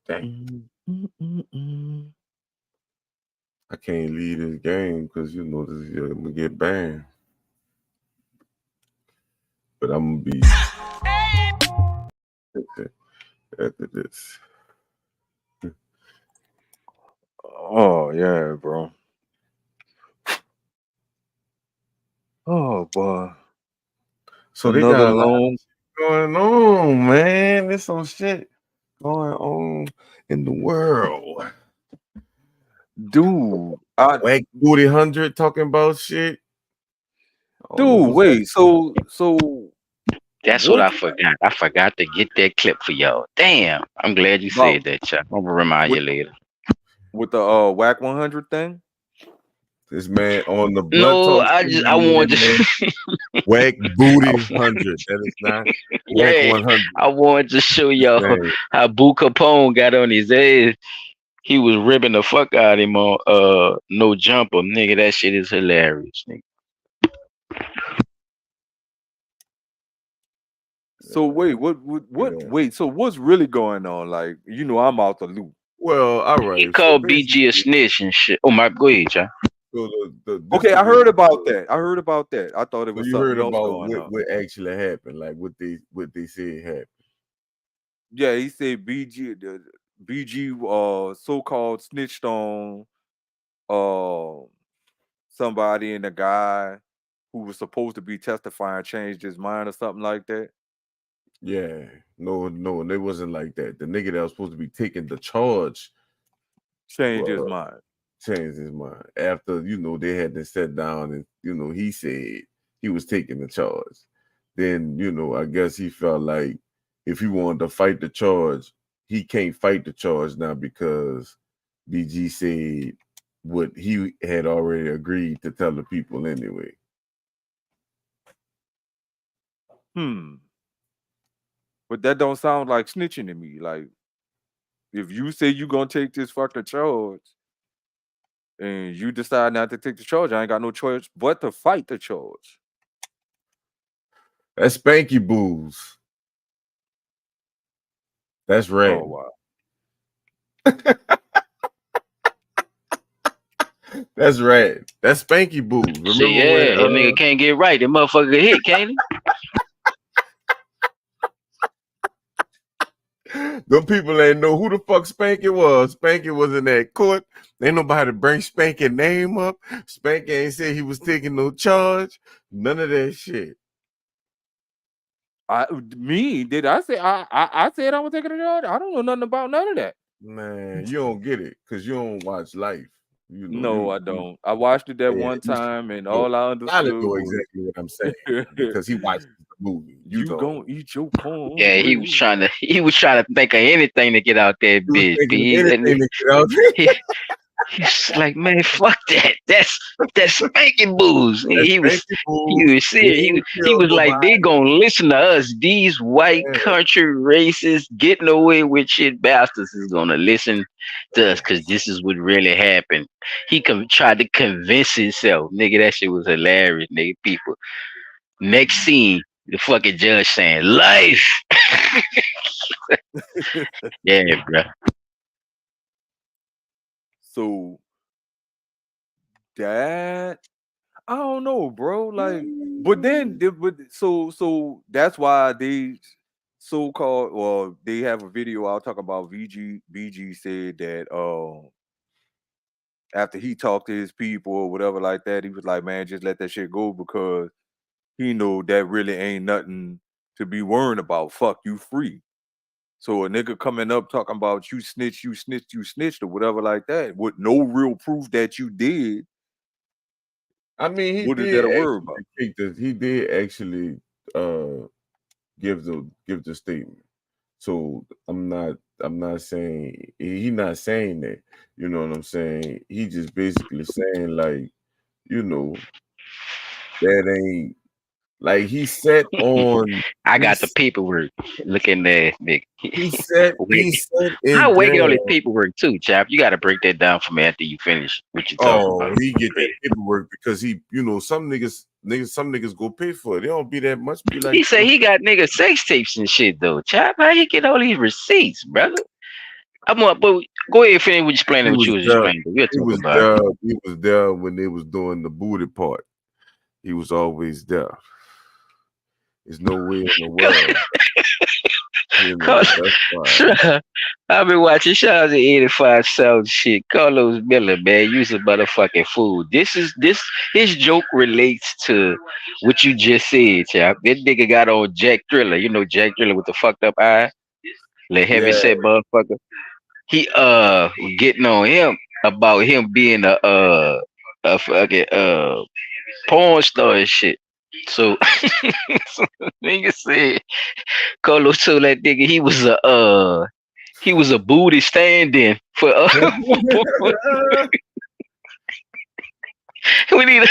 Dang. I can't leave this game because you know this year I'm gonna get banned. But I'm gonna be after this. Oh yeah, bro. Oh boy. So they Another got a lot long going on, man. There's some shit going on in the world. dude. Whack Booty 100 talking about shit. I don't know Dude, what's wait. So That's what what I forgot. I forgot to get that clip for y'all. Damn. I'm glad you about said that, Chuck. I'm gonna remind with you later. with the whack 100 thing? this man on the Blood No, Talk I Station, wanted man. to Whack Booty I 100. That is not Whack yeah, 100. I wanted to show This y'all man. how Boo Capone got on his ass. He was ripping the fuck out of him on No Jumper. Nigga, that shit is hilarious, nigga. So wait, what Yeah. wait, so what's really going on? Like, I'm out the loop. Well, all He right. So called BG a basically, snitch and shit. Oh my, go ahead, John. so this Okay, the I way. heard about that. I heard about that. I thought it So was you heard something else about going on. what actually happened, like what they said happened. Yeah, he said BG so-called snitched on uh somebody, and the guy who was supposed to be testifying changed his mind or something like that. Yeah, no, and it wasn't like that. The nigga that was supposed to be taking the charge Changed his uh, mind. changed his mind after they had to sit down and he said he was taking the charge. Then I guess he felt like if he wanted to fight the charge, he can't fight the charge now because BG said what he had already agreed to tell the people anyway. But that don't sound like snitching to me. Like, if you say you gonna take this fucking charge and you decide not to take the charge, I ain't got no choice but to fight the charge. That's Spanky Booze. That's Oh red. wow. That's red. That's Spanky Booze. Say Remember yeah, that when nigga can't get right. That motherfucker get hit, can't he? them people ain't know who the fuck Spanky was. Spanky was in that court. Ain't nobody bring Spanky name up. Spanky ain't said he was taking no charge. None of that shit. Did I say I said I was taking a charge? I don't know nothing about none of that. Man, you don't get it because you don't watch Life. No, I don't. I watched it that yeah, one time, and know, all I Tyler understood know was exactly what I'm saying because he watches the movie. You you don't. gonna eat your corn. Yeah, he was trying to think of anything to get out that You was bitch, thinking of P. And anything to get out he, he's like, man, fuck that. That's spanking booze. That's He was Spanky he Booze. was He serious. He ain't was he killed was like, nobody. they gonna listen to us. These white Yeah, country racists getting away with shit bastards is gonna listen to us because this is what really happened. He tried to convince himself. Nigga, that shit was hilarious, nigga. People. Next scene, the fucking judge saying, life. Yeah, bro. So that I don't know, bro. Like, but then so that's why they so-called, well, they have a video I'll talk about. BG said that after he talked to his people or whatever like that, he was like, man, just let that shit go because he know that really ain't nothing to be worrying about. Fuck, you free. So a nigga coming up talking about you snitch, you snitched, you snitched, or whatever like that, with no real proof that you did, I mean, he what is there did to worry actually about? take the. He did actually give the statement. So I'm not saying he not saying that. You know what I'm saying? He just basically saying like, you know, that ain't like he set on I he got the paperwork. Looking there, nigga. Wait, he set in how Wake get all his jail. paperwork too, chap? You got to break that down for me after you finish what you talking Oh, about. he get that paperwork because some niggas go pay for it. They don't be that much. Be like He said he got nigga sex tapes and shit though, chap. How he get all these receipts, brother? But go ahead, finish with He explaining what you was was there. explaining. We'll He talk was about it. there. He was there when they was doing the booty part. He was always there. There's no way in the world. You know, Cause, that's why. I've been watching. Shout out to 85 South shit. Carlos Miller, man, use a motherfucking fool. This his joke relates to what you just said, chap. That nigga got on Jack Thriller. You know Jack Thriller with the fucked up eye, the heavy Yeah, set motherfucker. He getting on him about him being a fucking porn star and shit. So, so nigga said Carlos told that nigga he was a booty stand-in for we need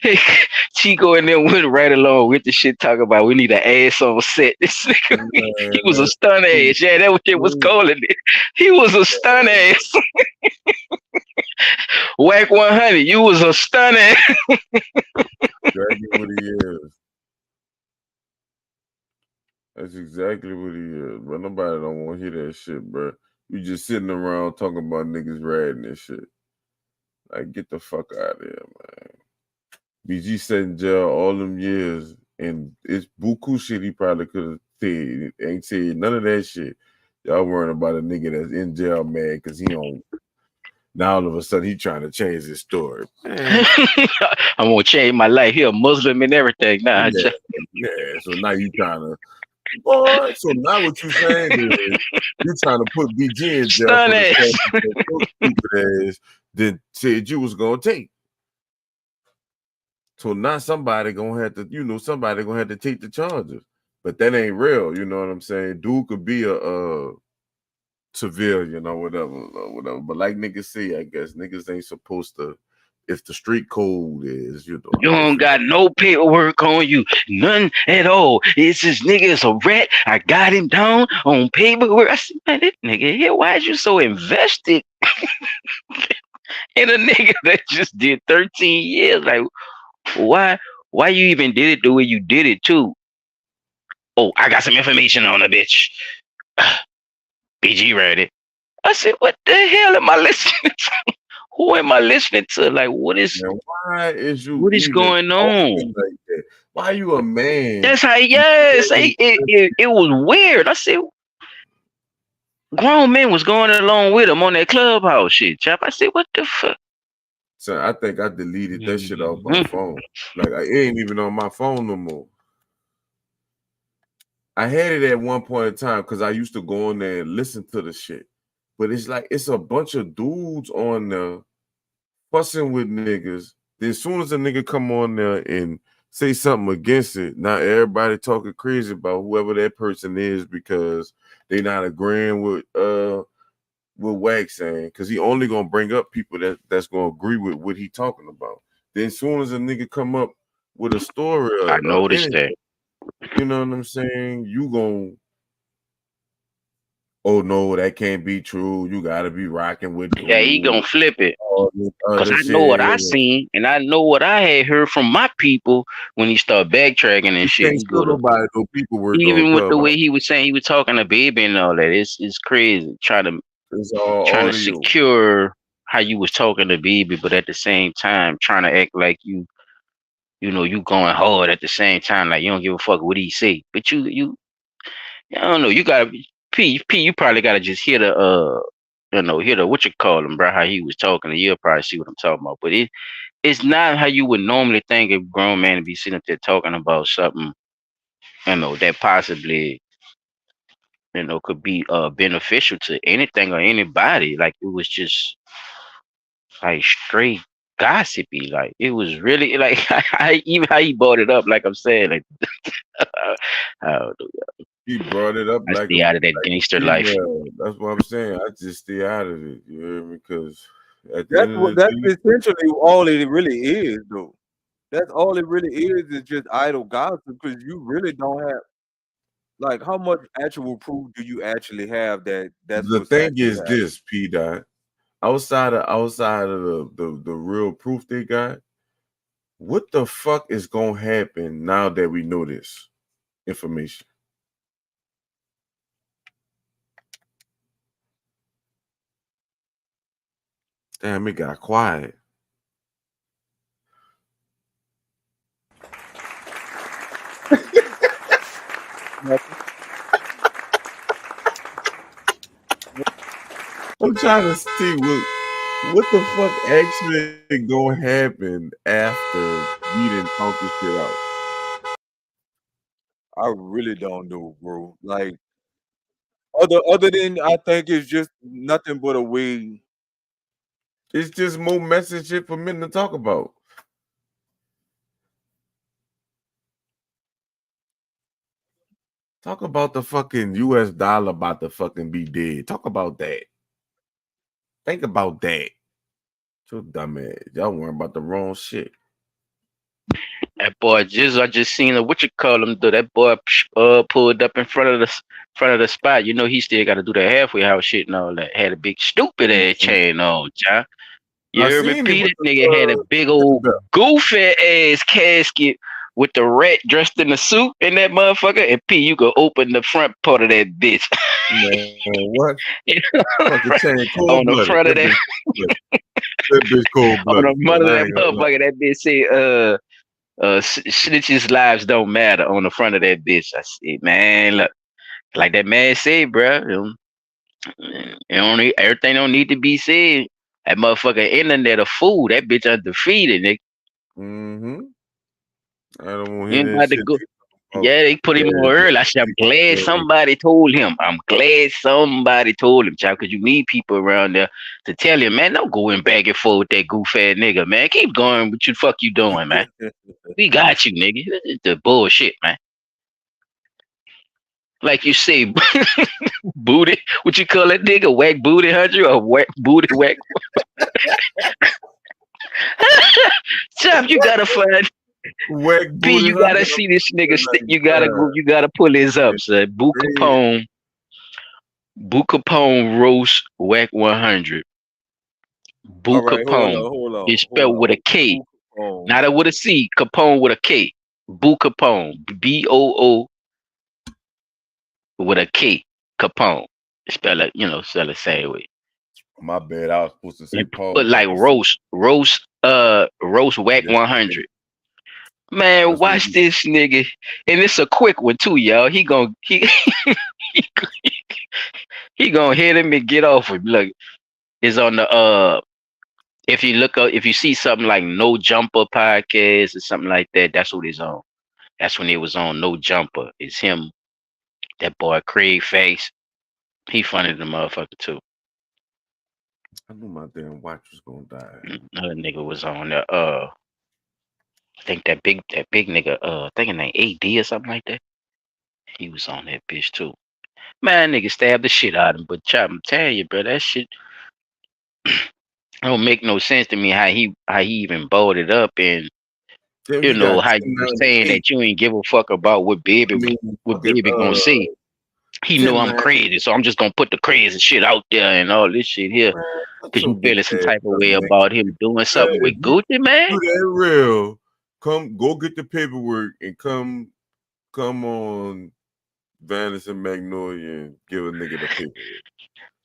a Chico and them went right along with the shit talking about we need an ass on set. This nigga he man, was a that's stun ass. Yeah, that what it was crazy. calling it. He was a stun ass. Whack 100. You was a stun ass. Exactly what he is. That's exactly what he is. But nobody don't want to hear that shit, bro. You just sitting around talking about niggas ratting and shit. Like, get the fuck out of here, man. BG sat in jail all them years, and it's buku shit he probably could have said. Ain't said none of that shit. Y'all worrying about a nigga that's in jail mad because he on. Now all of a sudden he trying to change his story. Man, I'm gonna change my life. He a Muslim and everything. Nah, yeah, yeah. So now you trying to, boy. So now what you saying is you trying to put BG in jail stun for the ass. charges that your stupid ass that said you was gonna take. So now somebody gonna have to, somebody gonna have to take the charges. But that ain't real, you know what I'm saying? Dude could be a civilian or whatever. But like niggas say, I guess niggas ain't supposed to. If the street code is, You I guess don't you. got no paperwork on you, none at all. It's this nigga is a rat. I got him down on paperwork. I said, man, this nigga here, why is you so invested in a nigga that just did 13 years? Like, why? Why you even did it the way you did it too? Oh, I got some information on the bitch. BG read it. I said, what the hell am I listening to? Who am I listening to? Like, Man, why is you what is even going on? talking like that? Why you a man? That's how. You Yes, saying it was weird. I said, grown men was going along with him on that clubhouse shit, chap. I said, what the fuck? So I think I deleted that shit off my Mhm. phone. Like it ain't even on my phone no more. I had it at one point in time because I used to go on there and listen to the shit. But it's like it's a bunch of dudes on there fussing with niggas. Then as soon as a nigga come on there and say something against it, now everybody talking crazy about whoever that person is because they not agreeing with Wax saying, because he only gonna bring up people that's gonna agree with what he talking about. Then as soon as a nigga come up with a story I or noticed anything, that. you know what I'm saying? You gon' oh no, that can't be true. You gotta be rocking with Yeah, he dude. gonna flip it. All this Cause other I know what I shit. seen and I know what I had heard from my people when he started backtracking and You shit. can't He show go to nobody no people work on even with the Clubhouse. way he was saying he was talking to baby and all that. It's crazy. It's all Trying to audio. secure how you was talking to baby, but at the same time trying to act like you know you going hard at the same time, like you don't give a fuck what he say. But I don't know. You gotta P. You probably gotta just hear the hear the what you call him, bro. How he was talking, and you'll probably see what I'm talking about. But it's not how you would normally think a grown man to be sitting up there talking about something, that possibly could be beneficial to anything or anybody. Like it was just like straight gossipy. Like it was really like even how he brought it up. Like I'm saying, like I don't know. He brought it up I like stay out of that a gangster life. female. That's what I'm saying. I just stay out of it. You hear me? Because at the That's end of what the that's day, essentially all it really is, though. That's all it really is just idle gossip because you really don't have like how much actual proof do you actually have that that's the what's thing actually is happening? this, P dot. Outside of the real proof they got, what the fuck is gonna happen now that we know this information? Damn, it got quiet. I'm trying to see what the fuck actually gonna happen after we didn't talk this shit out. I really don't know, bro. Like other than I think it's just nothing but a way. It's just more message shit for men to talk about. Talk about the fucking US dollar about to fucking be dead. Talk about that. Think about that. So dumb ass. Y'all worrying about the wrong shit. That boy I just seen what you call him do. That boy pulled up in front of the spot. You know he still got to do the halfway house shit and all that. Had a big stupid ass chain on, John. You I heard me, seen it Pete? with That nigga had a big old goofy ass casket with the rat dressed in the suit in that motherfucker. And P, you could open the front part of that bitch. Man, what? Fucking chain cold on the blooded. front of that, That bitch cold on the blooded. front of I that ain't gonna lie. motherfucker, that bitch say, snitches' lives don't matter on the front of that bitch. I said, man, look, like that man said, bro, everything don't need to be said. That motherfucker internet a fool. That bitch undefeated, nigga. Mm-hmm. I don't want to You hear ain't that about to shit. go. Yeah, they put him on early. I said, I'm glad somebody told him. I'm glad somebody told him, child, because you need people around there to tell him, man, don't go in back and forth with that goof ass nigga, man. Keep going. What you fuck you doing, man? We got you, nigga. This is the bullshit, man. Like you say, booty. What you call that nigga? Whack booty 100 or whack booty whack? Chop, you gotta find Whack P. booty You gotta hunter. see this nigga. Like, You gotta go. You gotta pull his up, son. Bucapone roast whack 100. All right, Bucapone. It's hold spelled with a on. K, Capone. not a with a C. Capone with a K. Bucapone. BOO with a K. Capone. Spell it, spell the same way. my bad. I was supposed to say Paul. But like roast whack 100. Man, watch this nigga, and it's a quick one too, y'all. He he gonna hit him and get off him. Look, it's on the if you look up, if you see something like No Jumper podcast or something like that, that's what it's on. That's when it was on No Jumper. It's him, that boy Craig Face. He funny the motherfucker too. I knew my damn watch was gonna die. Another nigga was on there. I think that big nigga. I think his name AD or something like that. He was on that bitch too. Man, nigga stabbed the shit out of him. But chop, I'm telling you, bro, that shit don't make no sense to me. How he even bowled it up, and Then he got how you was saying 1098. that you ain't give a fuck about what I mean, fucking baby gonna say. He know I'm 1098. crazy, so I'm just gonna put the crazy shit out there and all this shit here. Man, shut Cause your you bitch feeling some ass type of up, way man. about him doing something If with you Gucci, man. do that real, come go get the paperwork and come on Vanish and Magnolia and give a nigga the paperwork.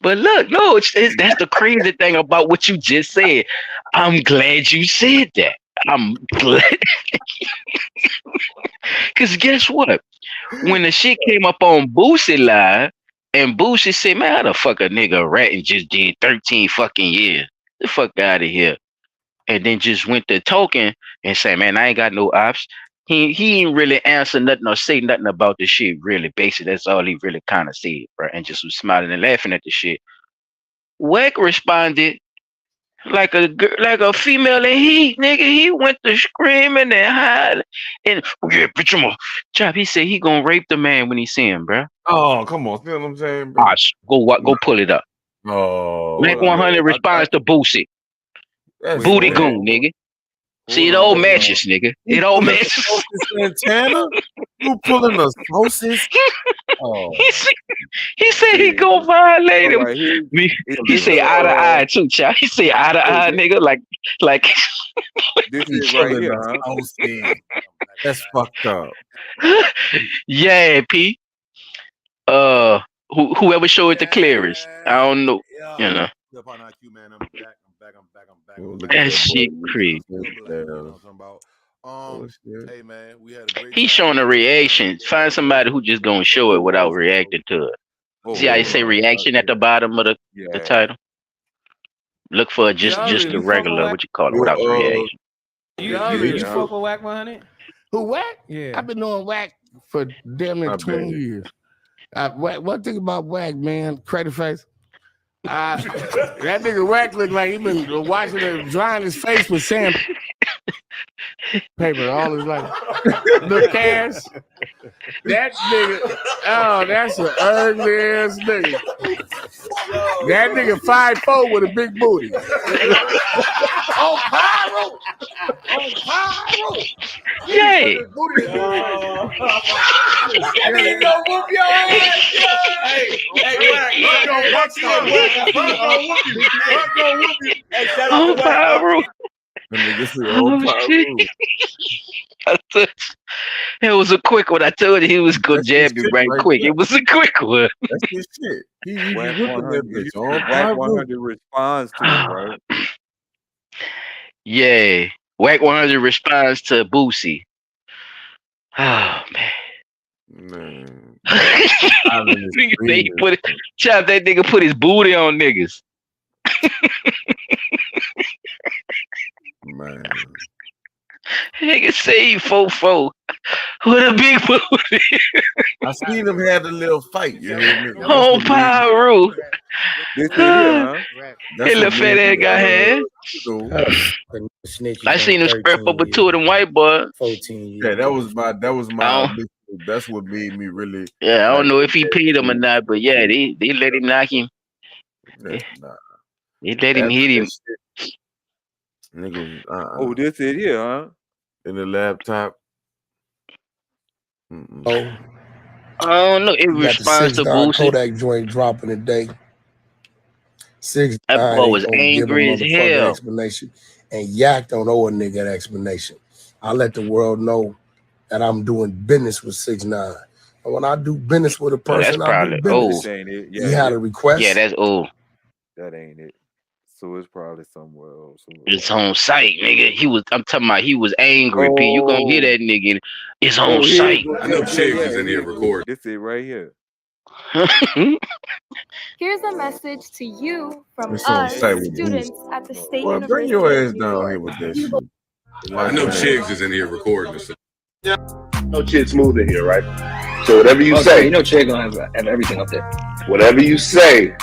But look, no, that's the crazy thing about what you just said. I'm glad you said that. I'm glad. Cause guess what? When the shit came up on Boosie Live, and Boosie said, man, how the fuck a nigga ratting just did 13 fucking years? The fuck out of here. And then just went to talking and say, man, I ain't got no ops. He ain't really answer nothing or say nothing about the shit, really. Basically, that's all he really kind of said, bro. And just was smiling and laughing at the shit. Wack responded like a female in heat, nigga. He went to screaming and hiding. And yeah, bitch, I'm a chop. He said he gonna rape the man when he see him, bro. Oh, come on, feel what I'm saying, bro? Go pull it up. Oh, Mac 100 responds to Boosie. Booty goon, nigga. See, it all matches, nigga. It all matches. Santana? Who pulling the sauces? Oh, he said he gonna violate him. Right, he say eye to eye too, child. He say eye to eye, nigga. Like this is right here, huh? That's fucked up. Yeah, P. Whoever showed it the clearest. I don't know. You know. Look at That that shit boy. crazy. Oh, shit. Hey man, we had a great He's time. showing a reaction. Find somebody who just gonna show it without reacting to it. See how you say reaction at the bottom of the title? Look for just the regular, what you call it, without the reaction. You fuck with Whack 100? Who Whack? Yeah. I've been doing Whack for damn near I 20 bet. years. What thing about Whack, man? Credit face. That nigga Whack look like he been watching it, drying his face with sandpaper all his life. Look, Cash. That nigga, oh, that's an ugly ass nigga. That nigga 5'4" with a big booty. Oh, Pyro! Oh, Pyro! Yay! He gonna whoop your ass, yo! Hey, Whack gonna whoop you. Hey, shout out Oh, to Whack. Pyro. That nigga said, Oh, Pyro. shit. It was a quick one. I told you he was gonna That's his jab me shit right right quick. there. It was a quick one. That's his shit. He be Whack whipping that 100. bitch on Whack Pyro. 100 responds to it, right? Yeah. Whack 100 responds to Boosie. Oh man. Man. Chop that nigga put his booty on niggas. Man. Nigga say he 4'4" with a big booty. I seen him have a little fight. You hear me? Oh, Pyro. This is it, huh? That little fat ass got hair. I seen him spread up with two of them white boys. 14 years. Yeah, that was my that's what made me really. Yeah, I don't know if he paid him or not, but yeah, they let him knock him. Nah. They let him hit him. Nigga, Oh, this is it, huh? in the laptop. Oh, I don't know. It you got the responds to 6 Boosie. Kodak joint dropping today. 6 That boy was angry as hell. Explanation, and Yak don't owe a nigga an explanation. I let the world know that I'm doing business with 6ix9ine. And when I do business with a person, I do business. Ain't it? He had a request. Yeah, that's old. That ain't it. So it's probably somewhere else. It's on site, nigga. I'm talking about he was angry, P. You gonna hear that nigga. It's on site. I know Chiggs is in here recording. This is right here. Here's a message to you from It's on us, site with students at the State Boy, University. bring your ass of New down York. here with that shit. I know Chiggs is in here recording. No shit smooth in here, right? So whatever you say, you know, Chig gonna have everything up there. whatever you say,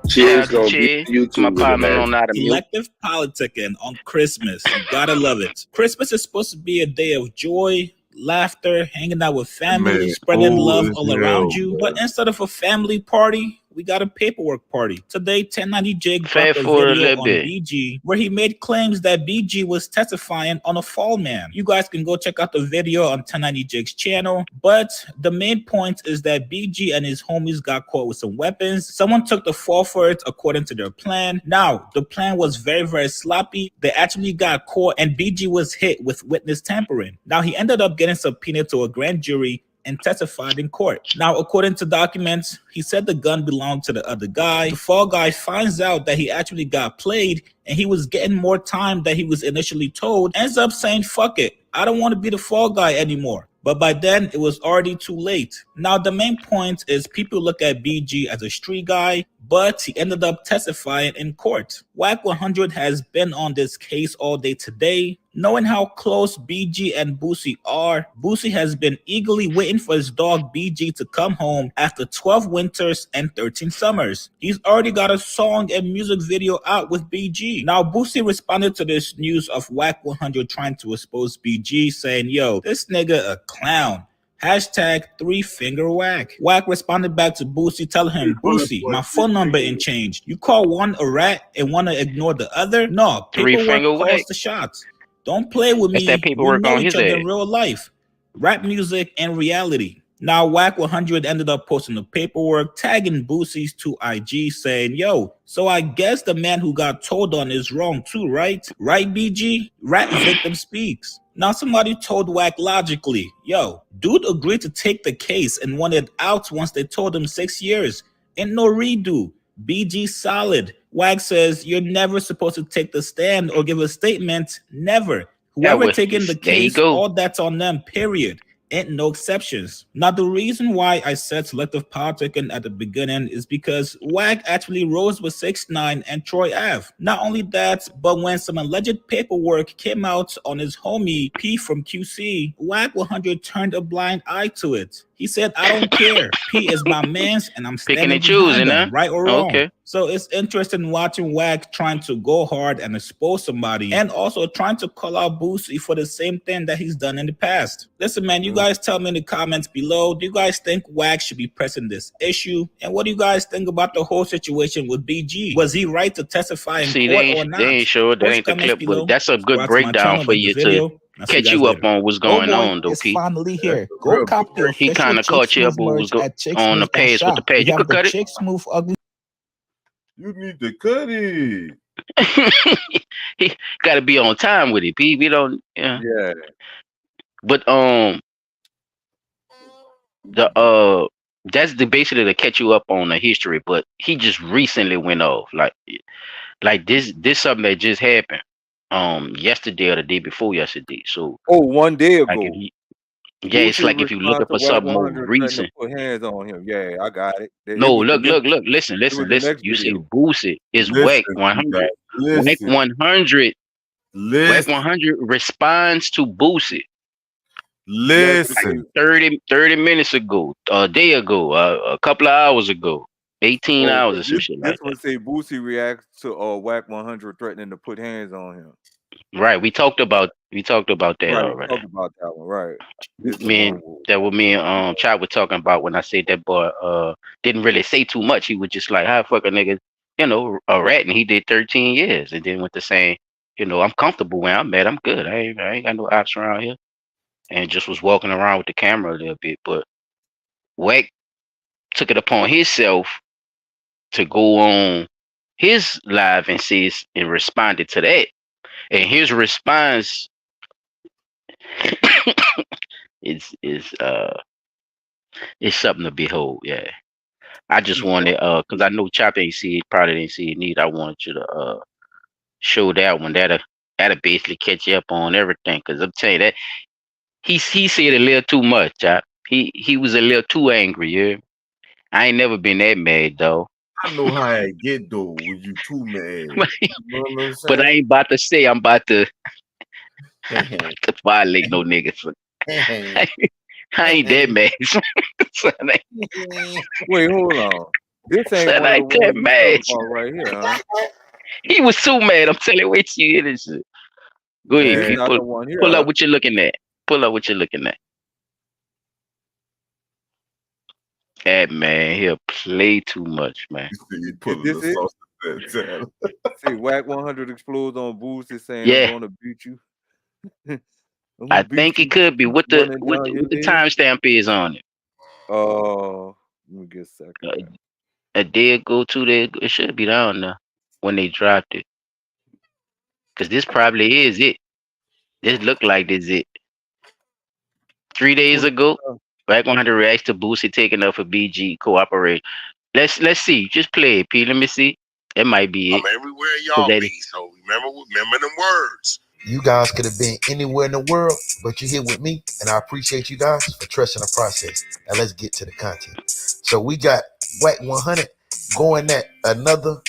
Chig's gonna Chig. be YouTube. My with it, partner man. on not a mute. Collective politicking on Christmas. You gotta love it. Christmas is supposed to be a day of joy, laughter, hanging out with family, Man, spreading cool love as all hell, around you. man. But instead of a family party, we got a paperwork party. Today, 1090 Jig Fast dropped a forward a video little on bit. BG where he made claims that BG was testifying on a fall man. You guys can go check out the video on 1090 Jig's channel. But the main point is that BG and his homies got caught with some weapons. Someone took the fall for it according to their plan. Now, the plan was very, very sloppy. They actually got caught and BG was hit with witness tampering. Now, he ended up getting subpoenaed to a grand jury and testified in court. Now, according to documents, he said the gun belonged to the other guy. The fall guy finds out that he actually got played and he was getting more time than he was initially told, ends up saying, fuck it, I don't want to be the fall guy anymore. But by then, it was already too late. Now, the main point is people look at BG as a street guy, but he ended up testifying in court. Whack 100 has been on this case all day today. Knowing how close BG and Boosie are, Boosie has been eagerly waiting for his dog BG to come home after 12 winters and 13 summers. He's already got a song and music video out with BG. Now, Boosie responded to this news of Whack 100 trying to expose BG, saying, yo, this nigga a clown. Hashtag 3-finger Whack. Whack responded back to Boosie, telling him, Boosie, my phone number ain't changed. You call one a rat and want to ignore the other? No, paperwork 3-finger calls Whack. the shots. Don't play with That's me. that paperwork We know on each his other ass. in real life. Rap music and reality. Now, Whack 100 ended up posting the paperwork, tagging Boosie's to IG, saying, yo, so I guess the man who got told on is wrong too, right? Right, BG? Rap victim speaks. Now, somebody told Whack logically, yo, dude agreed to take the case and wanted out once they told him 6 years. Ain't no redo. BG solid. Wag says you're never supposed to take the stand or give a statement. Never. Whoever taking the there you case, go. all that's on them, period. Ain't no exceptions. Now, the reason why I said selective politicking at the beginning is because WAG actually rose with 6ix9ine and Troy Ave. Not only that, but when some alleged paperwork came out on his homie P from QC, WAG 100 turned a blind eye to it. He said, I don't care. P is my mans and I'm Picking standing and choosing, behind huh? him, right or wrong. Okay. So it's interesting watching WAG trying to go hard and expose somebody and also trying to call out Boosie for the same thing that he's done in the past. Listen, man, you guys tell me in the comments below, do you guys think WAG should be pressing this issue? And what do you guys think about the whole situation with BG? Was he right to testify in court or not? They ain't sure. That Post ain't the comments clip, below. but that's a good Subscribe to my breakdown channel, for like the you video, to and I'll see you catch guys you up later. on what's Go going boy, on, though, it's P. finally here. That's a Go real cop the good He official kind of Chick caught you up Smooth on what's merch at on the page with the chicksmooth.shop. page. We You have could the cut Chick Smooth ugly. You need to cut it. He got to be on time with it, P. We don't, yeah. Yeah. But that's the basically to catch you up on the history. But he just recently went off, like this something that just happened, yesterday or the day before yesterday. So, Oh, 1 day like ago. if you, yeah, it's Boosie like if you're looking responds to for Whack something more 100 threatening recent. to put hands on him. Yeah, I got it. It No, was the look, next. listen. It was the next You say video. Boosie is Listen, Whack you guys. 100. Whack Listen. 100. Whack Listen. 100 responds to Boosie. Listen. 30 minutes ago, a day ago, a couple of hours ago, 18 Oh, hours or some shit this like that. one say Boosie reacts to Whack 100 threatening to put hands on him. Right. We talked about that Right, already. talked about that one. Right. This the Me and one. that what me and Chad were talking about when I said that boy didn't really say too much. He was just like, how fuck a nigga, a rat, and he did 13 years, and then went to saying, I'm comfortable where I'm at. I'm good. I ain't got no ops around here, and just was walking around with the camera a little bit. But Wack took it upon himself to go on his live and says and responded to that, and his response is something to behold. Yeah. I just wanted because I know Chop ain't see it, probably didn't see it neither. I wanted you to show that one. That'll basically catch you up on everything. Cause I'm telling you that he said a little too much, Chop. He was a little too angry, yeah. I ain't never been that mad though. I know how I get though when you too mad. You know what I'm But I saying? ain't about to say I'm about to violate no niggas. I ain't that mad. Son, Wait, hold on. This ain't son, one I of ain't the that ones you mad. talking about right here, huh? He was too mad. I'm telling you, wait till you hear this shit. Go ahead, This not the one here. pull Huh? up what you're looking at. Pull up what you're looking at. That man, he'll play too much, man. You pulling Is the this sauce at that time. See, Whack 100 explodes on Boosie saying, Yeah. I'm gonna beat you. I think it could be. What the timestamp is on it? Let me get a second. A day ago, 2 days ago. It should be down there when they dropped it. Cause this probably is it. This look like this it. 3 days ago, Whack 100 reacts to Boosie taking up for BG cooperate. Let's see. Just play it, P. Let me see. It might be it. I'm everywhere y'all be. So remember them words. You guys could have been anywhere in the world, but you're here with me, and I appreciate you guys for trusting the process. Now let's get to the content. So we got Whack 100 going at another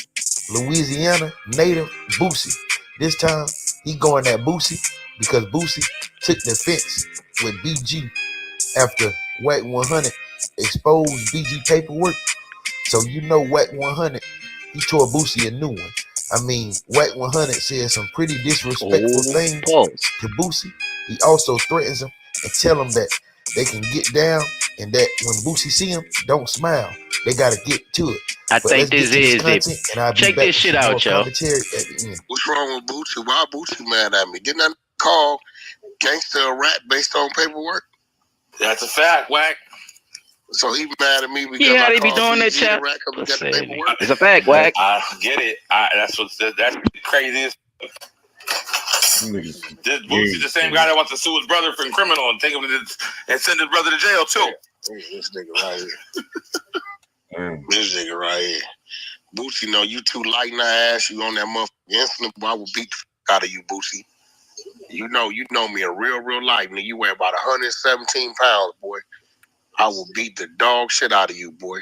Louisiana native, Boosie. This time he going at Boosie because Boosie took the fence with BG after Whack 100 exposed BG paperwork. So you know Whack 100, he tore Boosie a new one. I mean, Whack 100 says some pretty disrespectful things to Boosie. He also threatens him and tell him that they can get down and that when Boosie see him, don't smile. They got to get to it. I think this is it. And I'll Check be this shit out, y'all. Commentary at the end. What's wrong with Boosie? Why Boosie mad at me? Getting that call, gangster a rat based on paperwork? That's a fact, Whack. So he mad at me because Yeah, I they be called doing that, BG chap. a rat because we got the paperwork? It's a fact, Whack. I get it. That's the craziest. This Boosie's the same guy that wants to sue his brother for criminal and take him and send his brother to jail too. This nigga right here. This nigga right here. Boosie, no, you too light in the ass. You on that motherfucking instant, boy, I will beat the fuck out of you, Boosie. You know me in real life, nigga. You weigh about 117 pounds, boy. I will beat the dog shit out of you, boy.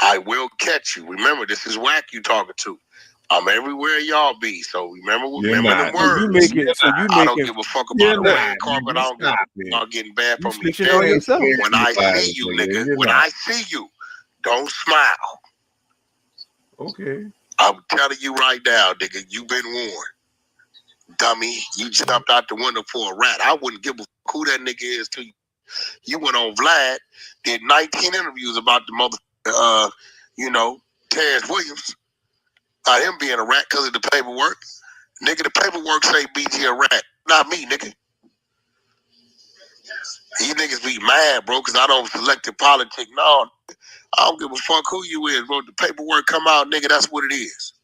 I will catch you. Remember, this is Whack you talking to. I'm everywhere y'all be. So remember them words. I don't give a fuck about a red carpet. I don't give a fuck about getting bad from me. When I see you, nigga, when I see you, don't smile. Okay. I'm telling you right now, nigga, you've been warned. Dummy, you jumped out the window for a rat. I wouldn't give a fuck who that nigga is to you. You went on Vlad, did 19 interviews about the mother, Terrence Williams. About him being a rat because of the paperwork. Nigga, the paperwork say BG a rat. Not me, nigga. You niggas be mad, bro, because I don't select the politics. No, I don't give a fuck who you is, bro. The paperwork come out, nigga, that's what it is.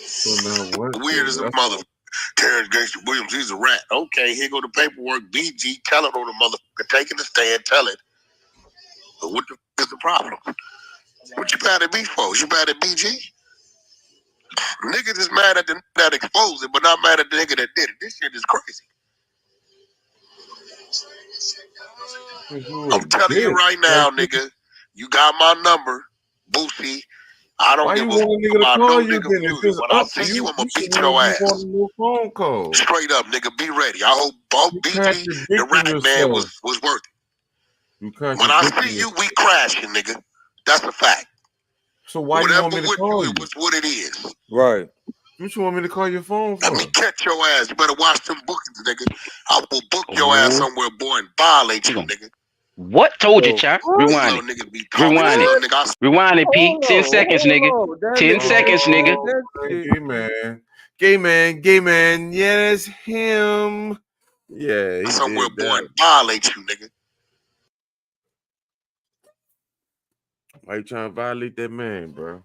So now what? Weird as a mother. Terrence Gangster Williams, he's a rat. Okay, here go the paperwork. BG, tell it on the motherfucker. Taking the stand, tell it. But what the fuck is the problem? What you mad at me for? You mad at BG? Niggas is mad at the nigga that exposed it, but not mad at the nigga that did it. This shit is crazy. I'm telling you right now, nigga, you got my number, Boosie. I don't give a fuck about no nigga music. When I see you, I'ma beat your ass. Phone call. Straight up, nigga, be ready. I hope BG, the rat man, was worth it. When I see you, we crashing, nigga. That's a fact. So why you want me to call you? It's what it is. Right. What you want me to call your phone for? Let me catch your ass. You better watch them bookings, nigga. I will book your ass somewhere, boy, and violate you, nigga. What told you, Chop? Rewind it. Rewind it, Pete. 10 seconds, nigga. 10 seconds, nigga. Gay man. Yeah, that's him. Yeah, he somewhere, did boy, and violate you, nigga. Why you trying to violate that man, bro?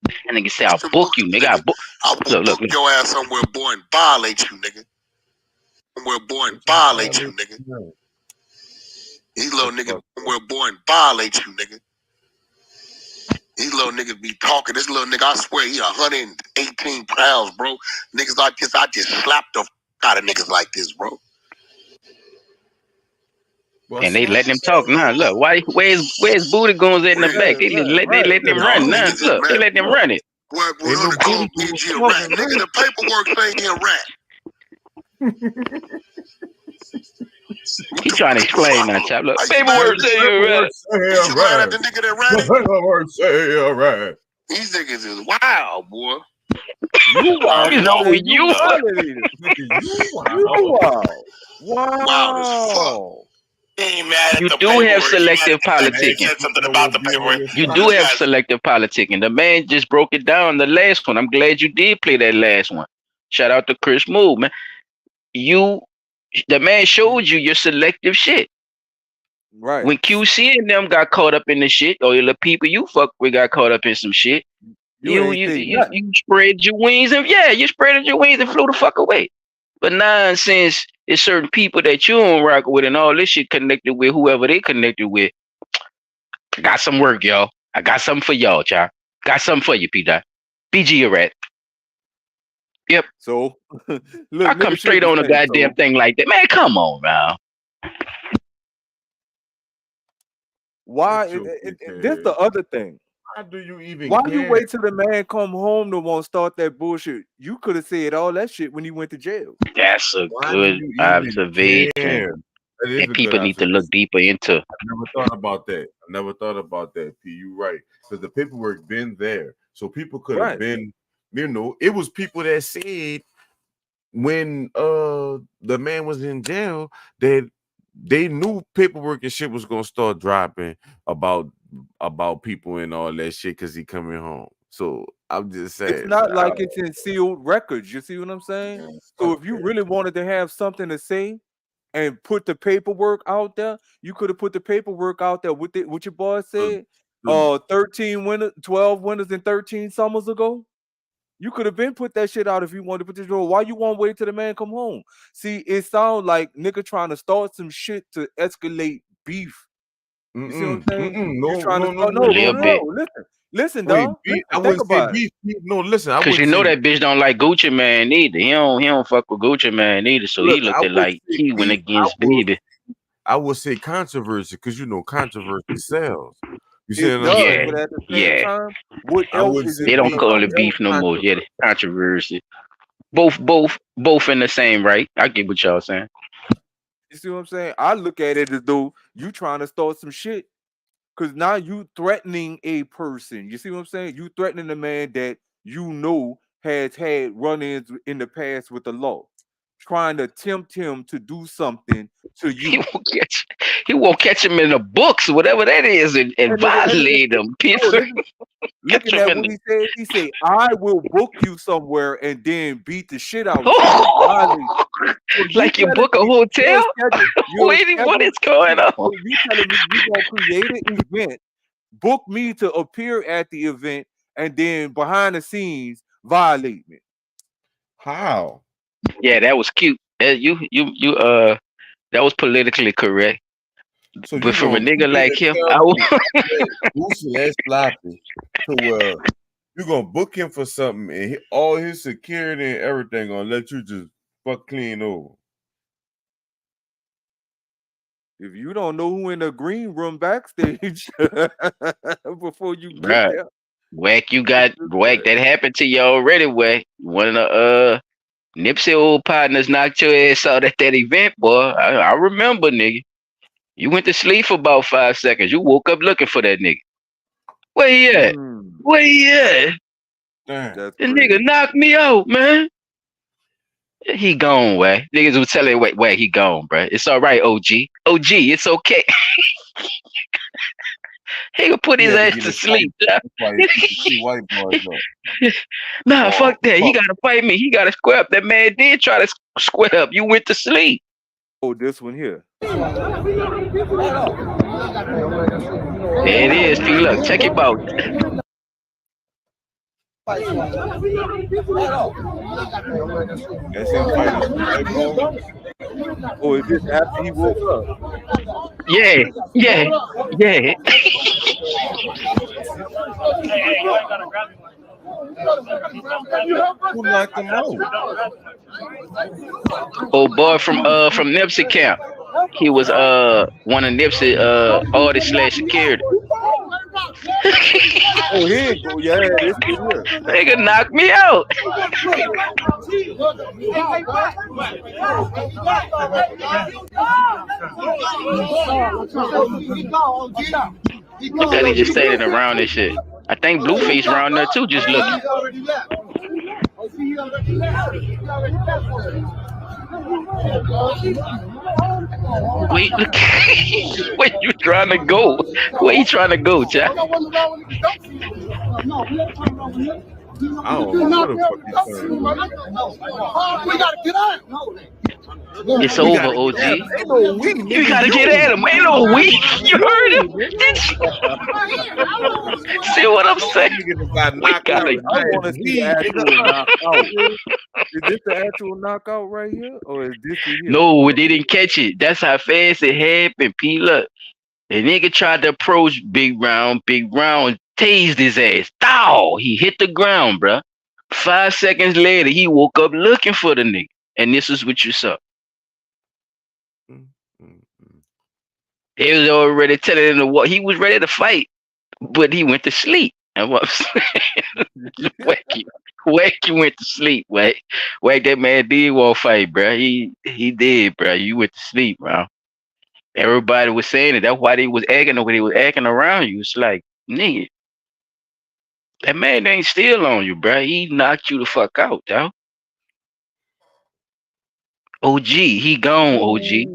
That nigga say, I'll book you, nigga. I will book your ass somewhere, boy, and violate you, nigga. Somewhere, boy, and violate you, nigga. These little niggas somewhere, boy, and violate you, nigga. These little niggas be talking. This little nigga, I swear, he 118 pounds, bro. Niggas like this, I just slapped the f out of niggas like this, bro. And they letting him talk now. Look, where's Booty Goons at in the back? They letting him run now. Look, they letting him run it. We're gonna call BG a rat. Nigga, the paperwork say he a rat. He trying to explain now, Chop. Look, paperwork say he a rat. You mad at the nigga that rat? Paperwork say he a rat. These niggas is wild, boy. You wild. You wild. Wild as fuck. You do have selective politicking. You do have selective politicking. The man just broke it down the last one. I'm glad you did play that last one. Shout out to Chris Moore, man. The man showed you your selective shit. Right. When QC and them got caught up in the shit, or the people you fuck with got caught up in some shit, you spread your wings and you spread your wings and flew the fuck away. But now, since it's certain people that you don't rock with and all this shit connected with whoever they connected with, I got some work, y'all. I got something for y'all, child. Got something for you, P-Dot. BG a rat. Yep. So, look, I come straight on a goddamn thing like that. Man, come on, man. Why? This the other thing. How do you even Why you wait till the man come home to want to start that bullshit? You could have said all that shit when he went to jail. That's a good observation. And people need to look deeper into. I never thought about that. P, you right. Because the paperwork been there. So people could have been, it was people that said when the man was in jail that they knew paperwork and shit was gonna start dropping about people and all that shit because he coming home. So I'm just saying, it's not like it's in sealed records. You see what I'm saying? So if you really wanted to have something to say and put the paperwork out there, you could have put the paperwork out there with what your boy said. 13 winners, 12 winners in 13 summers ago. You could have been put that shit out if you wanted to put this role. Why you want to wait till the man come home? See, it sounds like nigga trying to start some shit to escalate beef You see what I'm saying? You No, trying no, to no, start? no, No, A no, little no, no, no. bit. no. Listen, Wait, dog. beef. I Listen, think wouldn't say about it. beef. No, listen, I Cause you wouldn't know say. that bitch don't like Gucci Man either. He don't fuck with Gucci Man either. So Look, he looked I at would like say he went beef. against Baby. I would say controversy because you know controversy sells. You see It what I'm does, Yeah, saying? but at the same yeah. time, what I else wouldn't is say it They don't beef. gonna call I it would create? beef no say more. Yeah, controversy. the controversy. Both in the same right. I get what y'all saying. You see what I'm saying? I look at it as though you trying to start some shit because now you threatening a person. You see what I'm saying? You threatening a man that you know has had run-ins in the past with the law, trying to tempt him to do something to He you. won't catch. He won't catch him in the books, whatever that is, and And nigga, violate him. no, Pizza. nigga, Catch looking him at in what the. he said, I will book you somewhere and then beat the shit out you and violate you. So you Like you telling book a me hotel? you're Wait, what scheduled, is going on? so you telling me you gonna create an event, book me to appear at the event, and then behind the scenes violate me. How? Yeah, that was cute. That was politically correct. So But you from a gonna nigga mean like to him, tell I me would. that Boosie that sloppy to where you gonna book him for something and all his security and everything gonna let you just fuck clean over? If you don't know who in the green room backstage before you get Bruh, there, Whack, that happened to you already, Whack. One of the Nipsey old partners knocked your ass out at that event, boy. I remember, nigga. You went to sleep for about 5 seconds. You woke up looking for that nigga. Where he at? Where he at? Damn. That's The crazy. nigga knocked me out, man. He gone, Whack. Niggas was telling Whack, he gone, bruh. It's all right, OG. OG, it's okay. He could put He his had to ass get to his fight. sleep. That's why he beat the two white boys up. Nah, Oh, fuck that. He fuck. gotta fight me. He gotta square up. That man did try to square up. You went to sleep. Oh, this one here. There it is. P. Look, check him out. That's him fighting two white boys. Oh, is this after he woke up? Yeah. Who knocked him out? Old boy from Nipsey camp. He was one of Nipsey artist slash security. Oh, here you go. Yeah, this one here. Nigga knocked me out. Look at he just standing around and shit. I think Blueface around there too, just looking. Wait, look. Where you trying to go? Where you trying to go, Jack? I don't know what the fuck he's saying. We gotta get out. It's over, OG. Ain't no we, nigga. You gotta get at him. Ain't no we. You heard him? See what I'm saying? We gotta I want to see the actual knockout. Is this the actual knockout right here, or is this it here? No, they didn't catch it. That's how fast it happened. P. Look, the nigga tried to approach Big Round. Big Round tased his ass. Dow! He hit the ground, bruh. 5 seconds later, he woke up looking for the nigga. And this is what you saw. He was already telling him to what he was ready to fight, but he went to sleep. And what I'm saying, Wacky went to sleep. Wack that man did want to fight, bro. He did, bro. You went to sleep, bro. Everybody was saying it. That's why they was acting the way they was acting around you. It's like, nigga, that man ain't still on you, bro. He knocked you the fuck out, dog. OG, he gone, OG.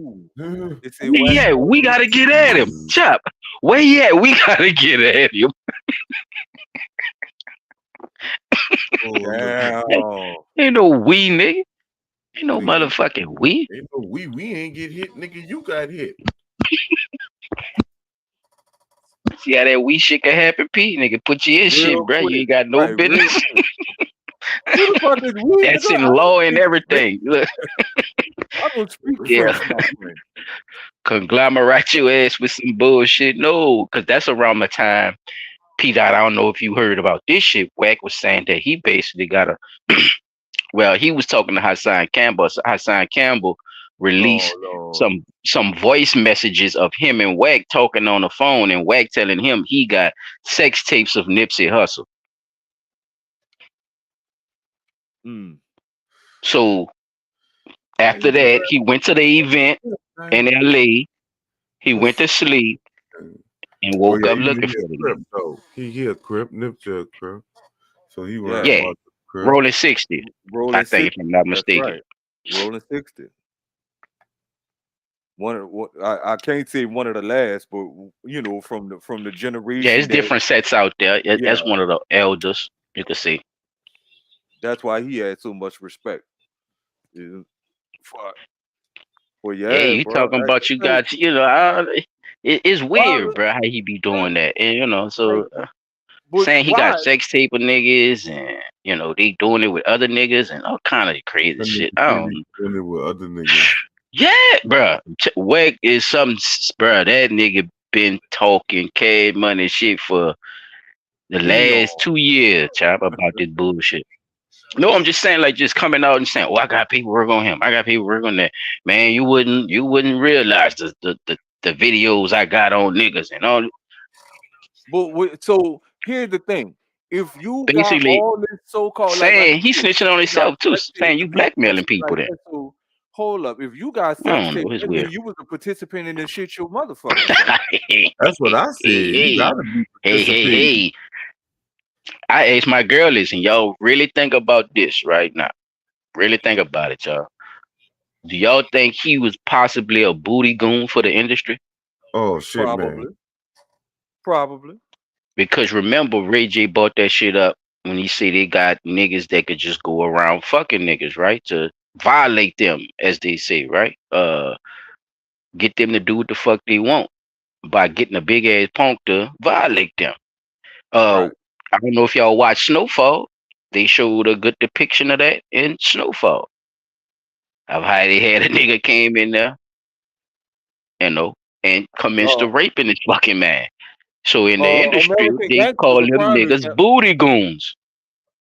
Where he at? We gotta get at him. Chop. Where he at? We gotta get at him. Ain't no we, nigga. Ain't no motherfucking we. Ain't no we ain't get hit, nigga. You got hit. See how that we shit can happen, P? Nigga, put you in shit, bro. You ain't got no business. Who the fuck is we? That's in law and everything. Look. I don't speak Yeah. French, my friend. conglomerate your ass with some bullshit. No, because that's around the time. Pete, I don't know if you heard about this shit. Wack was saying that he basically got a. Well, he was talking to Hassan Campbell. So Hassan Campbell released Oh Lord. some voice messages of him and Wack talking on the phone, and Wack telling him he got sex tapes of Nipsey Hussle. Mm. So after that, he went to the event in LA. He went to sleep and woke up looking for it again. though. He a Crip, Nipsey a Crip. So he ran Yeah, about the Crip. rolling 60. Rolling I think, 60. if I'm not That's mistaken. right. Rolling 60. I can't say one of the last, but you know, from the generation. Yeah, it's different sets out there. That's Yeah. one of the elders. You can see. That's why he had so much respect. Yeah. Well, Yeah, yeah, you bro. talking about you got, it's weird, bro, how he be doing that. And, so But saying he why? got sex tape with niggas and, they doing it with other niggas and all kind of crazy shit. I don't know. Doing it with other niggas. Yeah, bro. Wack is something, bro. That nigga been talking cash money shit for the last 2 years, chop, about this bullshit. No, I'm just saying, like, just coming out and saying, "Oh, I got people work on him. I got people work on that." Man, you wouldn't realize the videos I got on niggas and all. But so here's the thing: if you got Basically, all this so-called saying he's you snitching on got himself too, sex saying tapes you and videos blackmailing and shit people. like Then that, so hold up, if you got I sex don't know. tapes, It's that mean weird. you was a participant in this shit, your motherfucking self. That's what I said. You gotta be participating. Hey. I asked my girl this, and y'all really think about this right now. Really think about it, y'all. Do y'all think he was possibly a booty goon for the industry? Oh shit, Probably. man. Probably. Because remember, Ray J bought that shit up when he said they got niggas that could just go around fucking niggas, right? To violate them, as they say, right? Get them to do what the fuck they want by getting a big ass punk to violate them. Right. I don't know if y'all watch Snowfall. They showed a good depiction of that in Snowfall. Of how they had a nigga came in there, and commenced to raping this fucking man. So in the industry, American they Gangster call was a them prime niggas example. booty goons.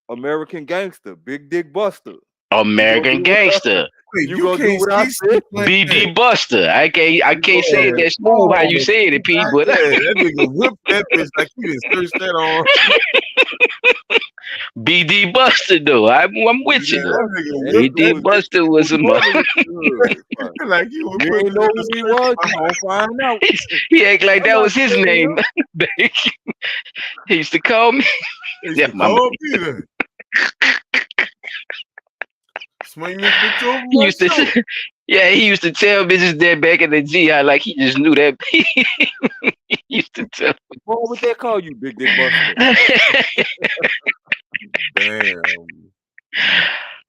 American Gangster, Big Dick Buster. American Gangster. You gonna do what I said? BD Buster. I can't say it that smooth how you said it, P. But that nigga whipped that bitch like he didn't search that on. BD Buster though. I'm with you though. BD Buster was a like you ain't know who he was, you gonna find out. He act like that was his name. He used to call me. Yeah, call me. Swing this bitch over. He used to, yeah, he used to tell bitches that back in the G, how like he just knew that. He used to tell. What would they call you, Big Dick Buster? Damn.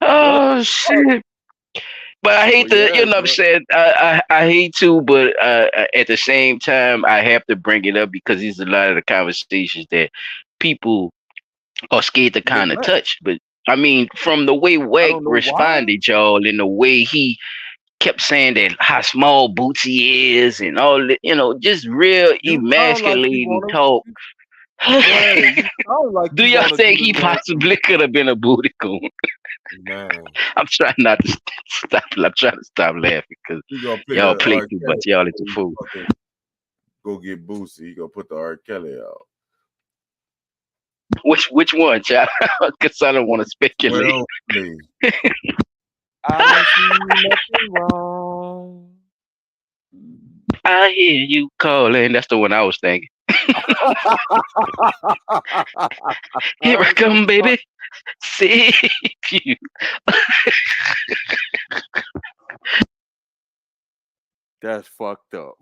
Oh shit. But I hate to, you know what I'm saying? I hate to, but at the same time, I have to bring it up because these are a lot of the conversations that people are scared to kind of touch. But I mean, from the way Wack responded, y'all, and the way he kept saying that how small Bootsy is and all that, just real emasculating talk. Do y'all think he possibly could have been a booty goon? Man. I'm trying not to stop. I'm trying to stop laughing because y'all play too much. Y'all is a fool. Go get Boosie. You gonna put the R. Kelly out. Which one, child? Because I don't want to speculate. Well, please. I don't see nothing wrong. I hear you calling. That's the one I was thinking. Here I come, baby. Save you. That's fucked up.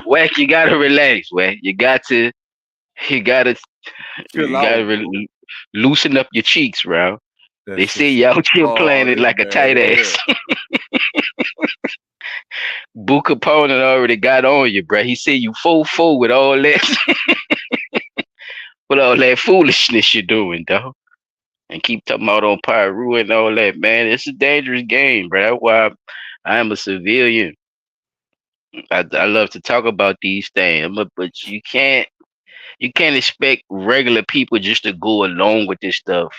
Wack, you gotta relax, Wack. You gotta loosen up your cheeks, bro. They say y'all chill planet like a tight ass. Boo Capone already got on you, bro. He said you 4-4 with all that, with all that foolishness you're doing, dog. And keep talking about on Pyru and all that, man. It's a dangerous game, bro. That's why I am a civilian. I love to talk about these things, but you can't expect regular people just to go along with this stuff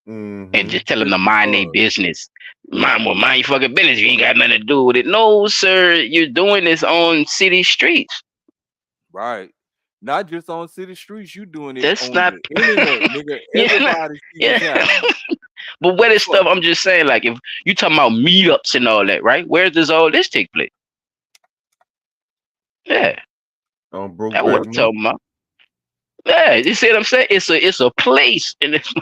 and just tell them Just to mind their because. business. Mind your fucking business. You ain't got nothing to do with it. No, sir, you're doing this on city streets. Right. Not just on city streets, you doing it That's on not. the internet, nigga. Yeah, Everybody see yeah. what's happening. But what is Fuck. stuff? I'm just saying, like, if you talking about meetups and all that, right? Where does all this take place? Yeah, On broke that's back what I'm talking about. Yeah, you see what I'm saying? It's a place in this.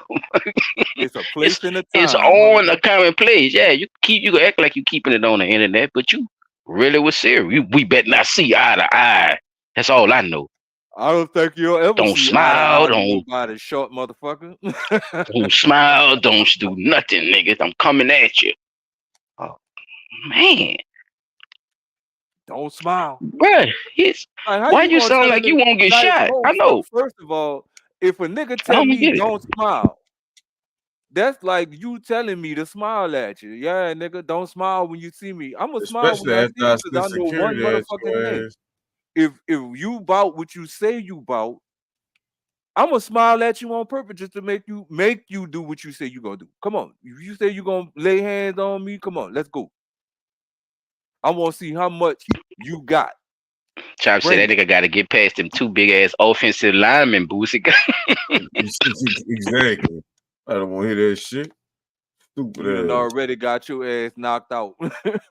It's a place and a It's time, on a motherfucker. common place. Yeah, you can act like you keeping it on the internet, but you really was serious. We better not see eye to eye. That's all I know. I don't think you'll ever Don't see eye to smile. eye with Don't nobody short motherfucker. smile. Don't do nothing, nigga. I'm coming at you. Oh man, Don't smile. bruh, Like, how why you you gonna sound tell a like you nigga? won't get Like, shot? bro, I know. first of all, if a nigga I tell don't me get it. don't smile, that's like you telling me to smile at you. Yeah, nigga, don't smile when you see me. I'm gonna smile when Especially I see after you I because sent I know one security at motherfucking your thing. ass. If you bout what you say you bout, I'm gonna smile at you on purpose just to make you do what you say you gonna do. Come on, if you say you gonna lay hands on me, come on, let's go. I want to see how much you got. Chop said Bring that it. nigga got to get past them two big ass offensive linemen, Boosie. Exactly. I don't want to hear that shit. Stupid You done ass. already got your ass knocked out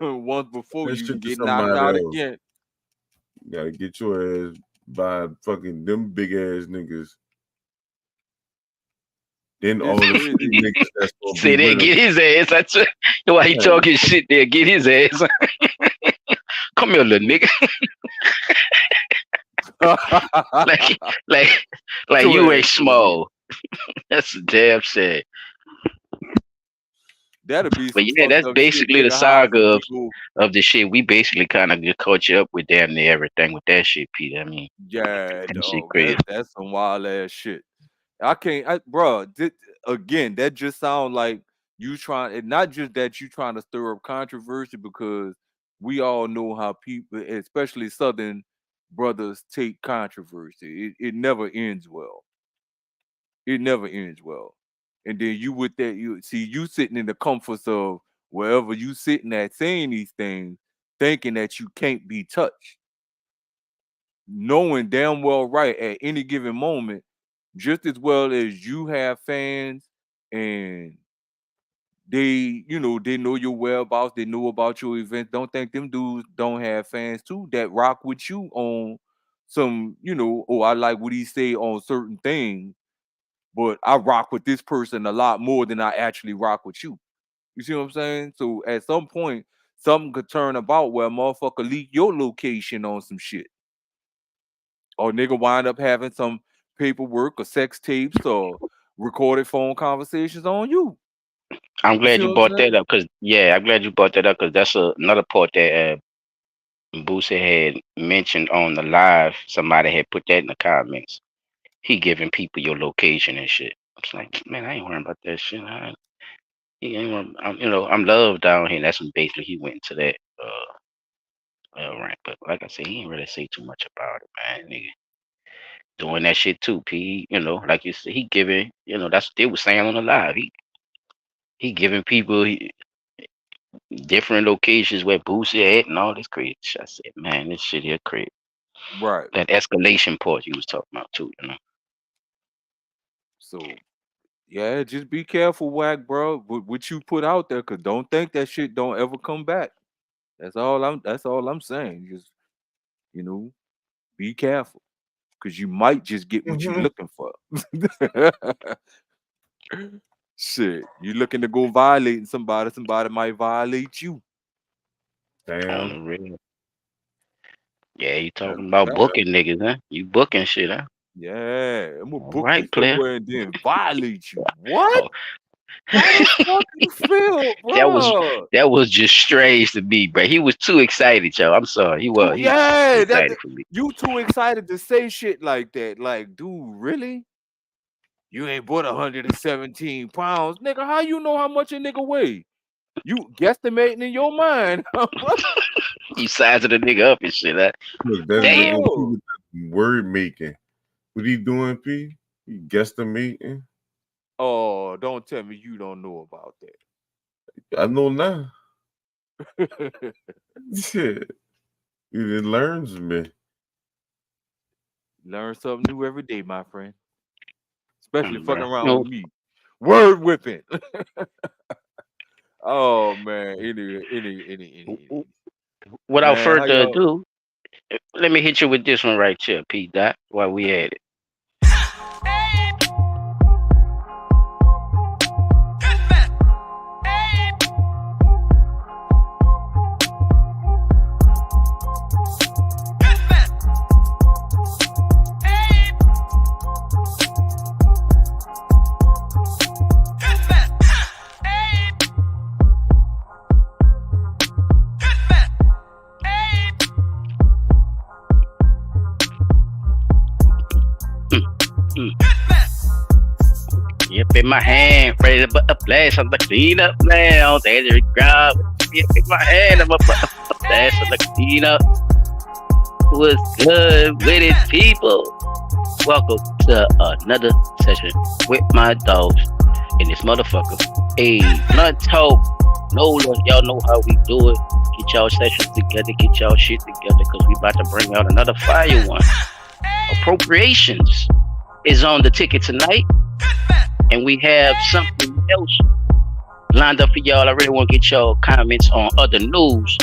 once before That you shit to get knocked somebody out else. again. You gotta get your ass by fucking them big ass niggas. Then It's all the crazy. street niggas that's gonna be Say that, with get him. his ass. That's why he talking shit there. Get his ass. Come here, little nigga. like, like, like Your you ass ain't over here. small. That's damn sad. That'll be But some yeah, fucked that's up shit, basically the nigga. How saga some people, of the shit. We basically kind of just caught you up with damn near everything with that shit, Pete. I mean, yeah, that shit dog. crazy. That's some wild ass shit. I can't, bro. Again, that just sounds like you trying, and not just that you trying to stir up controversy because we all know how people, especially Southern brothers, take controversy. It never ends well. It never ends well. And then you with that, you see you sitting in the comforts of wherever you sitting at saying these things, thinking that you can't be touched, knowing damn well right at any given moment, just as well as you have fans and they know your whereabouts, they know about your events. Don't think them dudes don't have fans too that rock with you on some, oh, I like what he say on certain things, but I rock with this person a lot more than I actually rock with you. You see what I'm saying? So at some point, something could turn about where a motherfucker leak your location on some shit. Or nigga wind up having some paperwork or sex tapes or recorded phone conversations on you. I'm You see glad you what I'm brought that saying? up because I'm glad you brought that up because that's another part that Boosie had mentioned on the live. Somebody had put that in the comments. He giving people your location and shit. It's like, man, I ain't worrying about that shit. He ain't I'm loved down here. That's when basically he went into that rant. But like I said, he ain't really say too much about it, man. Nigga doing that shit too, P. Like you said, he giving. That's what they was saying on the live. He giving people different locations where Boosie at and all this crazy shit. I said, man, this shit here crazy. Right. That escalation part he was talking about too. So yeah, just be careful, whack, bro, with what you put out there, cause don't think that shit don't ever come back. That's all I'm saying. Just, be careful. Cause you might just get what you looking for. Shit. You looking to go violating somebody might violate you. On Damn. the real. Yeah, you That's talking about that. booking niggas, huh? You booking shit, huh? Yeah, I'm gonna All book you right, player. somewhere and then violate you. What? Oh, How the fuck you feel, that was bro? that was just strange to me, bro. He was too excited, y'all. I'm sorry. He was. He was too Yeah, excited for me. you too excited to say shit like that. Like, dude, really? You ain't but 117 pounds, nigga. How you know how much a nigga weigh? You guesstimating in your mind, You sizing the nigga up and shit. Huh? Look, that Damn. nigga with that word making. What he doing, P? He guesstimating. Oh, don't tell me you don't know about I know now. that. Shit. It learns me. Learn something new every day, my friend. Especially fucking around No. with me. Word whipping. Oh man. Any. Without Man, how further y'all? ado, let me hit you with this one right here, P. Dot, while we at it. Yep, in my hand, ready to put a blast on the clean up now. There's a grab. Yep, in my hand, I'm gonna put a blast on the clean up. What's good with it, people? Welcome to another session with my dogs in this motherfucker. Hey, blunt talk. Nola, y'all know how we do it. Get y'all sessions together, get y'all shit together, because we about to bring out another fire one. Appropriations is on the ticket tonight. And we have something else lined up for y'all. I really want to get y'all comments on other news.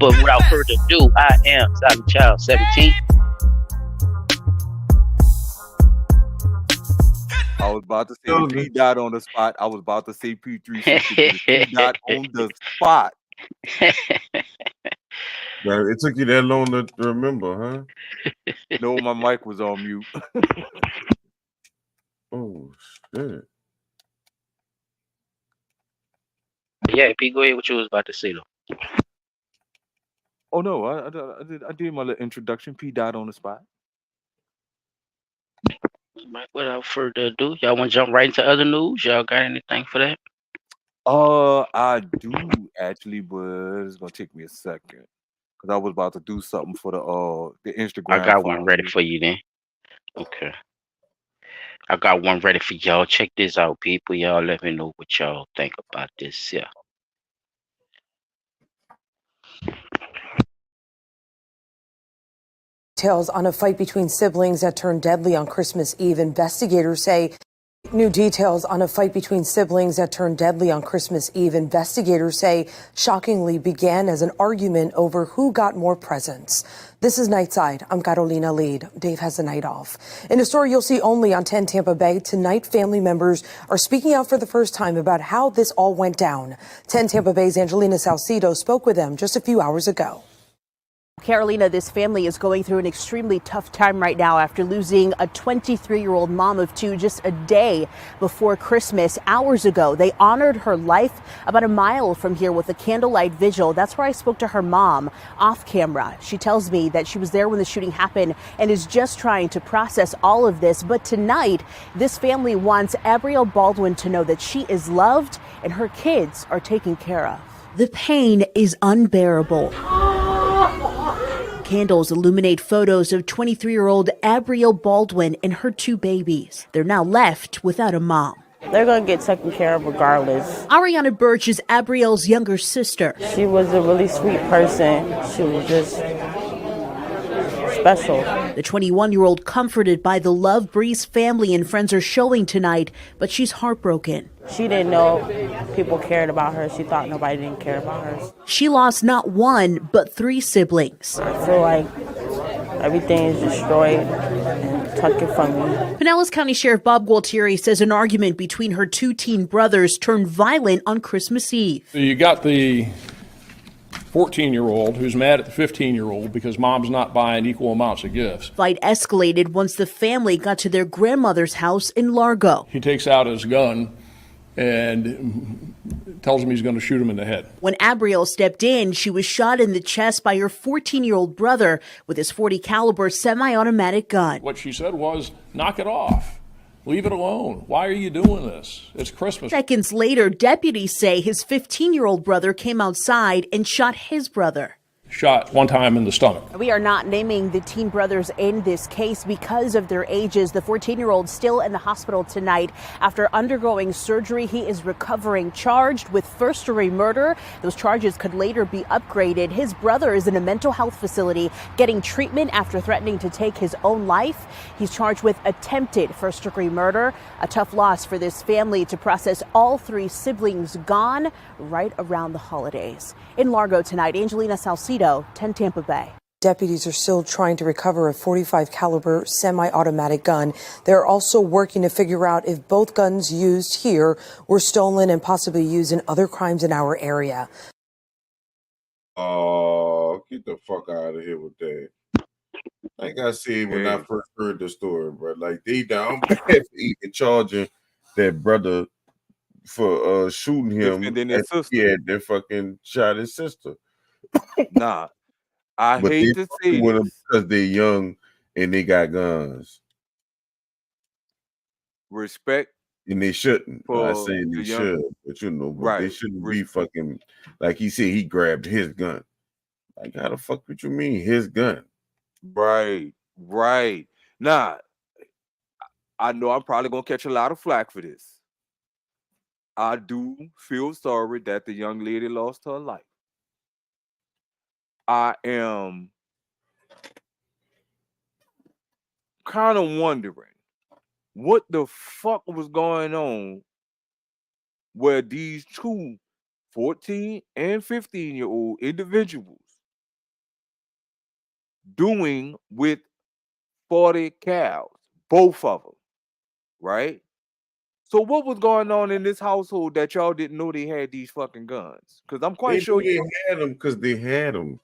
But without further ado, I am Silent Child 17. I was about to say P dot on the spot. I was about to say P360. P dot on the spot. Now, it took you that long to remember, huh? No, my mic was on mute. Oh shit. Yeah, P, go ahead. What you was about to say though? Oh no, I did my little introduction. P dot on the spot. Without further ado, y'all want to jump right into other news? Y'all got anything for that? I do actually, but it's gonna take me a second because I was about to do something for the Instagram. I got one ready for you then. Okay. I got one ready for y'all. Check this out, people. Y'all let me know what y'all think about this. Yeah. Details on a fight between siblings that turned deadly on Christmas Eve. Investigators say new details on a fight between siblings that turned deadly on Christmas Eve. Investigators say shockingly began as an argument over who got more presents. This is Nightside. I'm Carolina Lead. Dave has the night off. In a story you'll see only on 10 Tampa Bay, tonight family members are speaking out for the first time about how this all went down. 10 Tampa Bay's Angelina Salcido spoke with them just a few hours ago. Carolina, this family is going through an extremely tough time right now after losing a 23-year-old mom of two just a day before Christmas. Hours ago, they honored her life about a mile from here with a candlelight vigil. That's where I spoke to her mom off camera. She tells me that she was there when the shooting happened and is just trying to process all of this. But tonight, this family wants Abrielle Baldwin to know that she is loved and her kids are taken care of. The pain is unbearable. Candles illuminate photos of 23-year-old Abrielle Baldwin and her two babies. They're now left without a mom. They're going to get taken care of regardless. Ariana Birch is Abrielle's younger sister. She was a really sweet person. She was just special. The 21-year-old comforted by the love Bree's family and friends are showing tonight, but she's heartbroken. She didn't know people cared about her. She thought nobody didn't care about her. She lost not one, but three siblings. I feel like everything is destroyed and taken from me. Pinellas County Sheriff Bob Gualtieri says an argument between her two teen brothers turned violent on Christmas Eve. So you got the 14-year-old who's mad at the 15-year-old because mom's not buying equal amounts of gifts. Fight escalated once the family got to their grandmother's house in Largo. He takes out his gun and tells him he's going to shoot him in the head. When Abrielle stepped in, she was shot in the chest by her 14-year-old brother with his .40 caliber semi-automatic gun. What she said was, knock it off. Leave it alone. Why are you doing this? It's Christmas. Seconds later, deputies say his 15-year-old brother came outside and shot his brother. shot one time in the stomach. We are not naming the teen brothers in this case because of their ages. The 14-year-old still in the hospital tonight after undergoing surgery. He is recovering, charged with first-degree murder. Those charges could later be upgraded. His brother is in a mental health facility getting treatment after threatening to take his own life. He's charged with attempted first-degree murder. A tough loss for this family to process all three siblings gone right around the holidays. In Largo tonight, Angelina Salcido, 10 Tampa Bay. Deputies are still trying to recover a .45 caliber semi-automatic gun. They're also working to figure out if both guns used here were stolen and possibly used in other crimes in our area. Oh, get the fuck out of here with that. Like I said when I Hey. first heard the story, bro, like they down bad for even charging that brother for shooting him Defending his after he sister. had that fucking shot his sister. Nah, I But they hate to say fucking with them this. because they're young and they got guns. Respect And they shouldn't. I'm not for saying the they young. should, but you know, but they Right. shouldn't be fucking like he said he grabbed his gun. Like how the fuck would you mean his gun? Right. Nah, I know I'm probably gonna catch a lot of flack for this. I do feel sorry that the young lady lost her life. I am kind of wondering what the fuck was going on where these two 14 and 15-year-old individuals doing with 40 cows, both of them, right? So what was going on in this household that y'all didn't know they had these fucking guns? Because I'm quite They sure knew they had them because they had them.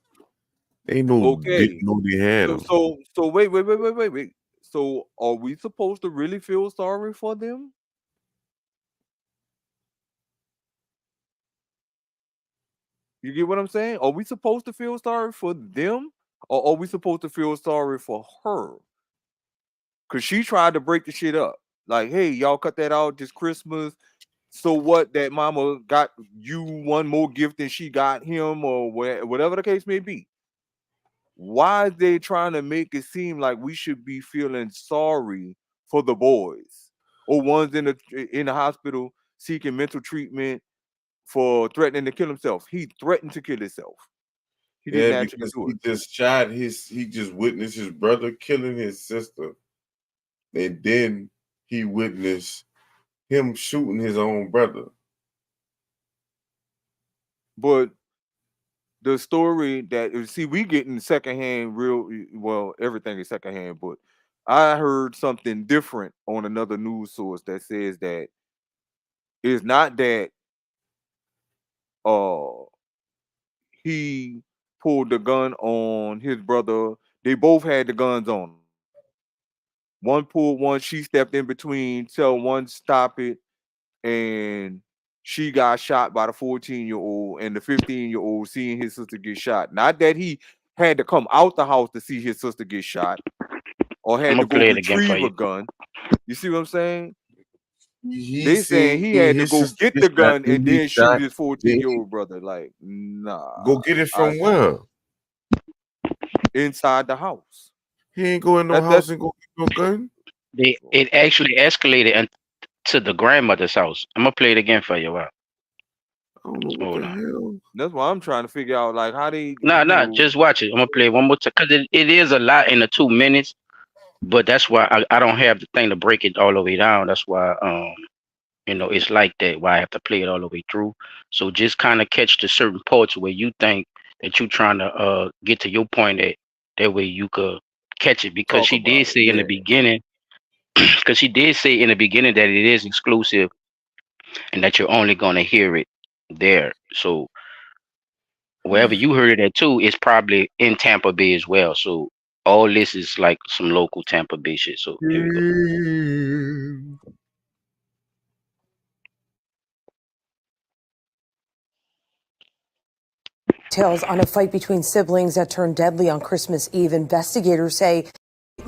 They didn't okay. know they had them. So wait. So are we supposed to really feel sorry for them? You get what I'm saying? Are we supposed to feel sorry for them? Or are we supposed to feel sorry for her? Because she tried to break the shit up. Like, hey, y'all cut that out this Christmas. So what that mama got you one more gift than she got him, or whatever the case may be. Why are they trying to make it seem like we should be feeling sorry for the boys or ones in the hospital seeking mental treatment for threatening to kill himself? He threatened to kill himself. He Yeah, didn't actually because do he it. just witnessed his brother killing his sister. And then he witnessed him shooting his own brother. But the story that we getting secondhand well, everything is secondhand, but I heard something different on another news source that says that it's not that he pulled the gun on his brother. They both had the guns on them. One pulled one, she stepped in between, tell one stop it, and she got shot by the 14-year-old, and the 15-year-old seeing his sister get shot. Not that he had to come out the house to see his sister get shot or I'm had gonna to go play it again for retrieve a you. gun. You see what I'm saying? He They saying seen he had to his go sister get get the shot, gun then and he then shoot shot, his then 14-year-old brother. Like, nah. go get it from where? Inside the house. He ain't go in no house and go get no gun. It actually escalated to the grandmother's house. I'm gonna play it again for you. Wow. I don't know what Hold the on. hell. That's why I'm trying to figure out, like, how they, Nah, just watch it. I'm gonna play it one more time because it is a lot in the 2 minutes, but that's why I don't have the thing to break it all the way down. That's why it's like that. Why I have to play it all the way through. So just kind of catch the certain parts where you think that you're trying to get to your point at. That way you could catch it because talk she did about it. say in the Yeah. beginning, because she did say in the beginning that it is exclusive and that you're only gonna hear it there. So wherever you heard it at too, it's probably in Tampa Bay as well. So all this is like some local Tampa Bay shit. So here we go. Details on a fight between siblings that turned deadly on Christmas Eve. Investigators say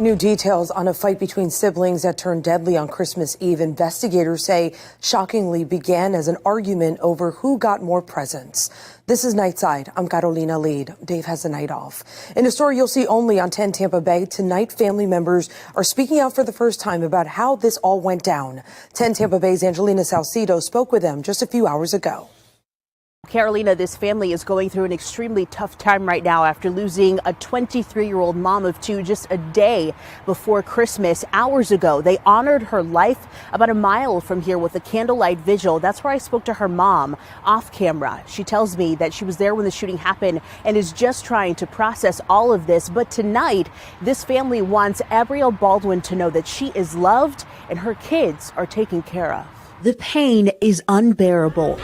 New details on a fight between siblings that turned deadly on Christmas Eve. Investigators say shockingly began as an argument over who got more presents. This is Nightside. I'm Carolina Lead. Dave has the night off. In a story you'll see only on 10 Tampa Bay, tonight family members are speaking out for the first time about how this all went down. 10 Tampa Bay's Angelina Salcido spoke with them just a few hours ago. Carolina, this family is going through an extremely tough time right now after losing a 23-year-old mom of two just a day before Christmas. Hours ago, they honored her life about a mile from here with a candlelight vigil. That's where I spoke to her mom off camera. She tells me that she was there when the shooting happened and is just trying to process all of this. But tonight, this family wants Abrielle Baldwin to know that she is loved and her kids are taken care of. The pain is unbearable.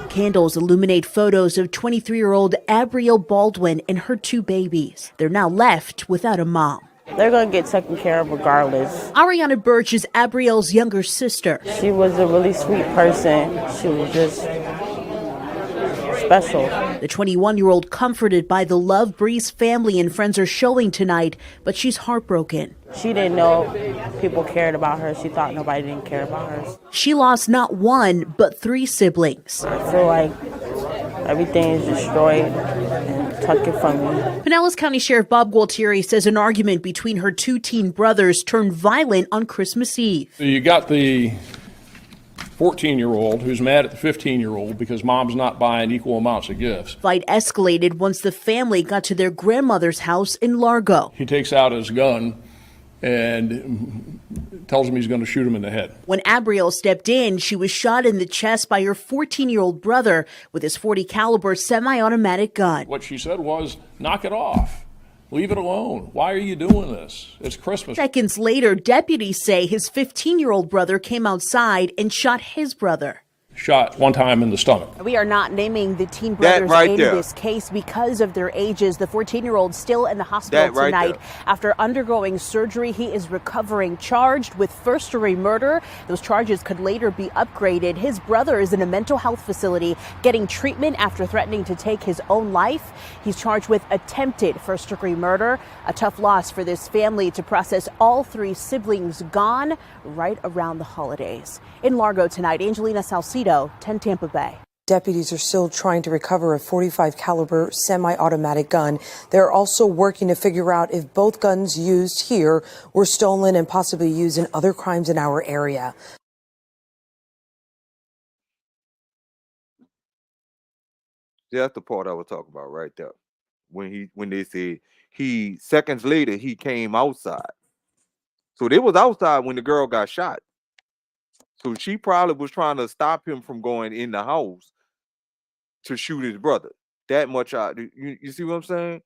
Candles illuminate photos of 23-year-old Abrielle Baldwin and her two babies. They're now left without a mom. They're going to get taken care of regardless. Ariana Birch is Abrielle's younger sister. She was a really sweet person. She was just special. The 21-year-old comforted by the love Bree's family and friends are showing tonight, but she's heartbroken. She didn't know people cared about her. She thought nobody didn't care about her. She lost not one, but three siblings. I feel like everything is destroyed and taken from me. Pinellas County Sheriff Bob Gualtieri says an argument between her two teen brothers turned violent on Christmas Eve. So you got the 14-year-old who's mad at the 15-year-old because mom's not buying equal amounts of gifts. Fight escalated once the family got to their grandmother's house in Largo. He takes out his gun and tells him he's going to shoot him in the head. When Abrielle stepped in, she was shot in the chest by her 14-year-old brother with his .40 caliber semi-automatic gun. What she said was, knock it off. Leave it alone. Why are you doing this? It's Christmas. Seconds later, deputies say his 15-year-old brother came outside and shot his brother. Shot one time in the stomach. We are not naming the teen brothers right in there. this case because of their ages. The 14-year-old still in the hospital Right tonight there. after undergoing surgery. He is recovering, charged with first-degree murder. Those charges could later be upgraded. His brother is in a mental health facility getting treatment after threatening to take his own life. He's charged with attempted first-degree murder. A tough loss for this family to process all three siblings gone right around the holidays. In Largo tonight, Angelina Salcido, 10 Tampa Bay. Deputies are still trying to recover a .45 caliber semi-automatic gun. They're also working to figure out if both guns used here were stolen and possibly used in other crimes in our area. That's the part I was talking about right there. When they said seconds later he came outside. So they was outside when the girl got shot. So she probably was trying to stop him from going in the house to shoot his brother. That much out. You see what I'm saying?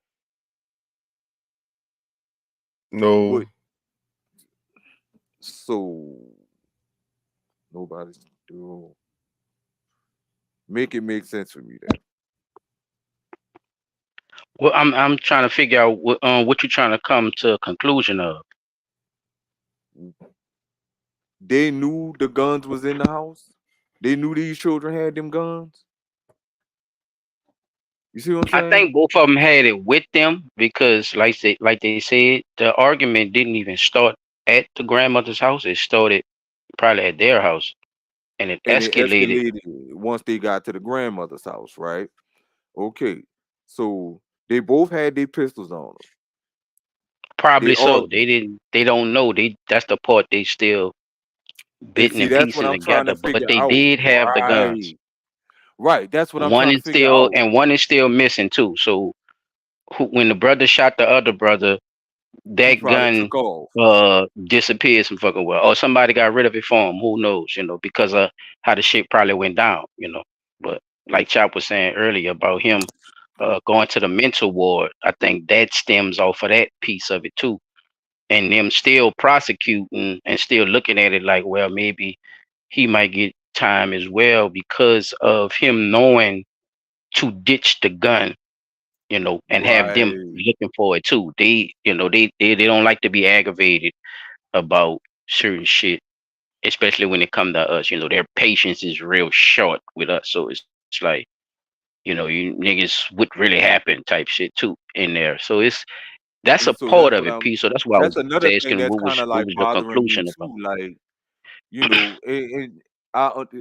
No. So nobody's doing. Make it make sense for me then. Well, I'm trying to figure out what you're trying to come to a conclusion of. They knew the guns was in the house. They knew these children had them guns. You see what I'm saying? I think both of them had it with them because, like they said, the argument didn't even start at the grandmother's house. It started probably at their house, and it escalated once they got to the grandmother's house, right? Okay, so they both had their pistols on them. Probably so. They don't know. That's the part they still bitten and piecing together. But they did have the guns. Right. That's what I'm one trying is to figure still out. and one is still missing too. So when the brother shot the other brother, that gun disappeared some fucking well. Or somebody got rid of it for him. Who knows? Because of how the shit probably went down. But like Chop was saying earlier about him going to the mental ward, I think that stems off of that piece of it too. And them still prosecuting and still looking at it like, well, maybe he might get time as well because of him knowing to ditch the gun, and have them looking for it too. They don't like to be aggravated about certain shit, especially when it comes to us. Their patience is real short with us. So it's like, you niggas what really happened type shit too in there. So That's a And so part that's of what it, I'm. P. So that's why I That's was another thing asking that's kind of what like was your bothering me conclusion about too. Like, you know,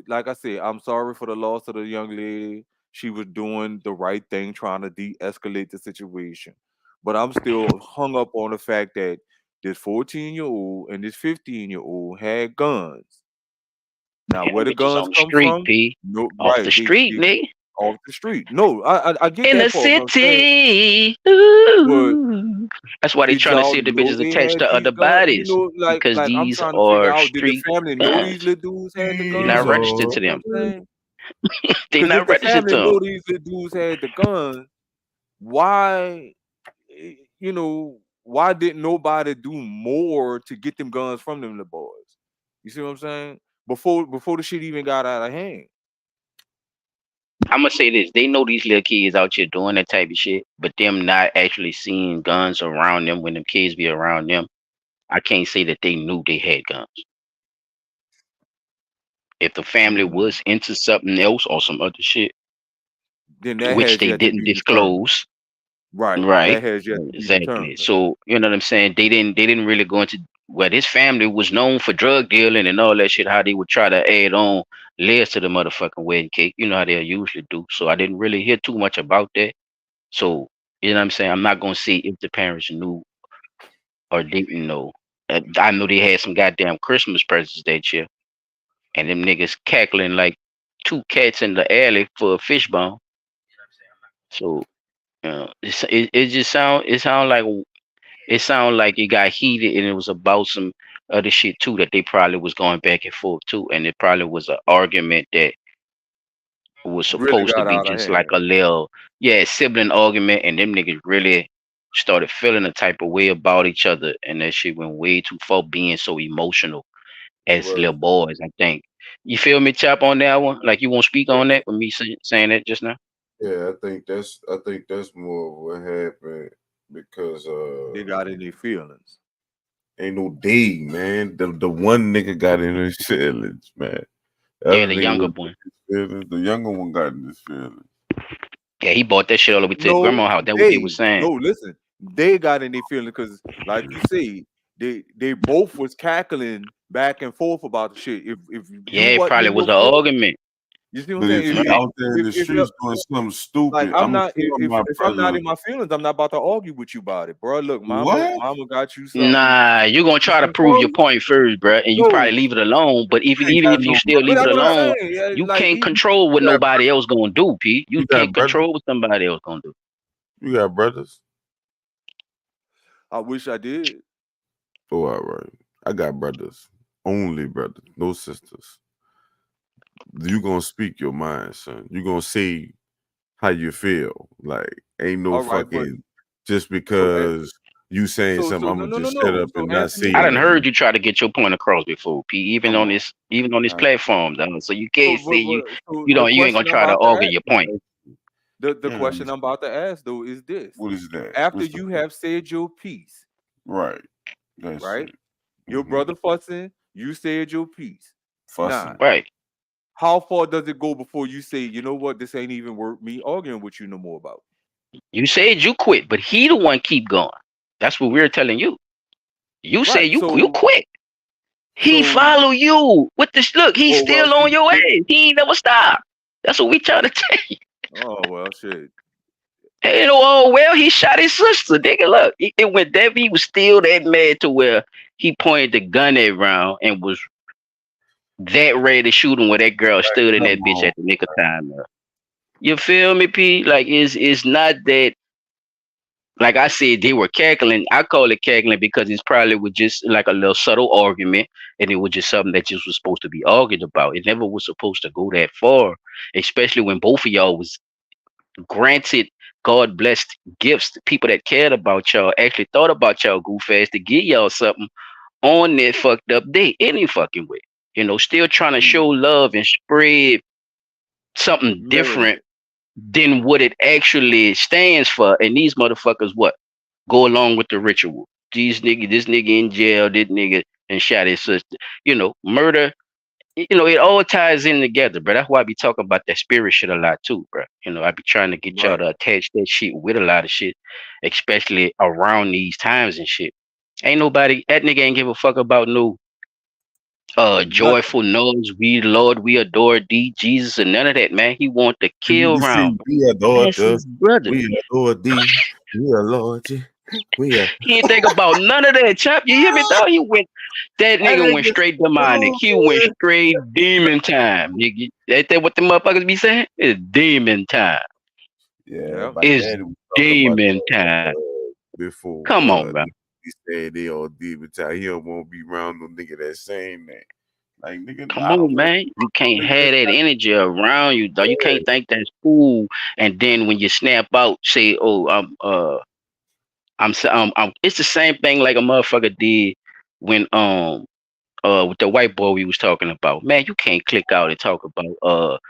like I said, I'm sorry for the loss of the young lady. She was doing the right thing, trying to de-escalate the situation. But I'm still hung up on the fact that this 14-year-old and this 15-year-old had guns. Now, it? where Them the bitches guns on the come street, from? P. No, Off right? the street, They nigga. off the street. No, I get In the that part. But I'm saying, city. but Ooh. That's why they did trying to y'all see if the know bitches they attached had to these other guns? You bodies know, because like I'm these trying to figure are out, did the street family know guns. these little dudes had the They're guns? not You registered to know them. what I'm saying? They Because if not the registered family to them. know these little dudes had the guns, why, why didn't nobody do more to get them guns from them little boys? You see what I'm saying? Before the shit even got out of hand. I'm gonna say this: they know these little kids out here doing that type of shit, but them not actually seeing guns around them when them kids be around them. I can't say that they knew they had guns. If the family was into something else or some other shit, Then that which has they yet to didn't be determined. disclose, Right. That right? has yet to be Exactly. determined. So you know what I'm saying? They didn't really go into well, this family was known for drug dealing and all that shit, how they would try to add on layers to the motherfucking wedding cake. You know how they usually do. So I didn't really hear too much about that. So you know what I'm saying? I'm not gonna say if the parents knew or didn't know. I know they had some goddamn Christmas presents that year, and them niggas cackling like two cats in the alley for a fish bone. So it just sound like it got heated and it was about some other shit too that they probably was going back and forth too, and it probably was an argument that was Really supposed to got be out of just like hand. a little sibling argument, and them niggas really started feeling a type of way about each other, and that shit went way too far being so emotional as little Right. boys. I think you feel me, Chop, on that one. Like you won't speak on that with me saying that just now. Yeah, I think that's more of what happened because They got in their feelings. ain't no day, man. The one nigga got in his feelings, man. The Yeah, other the nigga younger was one. in his feelings. The younger one got in his feelings. Yeah, he bought that shit all the way to his No, grandma house. That's what they was saying. listen. They got in their feelings because, like you say, they both was cackling back and forth about the shit. If you Yeah, it wasn't probably in was your an feelings, argument. you see what I'm But if saying? he Right. out there in the If you're streets doing something like, stupid, I'm I'ma not tell my if I'm not brother, in my feelings, I'm not about to argue with you about it, bro. Look, what? mama got you something. Nah, you're gonna You try see to what prove I'm your saying? point first, bro, and you No, probably leave it alone. But You ain't even got if you no still but leave brother. it that's what I'm alone, saying. Yeah, you like can't even control what You got nobody brothers. else gonna do, P. You You can't got brothers. control what somebody else gonna do. You got brothers. I wish I did. Oh, all right. I got brothers. Only brothers, no sisters. You gonna speak your mind, son. You gonna say how you feel. Like ain't no All right, but fucking just so because you saying something, I'm no gonna no no just shut no. up So and not answer me say I done this. heard nothing. you try to get your point across before, P. Come on. Even on this I, platform, though. So you So can't say so you the don't you ain't gonna question I'm try to about to argue ask your you, point. the yeah, question I'm about to ask though is this: what is that? after What's the you have said your piece, right? That's right? it. Your brother fussing, you said your piece. Now, Fussing. Right. how far does it go before you say, you know what, this ain't even worth me arguing with you no more about? You said you quit, but he the one keep going. That's what we're telling you. You said Right. you So quit. He so follow you with this look. He's oh well, still on see your ass. this. He ain't never stop. That's what we trying to tell you. Oh well, shit. And, well, he shot his sister. Nigga, look, it went that he was still that mad to where he pointed the gun at round and was that ready to shoot him where that girl stood in Come that bitch on. at the nick of time. You feel me, P? Like it's not that. Like I said, they were cackling. I call it cackling because it's probably was just like a little subtle argument, and it was just something that just was supposed to be argued about. It never was supposed to go that far, especially when both of y'all was granted God blessed gifts. People that cared about y'all actually thought about y'all goof ass to give y'all something on that fucked up day, any fucking way. Still trying to show love and spread something Man, different than what it actually stands for. And these motherfuckers, what? Go along with the ritual. This nigga in jail, this nigga and shot his sister. Murder it all ties in together, bro. That's why I be talking about that spirit shit a lot too, bro. I be trying to get y'all Right. to attach that shit with a lot of shit, especially around these times and shit. Ain't nobody that nigga ain't give a fuck about no Nothing. joyful noise, we Lord, we adore thee, Jesus, and none of that, man. He want to You kill can round. see we adore That's his us, brother. we adore thee, we adore you, we are. He ain't think about none of that, chop. You hear me, dog? That I nigga think went it's straight demonic. He went stupid. straight demon time. Ain't that what the motherfuckers be saying? It's demon time. Yeah, Yeah. my It's daddy was talking about demon that time. before. Come on, bro. He said they all demon time. He don't want to be around no nigga that saying that. Like nigga, Come I don't on, want man. You can't nigga that's have that energy around you, though. You can't think that's cool. And then when you snap out, say, "Oh, It's the same thing like a motherfucker did when with the white boy we was talking about. Man, you can't click out and talk about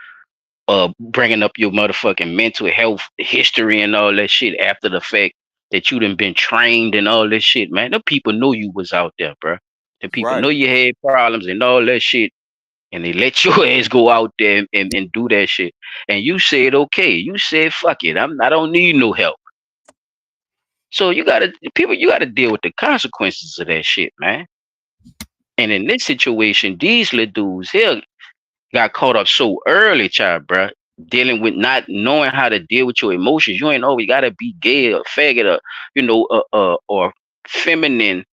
bringing up your motherfucking mental health history and all that shit after the fact that you done been trained and all this shit, man. The people know you was out there, bro. The people know Right. you had problems and all that shit, and they let your ass go out there and do that shit. And you said okay. You said fuck it. I don't need no help. So you gotta deal with the consequences of that shit, man. And in this situation, these little dudes here got caught up so early, child, bruh. Dealing with not knowing how to deal with your emotions. You ain't always gotta be gay or faggot or or feminine.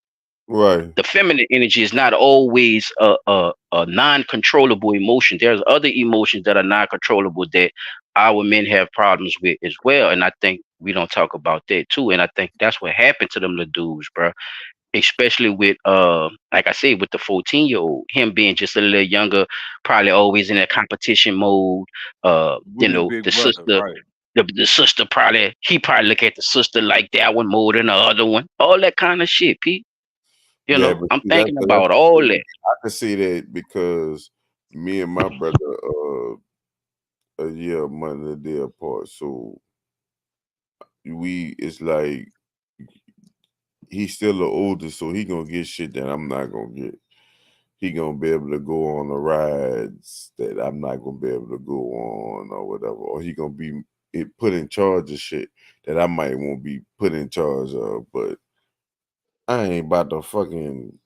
right. The feminine energy is not always a non-controllable emotion. There's other emotions that are non-controllable that our men have problems with as well. And I think we don't talk about that too. And I think that's what happened to them little dudes, bro, especially with like I said, with the 14-year-old, him being just a little younger, probably always in a competition mode. With his big The brother. sister, Right. the sister he probably look at the sister like that one more than the other one. All that kind of shit, Pete. Yeah, but I'm see, thinking that's about all that. I can see that because me and my brother a year, a month and a day apart. So it's like he's still the oldest, so he gonna get shit that I'm not gonna get. He gonna be able to go on the rides that I'm not gonna be able to go on or whatever, or he gonna be put in charge of shit that I might won't be put in charge of. But I ain't about to fucking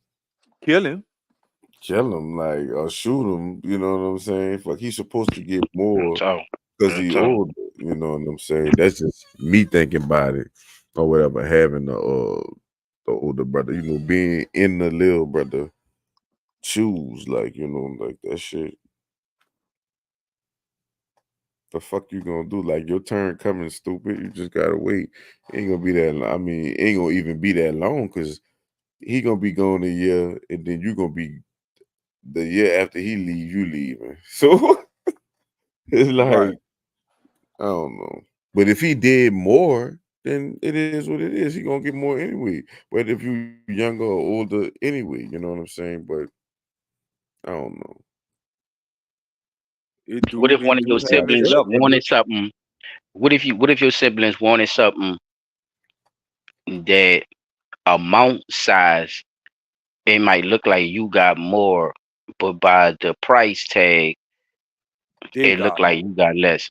Kill him. kill him like or shoot him. You know what I'm saying? Fuck, he's supposed to get more So because he older. You know what I'm saying? That's just me thinking about it or whatever. Having the older brother, being in the little brother shoes, like like that shit. The fuck you gonna do? Like your turn coming, stupid. You just gotta wait. Ain't gonna be that. I mean, ain't gonna even be that long because he gonna be gone a year, and then you gonna be the year after he leave, you leaving. So it's Right. like I don't know. But if he did more, then it is what it is. He gonna get more anyway. But if you younger or older anyway, you know what I'm saying. But I don't know. What if one It of your do have its siblings levels. wanted something? What if your siblings wanted something that amount size, it might look like you got more, but by the price tag, They it looked got like more. you got less.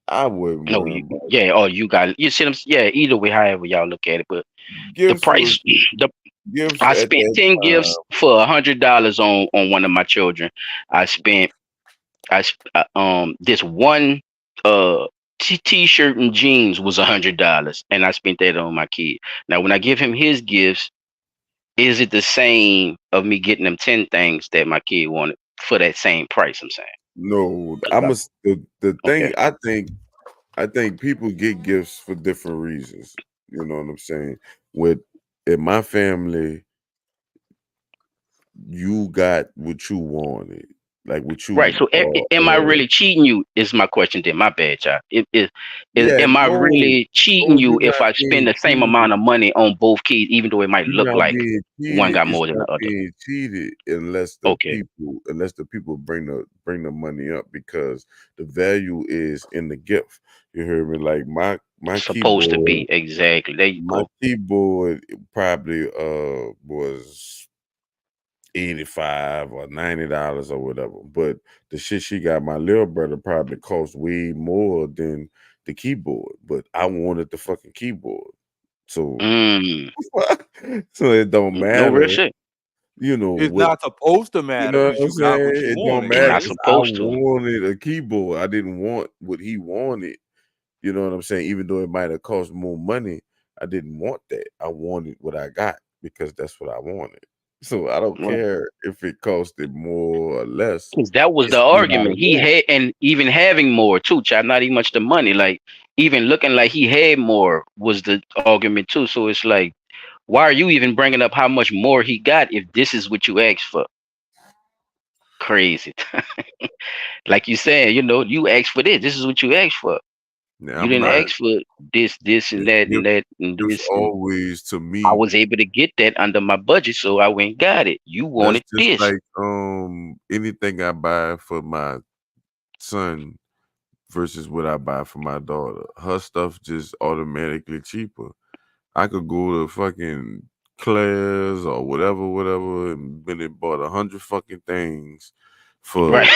I wouldn't No, worry about or you got you see them. Yeah, either way, however y'all look at it, but the gifts. price, the Gifts I at spent that 10 time. gifts for $100 on one of my children. I spent this one t-shirt and jeans was $100, and I spent that on my kid. Now, when I give him his gifts, is it the same of me getting them 10 things that my kid wanted for that same price? I'm saying. No, 'Cause I must the thing okay. I think people get gifts for different reasons. You know what I'm saying? With in my family, you got what you wanted, like what Right. you So, am I really cheating you? Is my question. Then my bad, child. yeah, Am I no, really cheating no, you you're if not I spend being the same cheated. amount of money on both kids, even though it might You're look not like being one cheated. got It's more than not the other? being cheated Okay. unless the people bring the money up because the value is in the gift. You heard me? Like my Supposed to keyboard, be exactly. There you my go. keyboard probably was $85 or $90 or whatever. But the shit she got my little brother probably cost way more than the keyboard. But I wanted the fucking keyboard. So so it don't No real matter, shit. you know It's what not supposed to you matter know what because I'm you got saying? what you It don't wanted. You're matter not because I supposed to. wanted a keyboard. I didn't want what he wanted. You know what I'm saying? Even though it might have cost more money, I didn't want that. I wanted what I got because that's what I wanted. So I don't Right. care if it costed more or less. 'Cause that was the It's what I argument he want. had, and even having more too, child. Not even much the money, like even looking like he had more was the argument too. So it's like, why are you even bringing up how much more he got if this is what you asked for? Crazy. Like you said, you asked for this. This is what you asked for. Now You I'm didn't not. ask for this and that and that and Gifts this. And always to I me. was able to get that under my budget, so I went and got it. You That's wanted just this. like anything I buy for my son versus what I buy for my daughter. Her stuff just automatically cheaper. I could go to fucking Claire's or whatever, and been and bought 100 fucking things for Right.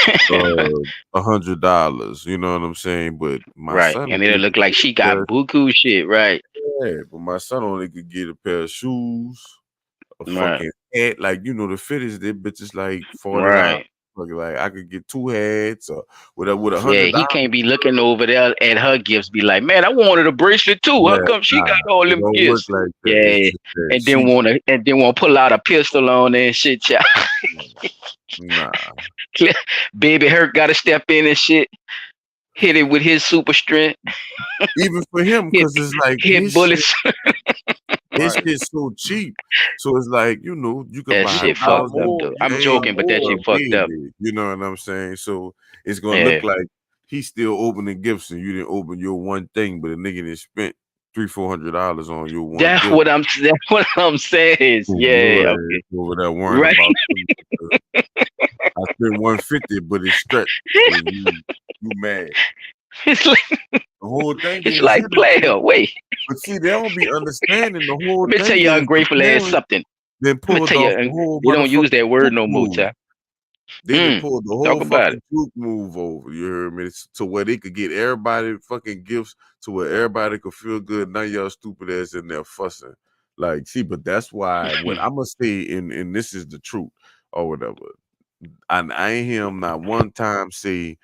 $100. You know what I'm saying? But my Right. son And it'll only look could like get she a pair got of buku shit. Right. yeah, but my son only could get a pair of shoes, a Right. fucking hat. Like, the fittest, they bitches like $40. Right. Like I could get 2 hats or whatever with Yeah, $100. he can't be looking over there at her gifts, be like, man, I wanted a bracelet too. How Yeah, come she got nah, all it them don't work gifts? like that. It's Yeah. just that And then wanna pull out a pistol on there and shit, child. nah. Baby Hurt gotta step in and shit. Hit it with his super strength. Even for him, hit because it's like hit bullets. his shit's so cheap. So it's like, you could That buy shit fucked up though. I'm joking, but that shit fucked up. You know what I'm saying? So it's gonna Yeah. look like he's still opening gifts and you didn't open your one thing, but a nigga done spent $300-$400 on your one That's gift. what I'm saying. So Yeah, your ass okay. over there worrying Right. about I spent 150, but it's stretched. And you mad. It's like The whole thing it's is like player. Wait. but see, they don't be understanding the whole Let me tell thing you is the ungrateful ass parents something. then Let me pulled tell off the you, whole they don't use that motherfucking word juke no more, move. Ty. They done pulled the whole Talk about fucking juke move over. You heard me? To where they could get everybody fucking gifts to where everybody could feel good. None of y'all stupid ass in there fussing. Like, see, but that's why what I'm gonna say, and this is the truth or whatever. I ain't hear him not one time say,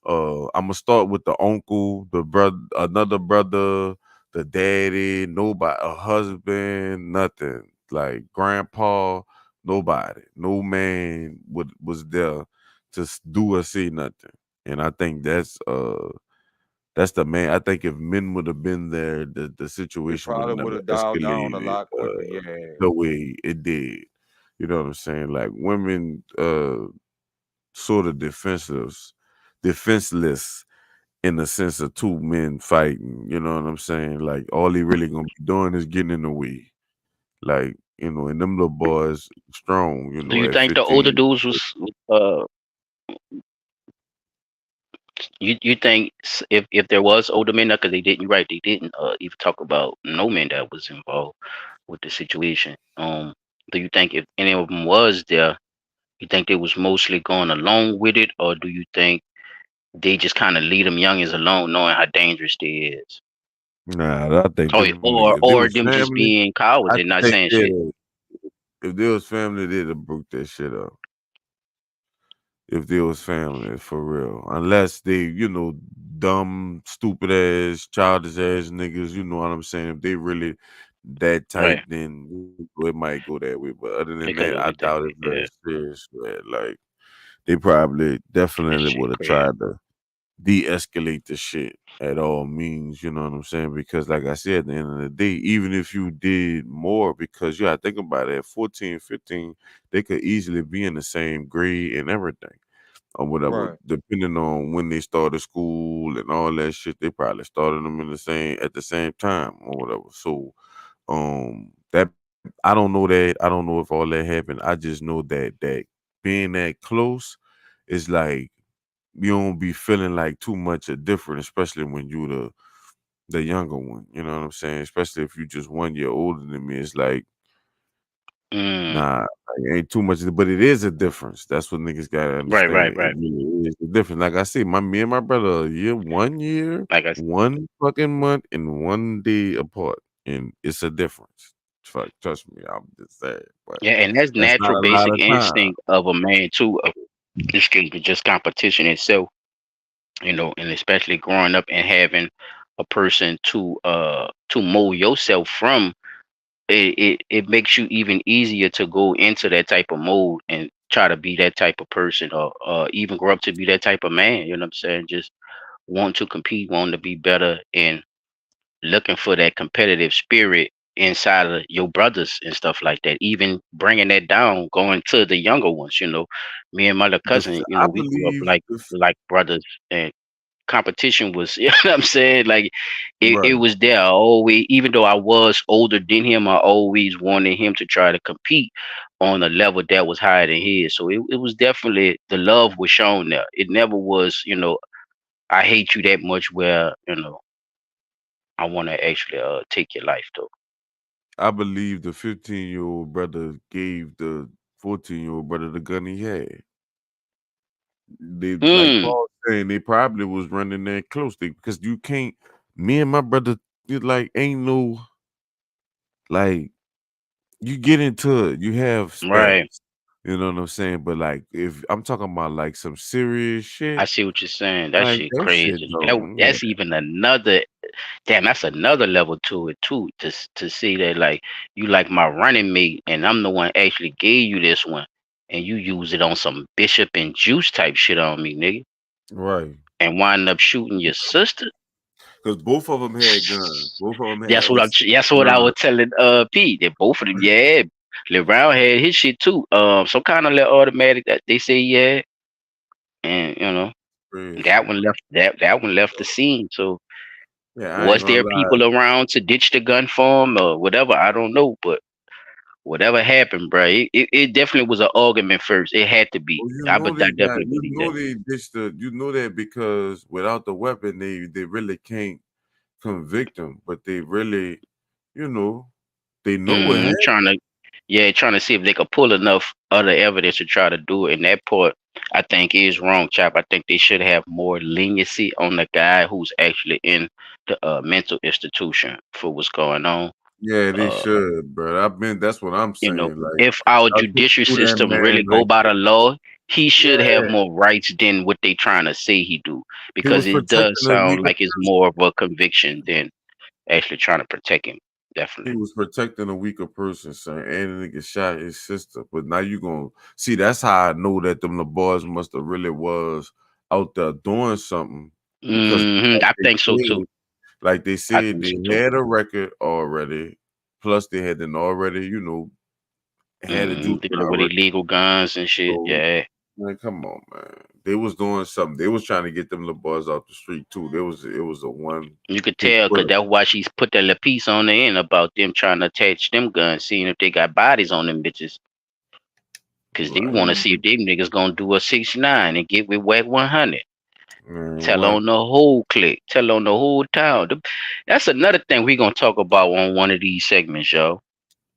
I'm gonna start with the uncle, the brother, another brother, the daddy, nobody, a husband, nothing. Like grandpa, nobody, no man was there to do or say nothing. And I think that's the man. I think if men would have been there, the It situation would probably would never have dialed down a escalated lot quicker. Yeah. the way it did. You know what I'm saying? Like women sort of defenseless in the sense of two men fighting. You know what I'm saying? Like all he really gonna be doing is getting in the way. Like, and them little boys strong, Do you at think the older 15. dudes was you think if there was older men, because they didn't, right, they didn't even talk about no men that was involved with the situation. Do you think if any of them was there, you think they was mostly going along with it, or do you think they just kind of leave them youngins alone, knowing how dangerous they is, Nah, I think or them, or if they or was them just family, being cowards I and not think saying shit? if there was family, they'd have broke that shit up. If there was family, for real. Unless they, dumb, stupid ass, childish ass niggas, you know what I'm saying? If they really that type, Right. then it might go that way. But other than It could that, go I with that doubt way. it's Yeah, very serious. Man. Like they probably that definitely shit would have crazy. tried to de-escalate the shit at all means, you know what I'm saying? Because like I said, at the end of the day, even if you did more, because you gotta think about it, at 14, 15, they could easily be in the same grade and everything. Or whatever, Right. depending on when they started school and all that shit, they probably started them at the same time or whatever. So, that I don't know that. I don't know if all that happened. I just know that being that close is like you don't be feeling like too much of different, especially when you the younger one. You know what I'm saying? Especially if you just 1 year older than me. It's like Mm. nah, ain't too much, but it is a difference. That's what niggas gotta understand. Right. It really is a difference. Like I said, me and my brother, one year, Like I one fucking month, and 1 day apart, and it's a difference. Fuck, trust me, I'm just saying. But Yeah, and that's that's not natural, a lot basic of time. instinct of a man too. Excuse me, just competition itself, and especially growing up and having a person to mold yourself from. It makes you even easier to go into that type of mode and try to be that type of person, or even grow up to be that type of man. You know what I'm saying? Just want to compete, want to be better, and looking for that competitive spirit inside of your brothers and stuff like that. Even bringing that down, going to the younger ones. Me and my little cousin, I we grew up believe, like brothers, and competition was, you know what I'm saying? Like it right. was there. I always, even though I was older than him, I always wanted him to try to compete on a level that was higher than his. So it was definitely, the love was shown there. It never was, I hate you that much where, I want to actually take your life though. I believe the 15-year-old brother gave the 14-year-old brother the gun he had. They, like Mm, Paul saying, they probably was running that close because you can't. Me and my brother, ain't no, like, you get into it, you have right. spells. You know what I'm saying? But like, if I'm talking about like some serious I shit, see what you're saying. That like shit that shit crazy. don't. Yeah, That's even another. Damn, that's another level to it too. To see that, like, you like my running mate, and I'm the one actually gave you this one, and you use it on some Bishop and Juice type shit on me, nigga, right. and wind up shooting your sister. Because both of them had guns. Both of them had That's what I'm. That's what I was guns. telling Pete. That both of them, yeah. Lil Brown had his shit too. Some kind of little automatic that they say, yeah, and that Crazy. one left. That one left the scene. So Yeah, I ain't was gonna there lie. people around to ditch the gun for him or whatever? I don't know, but whatever happened, bro, it definitely was an argument first. It had to be. Well, you I know but I they got. definitely You believe know that. they ditched the. You know that because without the weapon, they really can't convict them. But they really, you know, they know what happened. Trying to see if they could pull enough other evidence to try to do it. And that part, I think, is wrong, chap. I think they should have more leniency on the guy who's actually in the mental institution for what's going on. Yeah, they Uh, should, bro. That's what I'm saying. Like, if our I just judicial do that system really man go like by that. the law, he should have Yeah, more rights than what they trying to say he do, he because was it does protecting a sound weaker like it's person. more of a conviction than actually trying to protect him. He Definitely. was protecting a weaker person, son, and the nigga shot his sister. But now you gonna see. That's how I know that them the boys must have really was out there doing something because I think so too. like they I said, think they so too. had a record already. Plus, they had an already, had a Dealing juvenile with record. illegal guns and shit. So, Yeah. man, come on, man. They was doing something. They was trying to get them little boys off the street too. It was a one You could hit tell because quitter. that's why she's put that little piece on the end about them trying to attach them guns, seeing if they got bodies on them bitches. Because they want to see if them niggas gonna do a 69 and get with whack 100. Man, Tell what? on the whole clique. Tell on the whole town. That's another thing we gonna talk about on one of these segments, yo.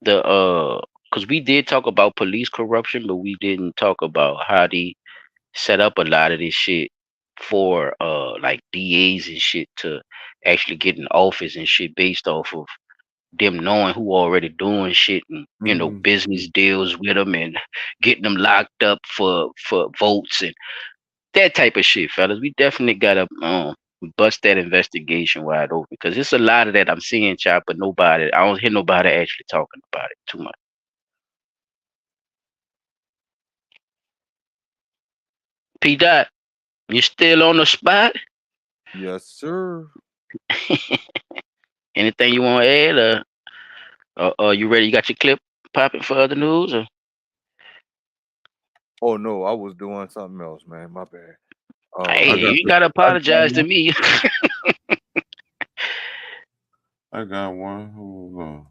Because we did talk about police corruption, but we didn't talk about how they set up a lot of this shit for like DAs and shit to actually get in office and shit based off of them knowing who already doing shit, and business deals with them and getting them locked up for votes and that type of shit, fellas. We definitely gotta bust that investigation wide open, because it's a lot of that I'm seeing, chop, but I don't hear nobody actually talking about it too much. P Dot, you still on the spot? Yes, sir. Anything you want to add, or you ready? You got your clip popping for other news? Or? Oh no, I was doing something else, man. My bad. Hey, you ain't gotta apologize to me. I got one. Hold on.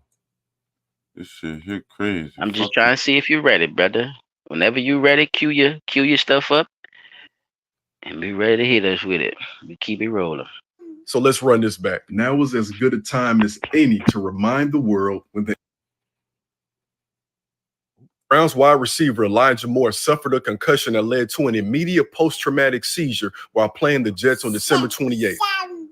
This shit here crazy. I'm just Fuck trying to see if you're ready, brother. Whenever you ready, cue your stuff up and be ready to hit us with it. We keep it rolling. So let's run this back. Now is as good a time as any to remind the world when they Browns wide receiver Elijah Moore suffered a concussion that led to an immediate post-traumatic seizure while playing the Jets on December 28th.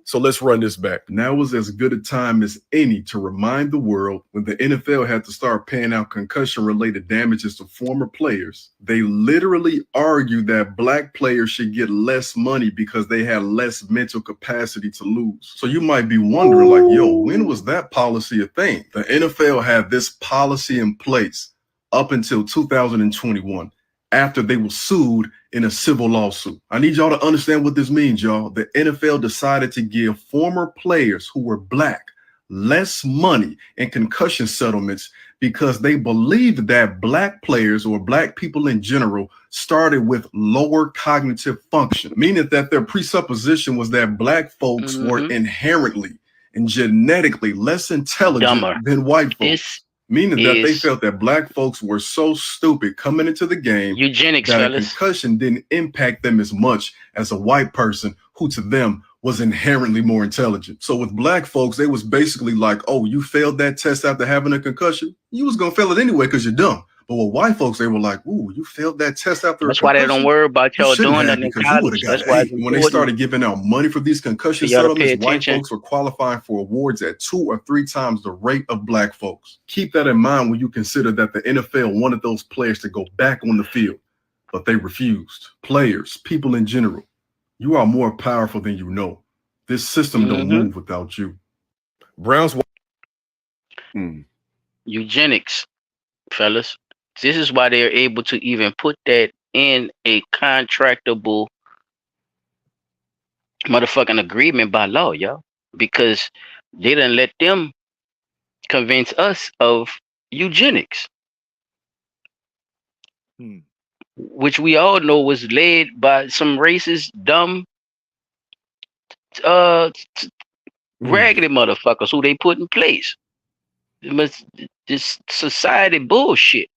So let's run this back. Now was as good a time as any to remind the world when the NFL had to start paying out concussion-related damages to former players. They literally argued that black players should get less money because they had less mental capacity to lose. So you might be wondering, like, yo, when was that policy a thing? The NFL had this policy in place up until 2021, after they were sued in a civil lawsuit. I need y'all to understand what this means, y'all. The NFL decided to give former players who were black less money in concussion settlements because they believed that black players or black people in general started with lower cognitive function, meaning that their presupposition was that black folks were inherently and genetically less intelligent than white folks. Meaning that they felt that black folks were so stupid coming into the game eugenics, that fellas. a concussion didn't impact them as much as a white person who to them was inherently more intelligent. So with black folks, they was basically like, oh, you failed that test after having a concussion? You was going to fail it anyway because you're dumb. But with white folks, they were like, ooh, you failed that test after That's a concussion? why they don't worry about y'all doing that in because you would college. have That's got why an it's 8. When they important started giving out money for these concussion for y'all to pay settlements, white attention. folks were qualifying for awards at 2 or 3 times the rate of black folks. Keep that in mind when you consider that the NFL wanted those players to go back on the field, but they refused. Players, people in general, you are more powerful than you know. This system don't move without you. Browns. Eugenics, fellas. This is why they're able to even put that in a contractable motherfucking agreement by law, y'all. Because they didn't let them convince us of eugenics. Which we all know was led by some racist, dumb, raggedy motherfuckers who they put in place. This society bullshit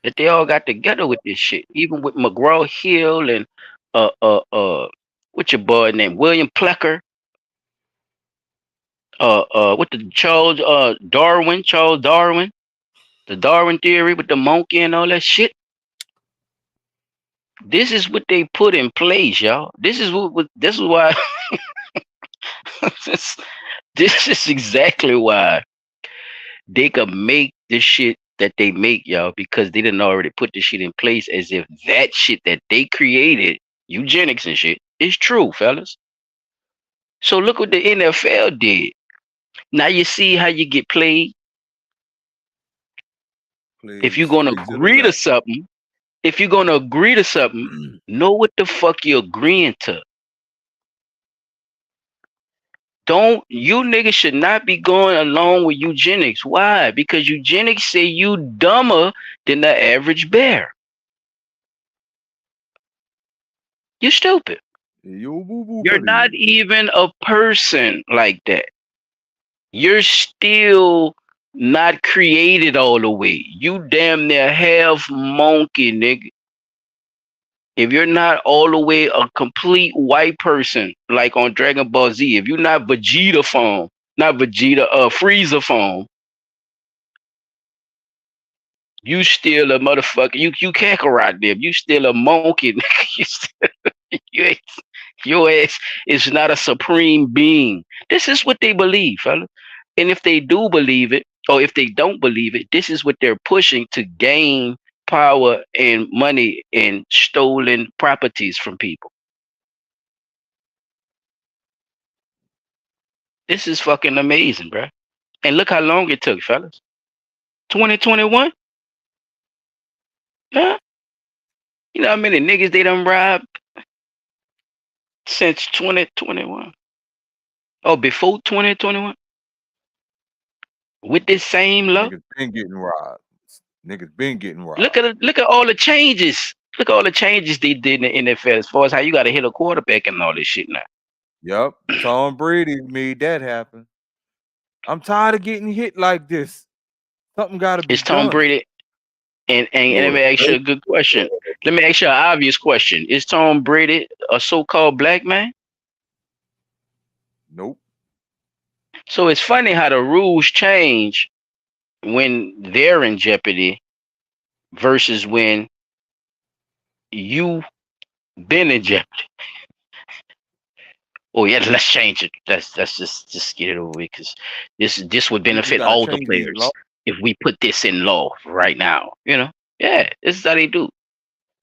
that they all got together with this shit. Even with McGraw-Hill and what's your boy named William Plecker, what the Charles Darwin, the Darwin theory with the monkey and all that shit. This is what they put in place, y'all. This is why this is exactly why they could make this shit that they make, y'all, because they didn't already put this shit in place as if that shit that they created, eugenics and shit, is true, fellas. So look what the NFL did. Now you see how you get played. If you're gonna agree to something, know what the fuck you're agreeing to. You niggas should not be going along with eugenics. Why? Because eugenics say you dumber than the average bear. You're stupid. You're not even a person like that. You're still not created all the way. You damn near half monkey, nigga. If you're not all the way a complete white person, like on Dragon Ball Z, if you're not Vegeta form, not Vegeta, Frieza form, you still a motherfucker. You Kakarot them. You still a monkey. Your ass is not a supreme being. This is what they believe, fella. And if they do believe it, or if they don't believe it, this is what they're pushing to gain power and money and stolen properties from people. This is fucking amazing, bro. And look how long it took, fellas. 2021? Huh? You know how many niggas they done robbed since 2021? Oh, before 2021? With this same law? Niggas been getting robbed. Niggas been getting robbed. Look at all the changes. Look at all the changes they did in the NFL as far as how you got to hit a quarterback and all this shit now. Yep. Tom Brady made that happen. I'm tired of getting hit like this. Something got to be It's Tom done. Brady. And let me ask you a good question. Let me ask you an obvious question. Is Tom Brady a so-called black man? Nope. So it's funny how the rules change when they're in jeopardy versus when you been in jeopardy. Oh yeah, let's change it. Let's just get it over with because this would We just benefit gotta all the change these players laws. if we put this in law right now. Yeah, this is how they do.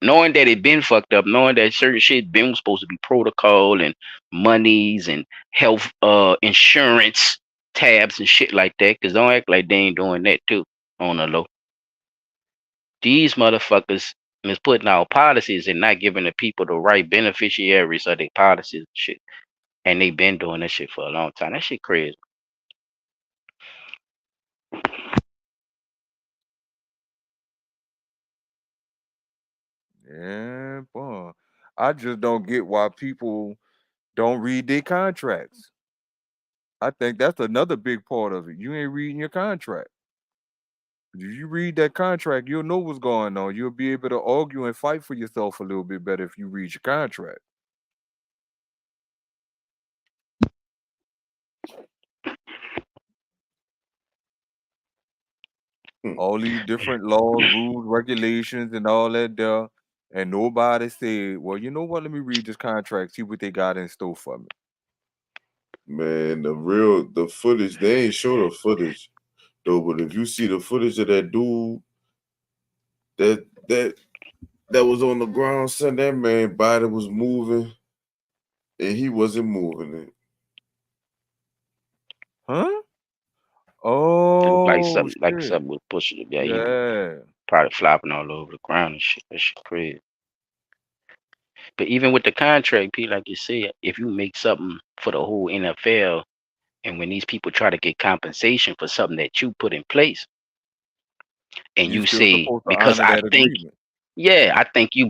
Knowing that it been fucked up, knowing that certain shit been supposed to be protocol and monies and health insurance tabs and shit like that. Cause don't act like they ain't doing that too on the low. These motherfuckers is putting out policies and not giving the people the right beneficiaries of their policies and shit. And they been doing that shit for a long time. That shit crazy. Yeah, boy. I just don't get why people don't read their contracts. I think that's another big part of it. You ain't reading your contract. If you read that contract, you'll know what's going on. You'll be able to argue and fight for yourself a little bit better if you read your contract. All these different laws, rules, regulations, and all that there. And nobody said, well, you know what? Let me read this contract, see what they got in store for me. Man, the footage, they ain't show the footage though, but if you see the footage of that dude that was on the ground, son, that man body was moving and he wasn't moving it. Huh? It looked like Oh, shit. something was pushing it. Yeah, he Yeah. probably flopping all over the ground and shit. That shit crazy. But even with the contract, P, like you said, if you make something for the whole NFL, and when these people try to get compensation for something that you put in place, and You you still say supposed to because honor I that think, agreement. yeah,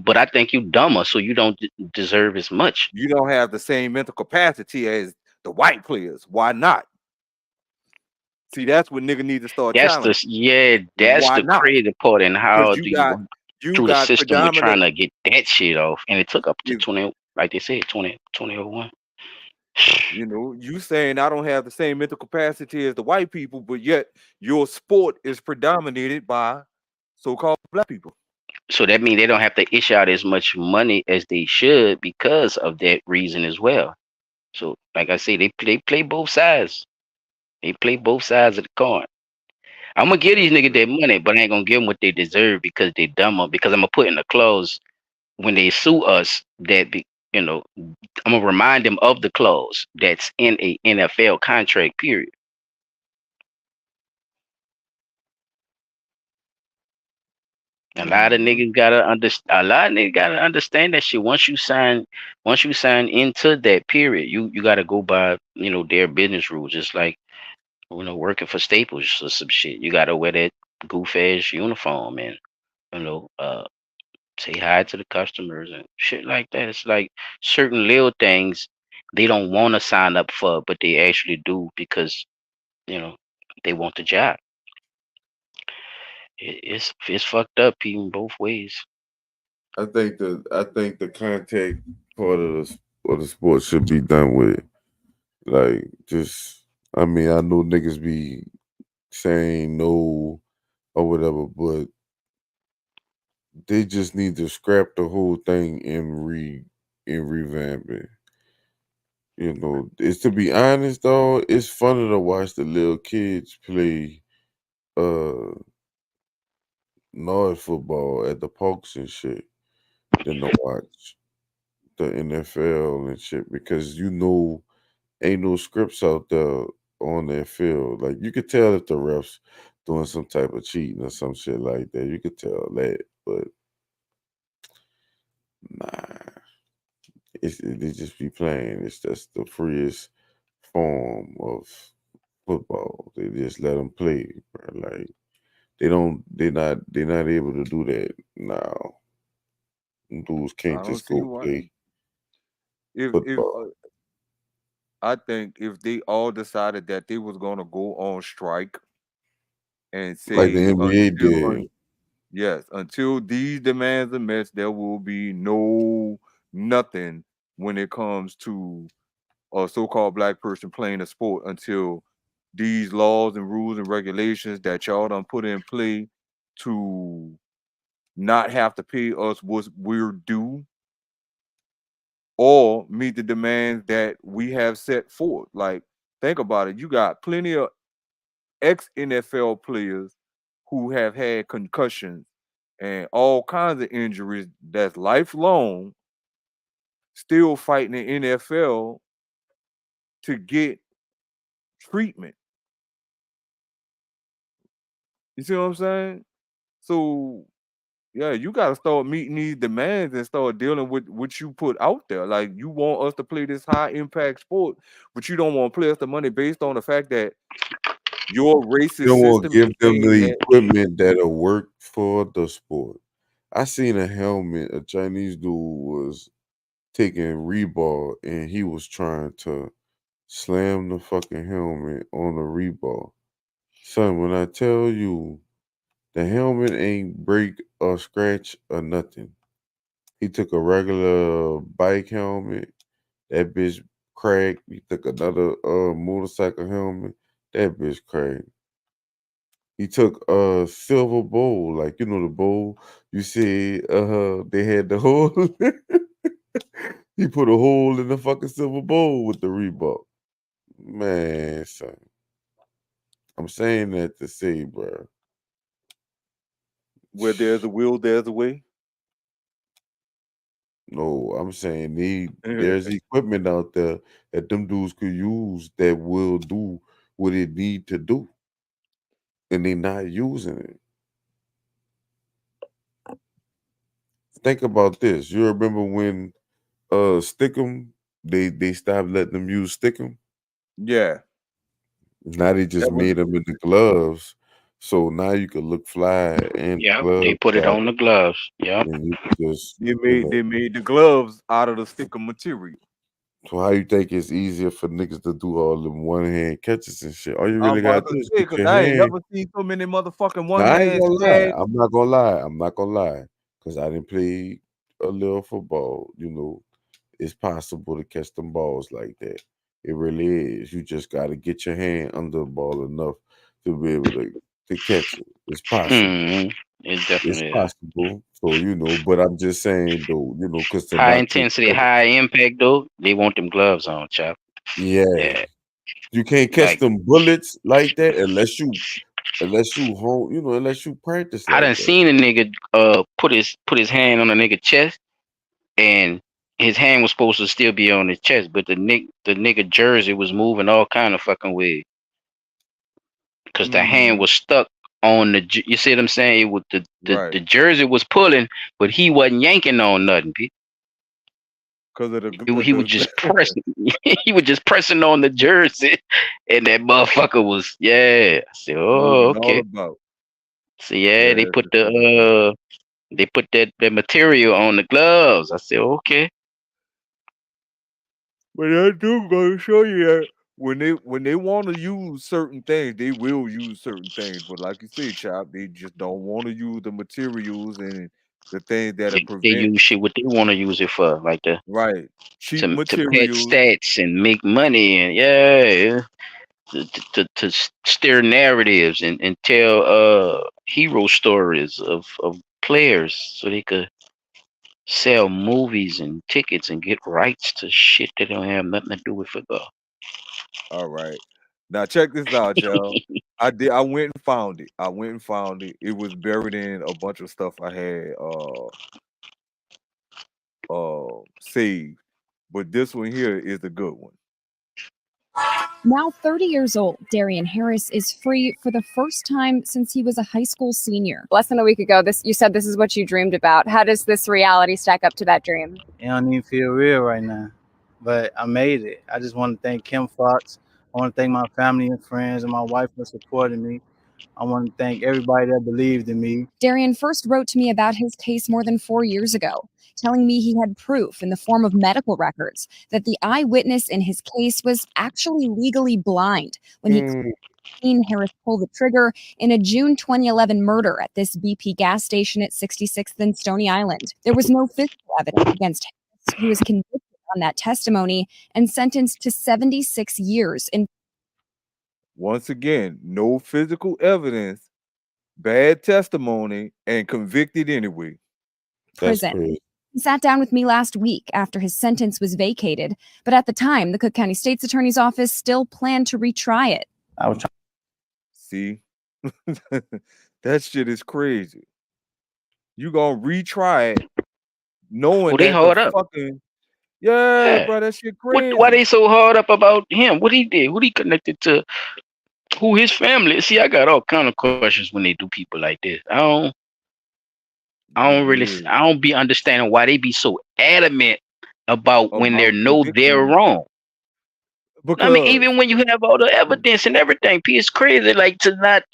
but I think you dumber, so you don't deserve as much. You don't have the same mental capacity as the white players. Why not? See, that's what nigga need to start challenging. That's Why the not? crazy part. And Because how do you work you through the got system with predominant. trying to get that shit off? And it took up to If 20, like they said, 2001. you know, you saying I don't have the same mental capacity as the white people, but yet your sport is predominated by so-called black people. So that means they don't have to issue out as much money as they should because of that reason as well. So, like I say, they play both sides. They play both sides of the coin. I'm gonna give these niggas their money, but I ain't gonna give them what they deserve because they dumber. Because I'm gonna put in the clause when they sue us that I'm gonna remind them of the clause that's in a NFL contract. Period. A lot of niggas gotta understand. A lot of niggas gotta understand that shit. Once you sign into that period, you gotta go by their business rules. Just like working for Staples or some shit. You gotta wear that goof ass uniform and you know uh say hi to the customers and shit like that. It's like certain little things they don't want to sign up for, but they actually do because you know they want the job. It's fucked up even both ways. I think the contact part of the sport should be done with. Like just I mean, I know niggas be saying no or whatever, but they just need to scrap the whole thing and revamp it. It's to be honest though, it's funny to watch the little kids play uh North football at the parks and shit than to watch the NFL and shit because ain't no scripts out there on that field. Like you could tell if the refs doing some type of cheating or some shit like that. You could tell that, but nah, they just be playing. It's just the freest form of football. They just let them play, bro. Like they're not able to do that now. Dudes I can't don't just see go why. play If football. I think if they all decided that they was gonna go on strike and Like the say NBA did. yes, until these demands are met, there will be no nothing when it comes to a so-called black person playing a sport until these laws and rules and regulations that y'all done put in play to not have to pay us what we're due or meet the demands that we have set forth. Like, think about it. You got plenty of ex-NFL players who have had concussions and all kinds of injuries that's lifelong, still fighting the NFL to get treatment. You see what I'm saying? So, yeah, you got to start meeting these demands and start dealing with what you put out there. Like, you want us to play this high impact sport, but you don't want to play us the money based on the fact that your You racist don't want to system give them dictates the that. equipment that'll work for the sport. I seen a helmet. A Chinese dude was taking rebar and he was trying to slam the fucking helmet on the rebar. Son, when I tell you the helmet ain't break or scratch or nothing. He took a regular bike helmet, that bitch cracked. He took another motorcycle helmet, that bitch cracked. He took a silver bowl, like you know the bowl you see they had the hole. He put a hole in the fucking silver bowl with the Reebok. Man, son. I'm saying that to say, bro. Where there's a will, there's a way. No, I'm saying there's equipment out there that them dudes could use that will do what it need to do. And they not using it. Think about this. You remember when Stickum, they stopped letting them use Stickum? Yeah. Now they just That was made them in the gloves. So now you can look fly and Yep, gloves they put it out. on the gloves. Yep. And you can just, they made the gloves out of the sticker material. So how you think it's easier for niggas to do all them one hand catches and shit? All you I'm really gotta about to do is say, put because your I ain't hand. never seen so many motherfucking Now, one I ain't hand gonna lie. snatch. I'm not gonna lie. I'm not gonna lie. Cause I didn't play a little football. You know, it's possible to catch them balls like that. It really is. You just gotta get your hand under the ball enough to be able to catch it. It's possible. It It's definitely is. possible. So you know, but I'm just saying though, you know, cause to High knock your intensity, credit. high impact though. They want them gloves on, chap. Yeah. Yeah. You can't catch Like them bullets like that unless you home, you know, unless you practice I like done that. seen a nigga put his hand on a nigga chest, and his hand was supposed to still be on his chest, but the nigga jersey was moving all kind of fucking weird because the hand was stuck on the. You see what I'm saying? It was Right. the jersey was pulling, but he wasn't yanking on nothing. Because of He was just pressing. He was just pressing on the jersey, and that motherfucker was I said, oh, moving all okay. about. So yeah, Yeah, they put that material on the gloves. I said, okay. but I do gotta show you that when they want to use certain things, they will use certain things. But like you say, Chop, they just don't want to use the materials and the things that They prevent use shit what they want to use it for, like right cheap to pad materials. stats and make money and to steer narratives and tell hero stories of players so they could sell movies and tickets and get rights to shit that don't have nothing to do with football. All right, now check this out, y'all. I went and found it. I went and found it. It was buried in a bunch of stuff I had saved, but this one here is the good one. Now 30 years old, Darian Harris is free for the first time since he was a high school senior. Less than a week ago, you said this is what you dreamed about. How does this reality stack up to that dream? It don't even feel real right now, but I made it. I just want to thank Kim Fox. I want to thank my family and friends and my wife for supporting me. I want to thank everybody that believed in me. Darian first wrote to me about his case more than 4 years ago, telling me he had proof in the form of medical records that the eyewitness in his case was actually legally blind when he seen Harris pull the trigger in a June 2011 murder at this BP gas station at 66th and Stony Island. There was no physical evidence against Harris. He was convicted on that testimony and sentenced to 76 years in. Once again, no physical evidence bad testimony and convicted anyway. That's Prison. crazy. He sat down with me last week after his sentence was vacated, but at the time, the Cook County State's Attorney's Office still planned to retry it. I was trying. See, that shit is crazy. You gonna retry it, knowing They that the hard up. fucking yeah, bro, that shit crazy. Why they so hard up about him? What he did? What he connected to? Who his family? See, I got all kind of questions when they do people like this. I don't really. Yeah. I don't be understanding why they be so adamant about when they know they're convicting wrong. I mean, because even when you have all the evidence and everything, it's crazy like to not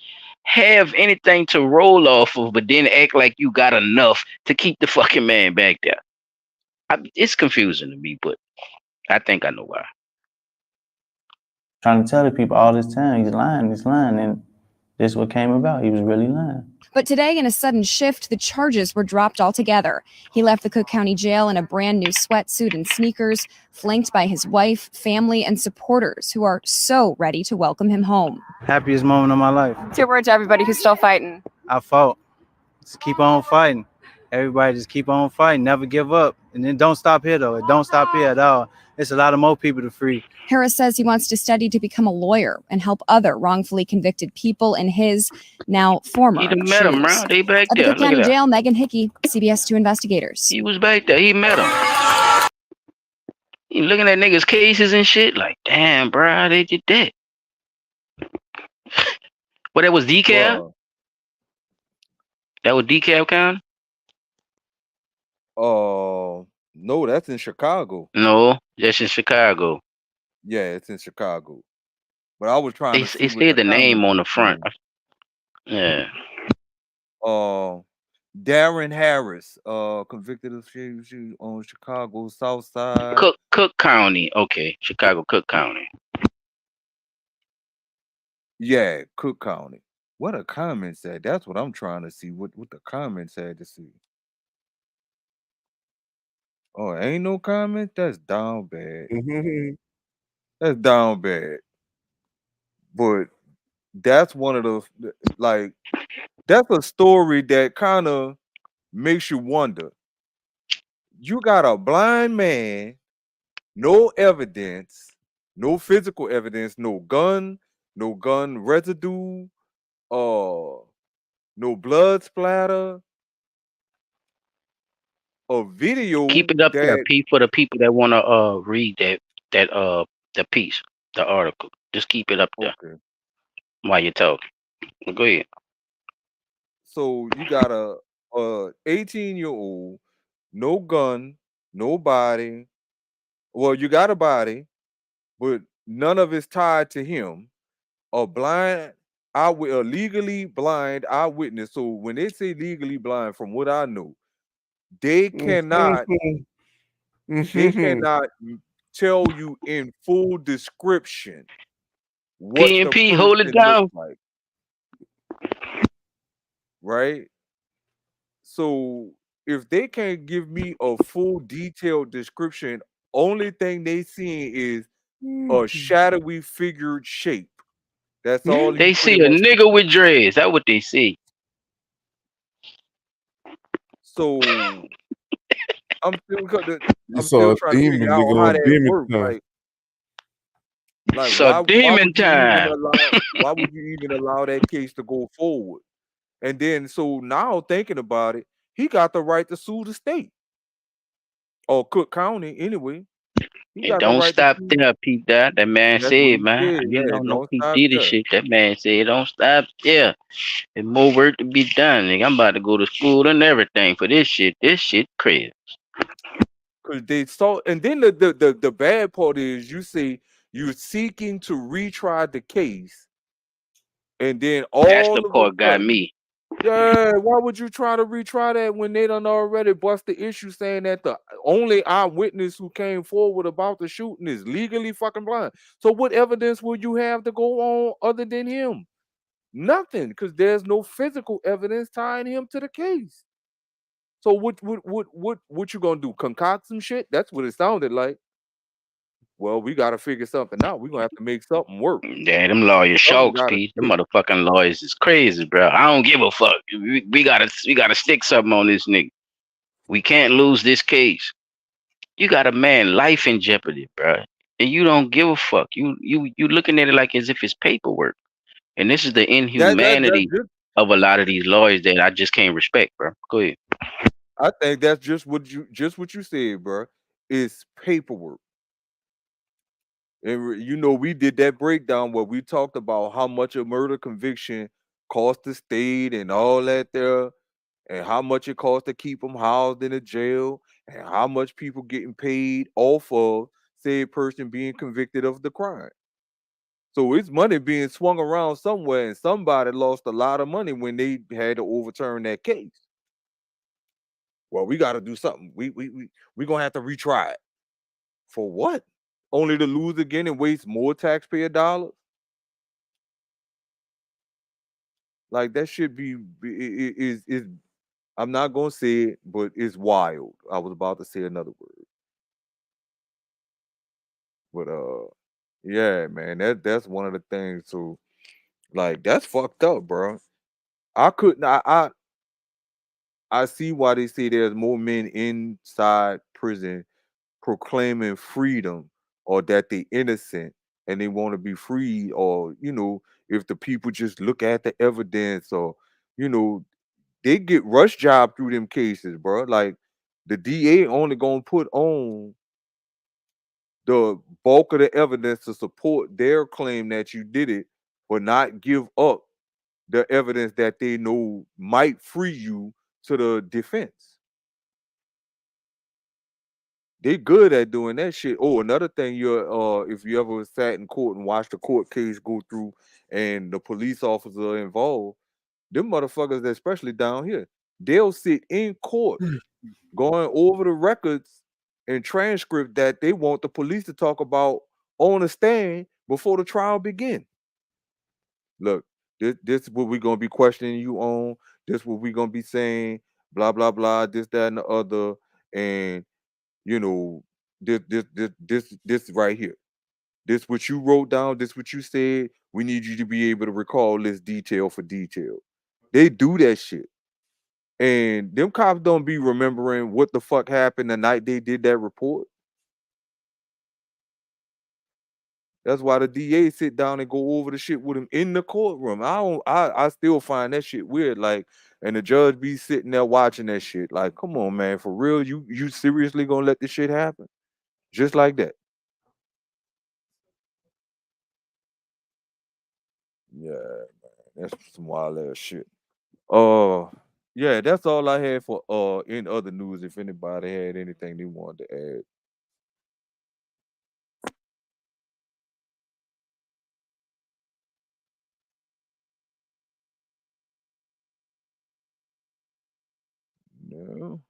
have anything to roll off of, but then act like you got enough to keep the fucking man back there. It's confusing to me, but I think I know why. Trying to tell the people all this time, he's lying, and this is what came about. He was really lying. But today, in a sudden shift, the charges were dropped altogether. He left the Cook County Jail in a brand new sweatsuit and sneakers, flanked by his wife, family, and supporters who are so ready to welcome him home. Happiest moment of my life. What's your word to everybody who's still fighting? I fought. Just keep on fighting. Everybody just keep on fighting. Never give up. And then don't stop here, though. Don't stop here at all. It's a lot of more people to free. Harris says he wants to study to become a lawyer and help other wrongfully convicted people in his now former He done met him, shoes. bro. They back At the there. Cook Look County at that. Jail, Megan Hickey, CBS 2 Investigators. He was back there. He met him. He looking at niggas' cases and shit. Like, damn, bro, how they did that? What, that was decal? Bruh. That was decal count? No, that's in Chicago. No, that's in Chicago. Yeah, it's in Chicago. But I was trying to see It said the name on the front. Yeah. Darren Harris, convicted of shit on Chicago South Side. Cook County. Okay, Chicago, Cook County. Yeah, Cook County. What a comment said. That's what I'm trying to see. What the comments had to see. Oh, ain't no comment? That's down bad. That's down bad. But that's one of those, like, that's a story that kind of makes you wonder. You got a blind man, no evidence, no physical evidence, no gun residue, no blood splatter, a video. Keep it up there, that Pete, for the people that want to read the piece, the article. Just keep it up there while you're talking. Go ahead. So you got a 18-year-old, no gun, no body. Well, you got a body, but none of it's tied to him. A legally blind eyewitness. So when they say legally blind, from what I know, they cannot tell you in full description what the PNP, hold it person down. looks like. Right? So if they can't give me a full detailed description, only thing they seeing is a shadowy figured shape. That's all They you see pretty a much nigga with dreads. That's what they see. So I'm still You saw a trying to demon figure out nigga how on that demon works. time. Like So why demon would you even time. why would you even allow that case to go forward? And then so now thinking about it, he got the right to sue the state. Or Cook County anyway. He It got the don't right stop to sue. there, Pete. That man That's what said, he man. said. You Yeah, don't it know don't Pete stop Diddy there. shit. That man said it don't stop there. There's more work to be done. Nigga, I'm about to go to school and everything for this shit. This shit crazy. Cause they saw, and then the bad part is you say you're seeking to retry the case, and then That's all the of a part got sudden, me. yeah, why would you try to retry that when they done already bust the issue saying that the only eyewitness who came forward about the shooting is legally fucking blind? So what evidence would you have to go on other than him? Nothing, because there's no physical evidence tying him to the case. So what you gonna do? Concoct some shit? That's what it sounded like. Well, we got to figure something out. We're gonna have to make something work. Yeah, them lawyers Something sharks, gotta P. Them stick. motherfucking lawyers is crazy, bro. I don't give a fuck. We gotta stick something on this nigga. We can't lose this case. You got a man life in jeopardy, bro, and you don't give a fuck. You looking at it like as if it's paperwork, and this is the That's inhumanity just. of a lot of these lawyers that I just can't respect, bro. Go ahead. I think that's just what you said, bro. It's paperwork. And we did that breakdown where we talked about how much a murder conviction cost the state and all that there, and how much it costs to keep them housed in a jail, and how much people getting paid off of said person being convicted of the crime. So it's money being swung around somewhere, and somebody lost a lot of money when they had to overturn that case. Well, we got to do something. We gonna have to retry it. For what? Only to lose again and waste more taxpayer dollars? Like that should be is I'm not gonna say it, but it's wild. I was about to say another word, but yeah, man, that's one of the things. So like that's fucked up, bro. I couldn't. I see why they say there's more men inside prison proclaiming freedom or that they innocent and they want to be free, or if the people just look at the evidence, or you know they get rush job through them cases, bro. Like the DA only gonna put on the bulk of the evidence to support their claim that you did it, but not give up the evidence that they know might free you to the defense. They good at doing that shit. Oh, another thing, if you ever sat in court and watched the court case go through and the police officer involved, them motherfuckers, especially down here, they'll sit in court going over the records and transcript that they want the police to talk about on the stand before the trial begin. Look, this is what we're gonna be questioning you on. This what we're gonna be saying, blah blah blah, this, that, and the other, and you know, this right here. This what you wrote down, this what you said. We need you to be able to recall this detail for detail. They do that shit. And them cops don't be remembering what the fuck happened the night they did that report. That's why the DA sit down and go over the shit with him in the courtroom. I still find that shit weird. Like, and the judge be sitting there watching that shit. Like, come on, man, for real, you seriously gonna let this shit happen? Just like that. Yeah, man. That's some wild ass shit. Yeah, that's all I had for in other news. If anybody had anything they wanted to add. No.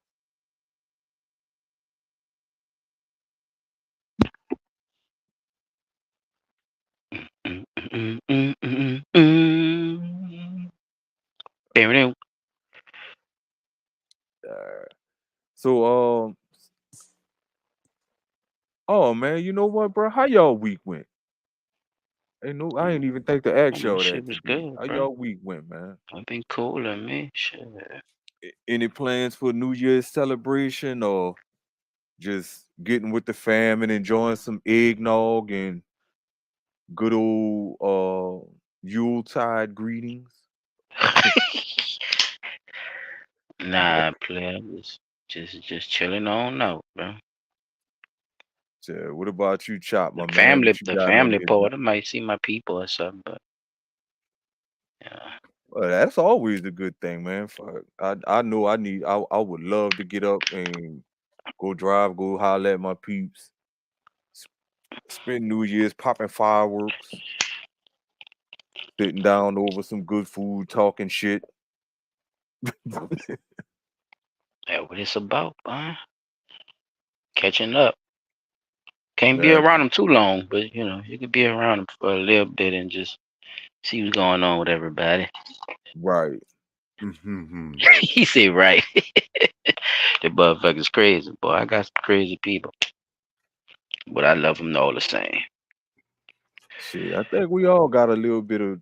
Damn. So oh man, you know what, bro? How y'all week went? I ain't even think to ask My y'all shit that was today. good, How bro. y'all week went, man? I've been cool on me. Shit. Any plans for New Year's celebration, or just getting with the fam and enjoying some eggnog and good old Yuletide greetings? Nah, player. Just chilling on out, bro. So, what about you, Chop, my The man? family, What you the got in family this? part, I might see my people or something, but yeah. Well, that's always a good thing, man. Fuck. I know I would love to get up and go holler at my peeps, spend New Year's popping fireworks, sitting down over some good food, talking shit. That's what it's about, man. Catching up. Can't be around Exactly. them too long, but you could be around them for a little bit and just see what's going on with everybody. Right. He said right. The motherfucker's crazy, boy. I got some crazy people. but I love them all the same. Shit, I think we all got a little bit of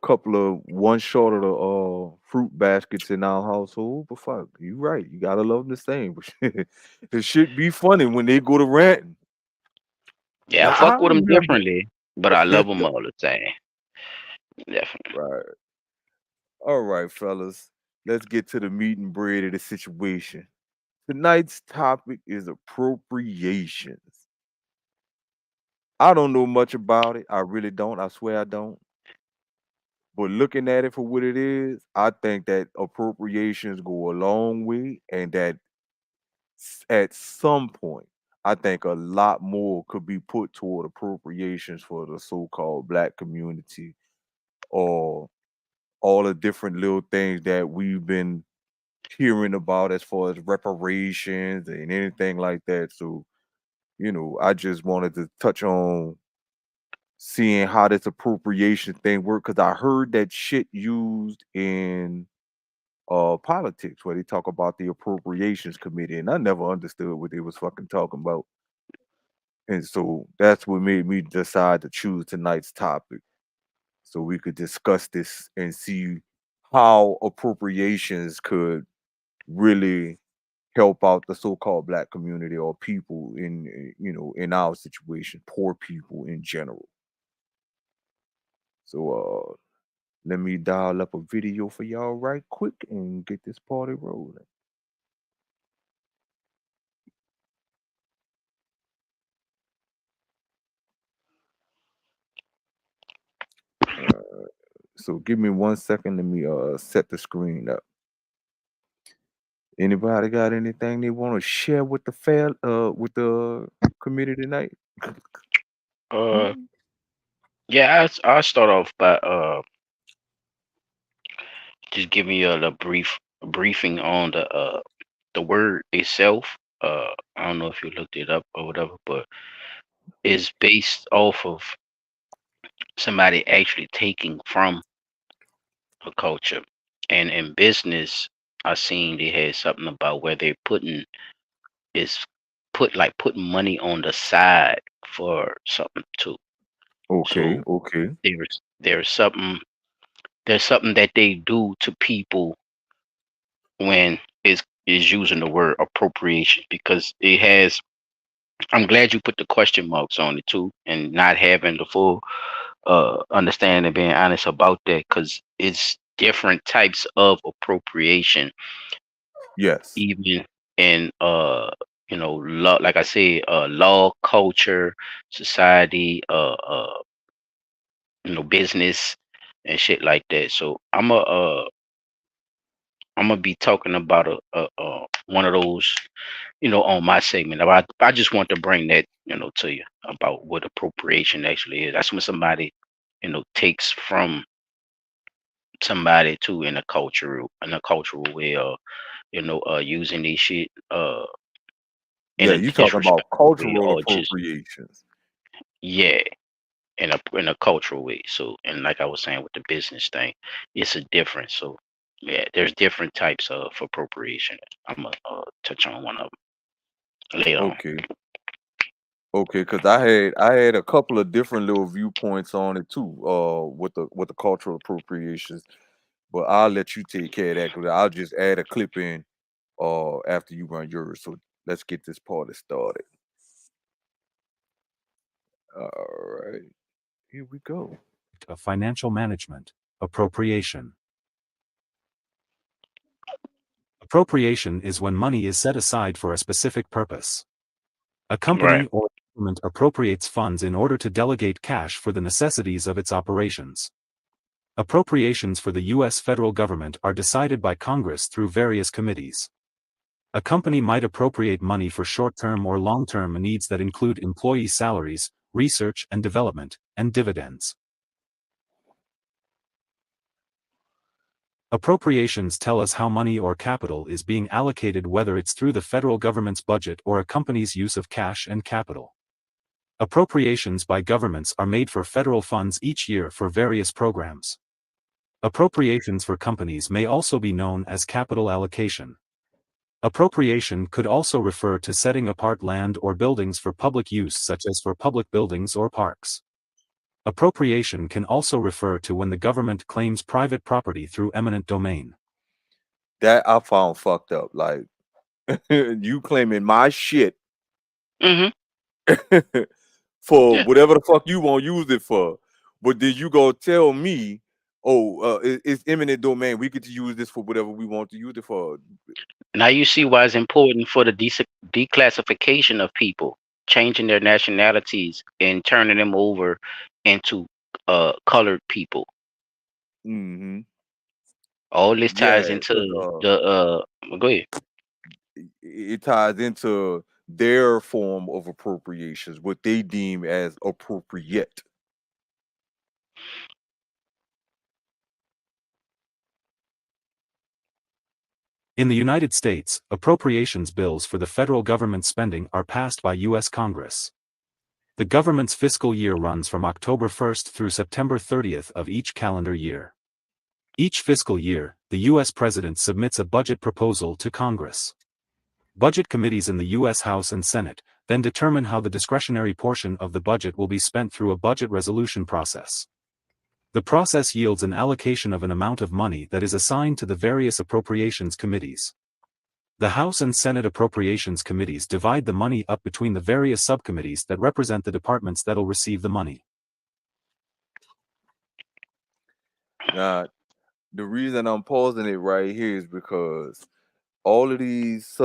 couple of one short of the fruit baskets in our household. But fuck, you right. You gotta love them the same. But shit, it should be funny when they go to ranting. Yeah, I Now I fuck with them remember. differently, but I love them all the same. Definitely. Right. All right, fellas. Let's get to the meat and bread of the situation. Tonight's topic is appropriations. I don't know much about it. I really don't. I swear I don't. But looking at it for what it is, I think that appropriations go a long way, and that at some point, I think a lot more could be put toward appropriations for the so-called black community, or all the different little things that we've been hearing about as far as reparations and anything like that. So, I just wanted to touch on seeing how this appropriation thing work, because I heard that shit used in politics where they talk about the appropriations committee, and I never understood what they was fucking talking about. And so that's what made me decide to choose tonight's topic, so we could discuss this and see how appropriations could really help out the so-called black community, or people in our situation, poor people in general. So let me dial up a video for y'all right quick and get this party rolling. So give me 1 second. Let me set the screen up. Anybody got anything they want to share with with the committee tonight? Uh, yeah, I'll start off by just give me a briefing on the word itself. I don't know if you looked it up or whatever, but it's based off of somebody actually taking from a culture. And in business, I seen they had something about where they're putting money on the side for something too. Okay, So okay. there's something that they do to people when is using the word appropriation, because it has. I'm glad you put the question marks on it too, and not having the full understanding and being honest about that, because it's different types of appropriation, Yes. even in law, like I said, law, culture, society, business and shit like that. So I'm gonna be talking about one of those, on my segment. I just want to bring that, to you about what appropriation actually is. That's when somebody, takes from somebody too in a cultural way, or using these shit in Yeah, a you talking about disrespectful way, cultural or just, appropriations. yeah, in a cultural way. So, and like I was saying with the business thing, it's a difference. So yeah, there's different types of appropriation. I'm gonna touch on one of them later on. Okay. Okay, because I had a couple of different little viewpoints on it too, with the cultural appropriations. But I'll let you take care of that, because I'll just add a clip in after you run yours. So let's get this party started. All right, here we go. Of financial management, appropriation. Appropriation is when money is set aside for a specific purpose. A company Right. or government appropriates funds in order to delegate cash for the necessities of its operations. Appropriations for the U.S. federal government are decided by Congress through various committees. A company might appropriate money for short-term or long-term needs that include employee salaries, research and development, and dividends. Appropriations tell us how money or capital is being allocated, whether it's through the federal government's budget or a company's use of cash and capital. Appropriations by governments are made for federal funds each year for various programs. Appropriations for companies may also be known as capital allocation. Appropriation could also refer to setting apart land or buildings for public use, such as for public buildings or parks. Appropriation can also refer to when the government claims private property through eminent domain. That I found fucked up. Like, you claiming my shit for Yeah. whatever the fuck you want to use it for, but then you go tell me, oh, it's eminent domain. We get to use this for whatever we want to use it for. Now you see why it's important for the declassification of people, changing their nationalities and turning them over into colored people. Mm-hmm. All this ties Yeah, into 'cause, the go ahead. it ties into their form of appropriations, what they deem as appropriate. In the United States, appropriations bills for the federal government spending are passed by U.S. Congress. The government's fiscal year runs from October 1st through September 30th of each calendar year. Each fiscal year, the U.S. President submits a budget proposal to Congress. Budget committees in the U.S. House and Senate then determine how the discretionary portion of the budget will be spent through a budget resolution process. The process yields an allocation of an amount of money that is assigned to the various appropriations committees. The House and Senate appropriations committees divide the money up between the various subcommittees that represent the departments that'll receive the money. Now, the reason I'm pausing it right here is because all of these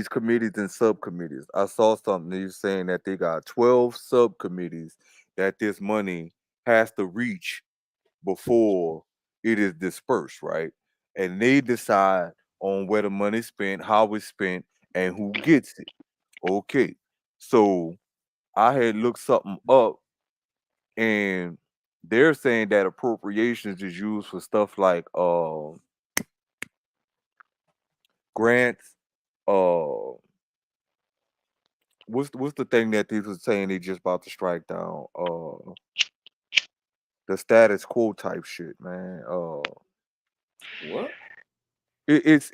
committees and subcommittees, I saw something they saying that they got 12 subcommittees that this money has to reach before it is dispersed, right? And they decide on where the money's spent, how it's spent, and who gets it. Okay. So I had looked something up, and they're saying that appropriations is used for stuff like grants, what's the thing that they was saying they just about to strike down? The status quo type shit, man. What? It's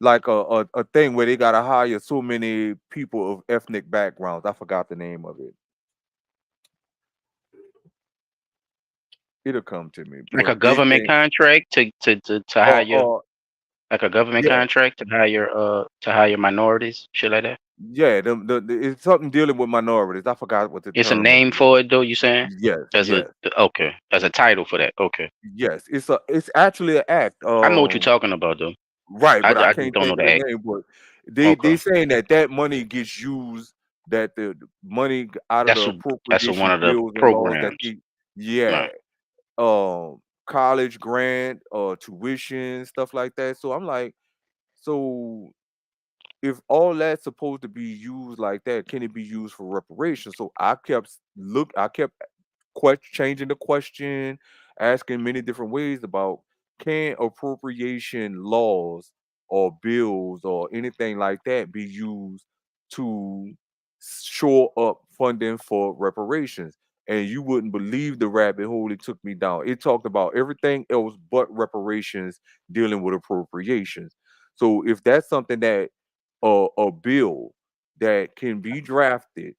like a thing where they gotta hire so many people of ethnic backgrounds. I forgot the name of it. It'll come to me. Like a But they government say, contract to hire, like a government yeah, contract to hire minorities, shit like that. yeah, it's something dealing with minorities. I forgot what the It's a term of name it is. for it though, you saying? Yes, As a yes, okay, as a title for that. Okay. yes. It's actually an act. I know what you're talking about though. Right, but I I just can't don't know think the of the act. name. But they Okay. saying that money gets used, that the money out of the That's one appropriation of the bills and laws that programs. yeah, Right. college grant, tuition, stuff like that. So I'm like, so if all that's supposed to be used like that, can it be used for reparations? So I kept changing the question, asking many different ways about, can appropriation laws or bills or anything like that be used to shore up funding for reparations? And you wouldn't believe the rabbit hole it took me down. It talked about everything else but reparations dealing with appropriations. So if that's something that a bill that can be drafted,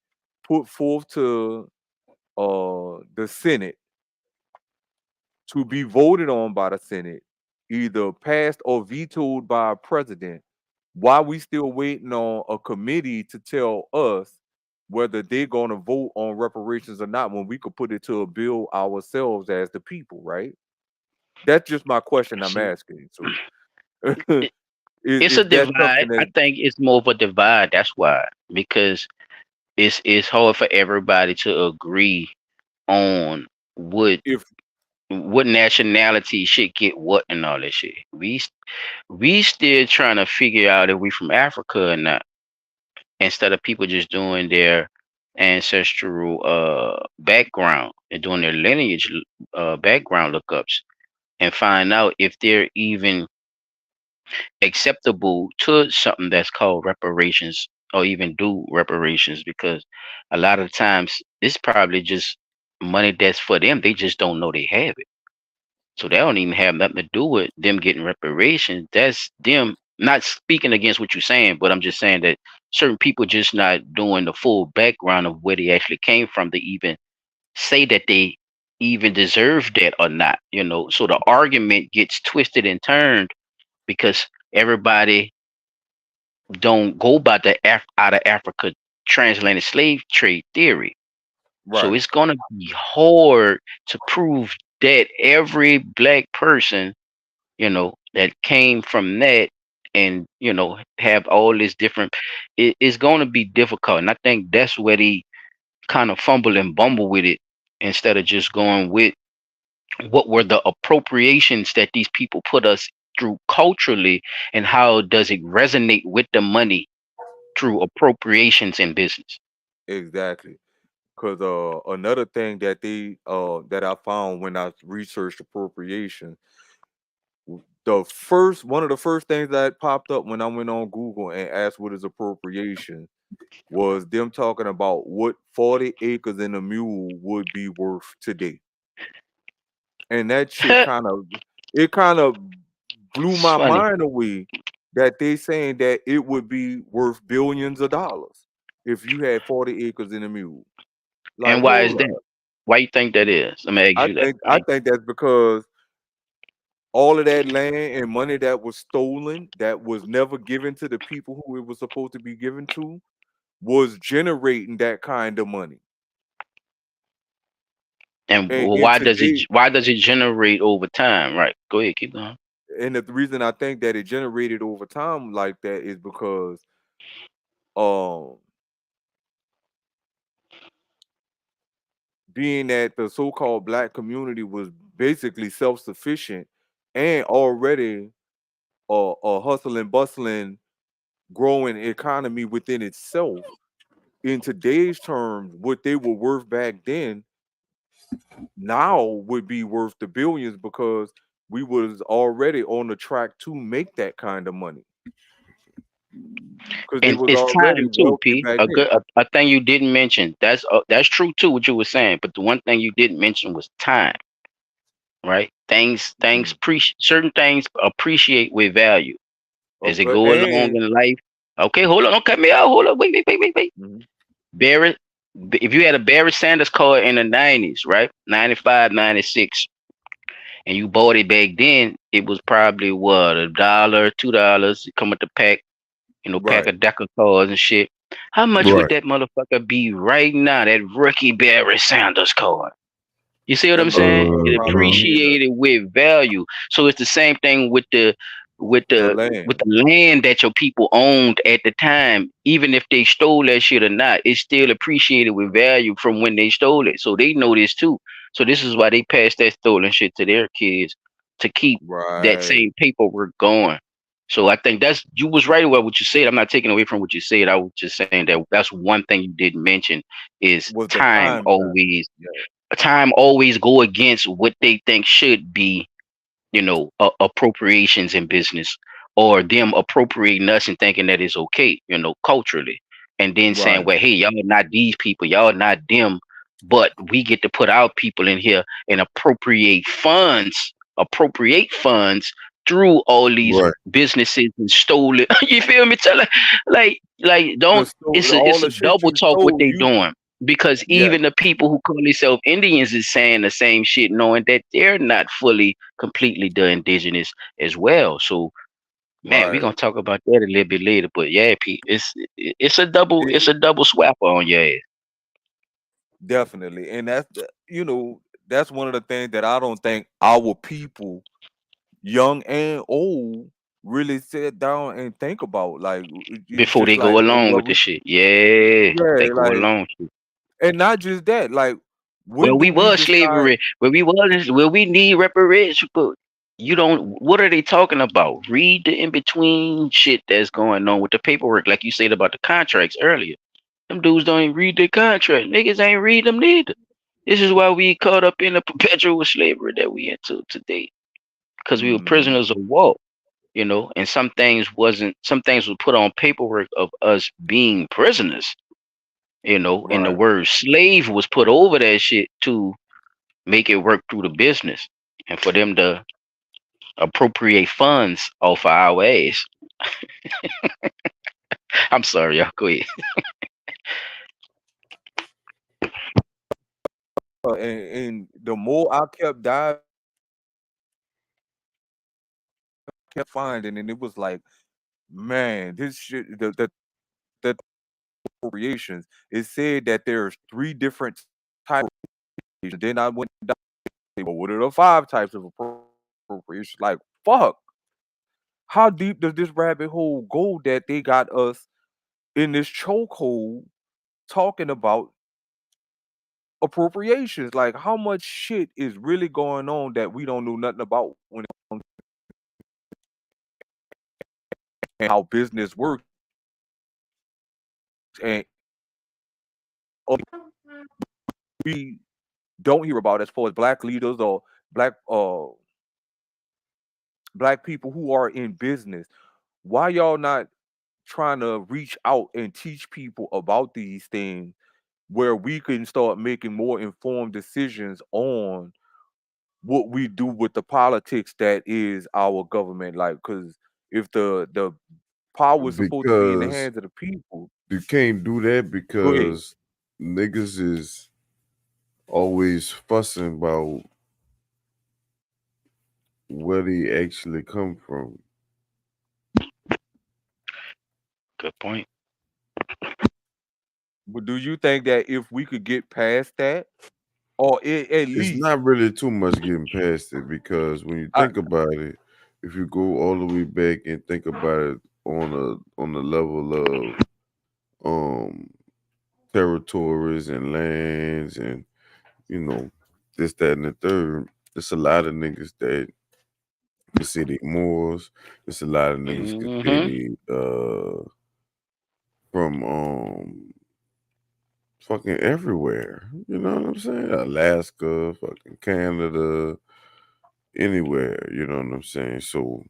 put forth to the Senate to be voted on by the Senate, either passed or vetoed by a president, why we still waiting on a committee to tell us whether they're going to vote on reparations or not, when we could put it to a bill ourselves as the people, right? That's just my question I'm See, asking. So it's a is that divide. something I that think it's more of a divide. That's why, because it's hard for everybody to agree on what if nationality should get what and all that shit. We still trying to figure out if we from Africa or not, instead of people just doing their ancestral background and doing their lineage background lookups and find out if they're even acceptable to something that's called reparations or even do reparations, because a lot of times it's probably just money that's for them. They just don't know they have it. So that don't even have nothing to do with them getting reparations. That's them not speaking against what you're saying, but I'm just saying that certain people just not doing the full background of where they actually came from to even say that they even deserve that or not, you know. So the argument gets twisted and turned because everybody don't go by the out of Africa transatlantic slave trade theory. So Right. it's gonna be hard to prove that every black person, you know, that came from that and you know have all this different it's going to be difficult, and I think that's where they kind of fumble and bumble with it instead of just going with what were the appropriations that these people put us through culturally, and how does it resonate with the money through appropriations in business. Exactly. Cause another thing that that I found when I researched appropriation, one of the first things that popped up when I went on Google and asked what is appropriation was them talking about what 40 acres and a mule would be worth today. And that shit kind of blew It's my funny. mind away that they saying that it would be worth billions of dollars if you had 40 acres and a mule. Like, And why is hold that? up. Why you think that is? Let me ask you that. I think that's because all of that land and money that was stolen, that was never given to the people who it was supposed to be given to, was generating that kind of money. And And in today, why does it generate over time? Right. Go ahead, keep going. and the reason I think that it generated over time like that is because um being that the so-called black community was basically self-sufficient and already a hustle and bustling growing economy within itself, in today's terms, what they were worth back then now would be worth the billions because we was already on the track to make that kind of money because they And was it's already time too, wealthy P. back A then. good a thing you didn't mention. That's true too. What you were saying, but the one thing you didn't mention was time. Right? Certain things appreciate with value as it Okay, go along and in life. Okay, hold on, don't cut me out. Hold on, wait. mhm, Barrett, if you had a Barry Sanders card in the 90s, right? 95, 96, and you bought it back then, it was probably what, $1, $2. It come with the pack, you know, pack right, of deck of cards and shit. How much would Right. that motherfucker be right now? That rookie Barry Sanders card. You see what that I'm saying? motherfucker It probably Uh-huh. be appreciated with value. So it's the same thing with with the the with land. the land that your people owned at the time. Even if they stole that shit or not, it's still appreciated with value from when they stole it. So they know this too. So this is why they pass that stolen shit to their kids to keep that Right. same paperwork going. So I think you was right about what you said. I'm not taking away from what you said. I was just saying that that's one thing you didn't mention is Was the time time factor. always Yeah. time always go against what they think should be, you know, appropriations in business, or them appropriating us and thinking that it's okay, you know, culturally, and then saying, Right. well, hey, y'all not these people, y'all not them, but we get to put our people in here and appropriate funds through all these Right. businesses and stole it. You feel me? Don't. All It's a the shit double you talk what stole, they you doing, because yeah, even the people who call themselves Indians is saying the same shit, knowing that they're not fully, completely the indigenous as well. So, man, we're right. gonna talk about that a little bit later. But yeah, Pete, it's It, a double swapper on your ass. definitely. And that's one of the things that I don't think our people, young and old, really sit down and think about. Like it's Before just they like, go along with the shit. Yeah, they yeah, go like, along. and not just that, like, Well, when do we we was decide? slavery. Well, we need reparations, but you don't. What are they talking about? Read the in between shit that's going on with the paperwork, like you said about the contracts earlier. Them dudes don't even read their contract. Niggas ain't read them neither. This is why we caught up in the perpetual slavery that we into today, because we were Mhm, prisoners of war. You know, and some things wasn't. Some things were put on paperwork of us being prisoners. You know, and the right. word slave was put over that shit to make it work through the business. and for them to appropriate funds off of our ass. I'm sorry, y'all. Go ahead. And the more I kept diving, kept finding, and it was like, man, this shit, the appropriations. It said that there's 3 different types. Then I went down, well, what are the 5 types of appropriations? Like, fuck. How deep does this rabbit hole go that they got us in this chokehold talking about appropriations? Like, how much shit is really going on that we don't know nothing about when it comes to how business works? And we don't hear about as far as black leaders or black black people who are in business. Why y'all not trying to reach out and teach people about these things where we can start making more informed decisions on what we do with the politics that is our government? Like, because if the power is supposed to be in the Because hands of the people. you can't do that Go ahead. because niggas is always fussing about where they actually come from. Good point. But do you think that if we could get past that, or at It's least not really too much getting past it because when you think about it, if you go all the way back and think about it on the level of territories and lands and this, that, and the third, there's a lot of niggas that could say they Moors. There's a lot of niggas could say they from fucking everywhere. You know what I'm saying? Alaska, fucking Canada, anywhere. You know what I'm saying? So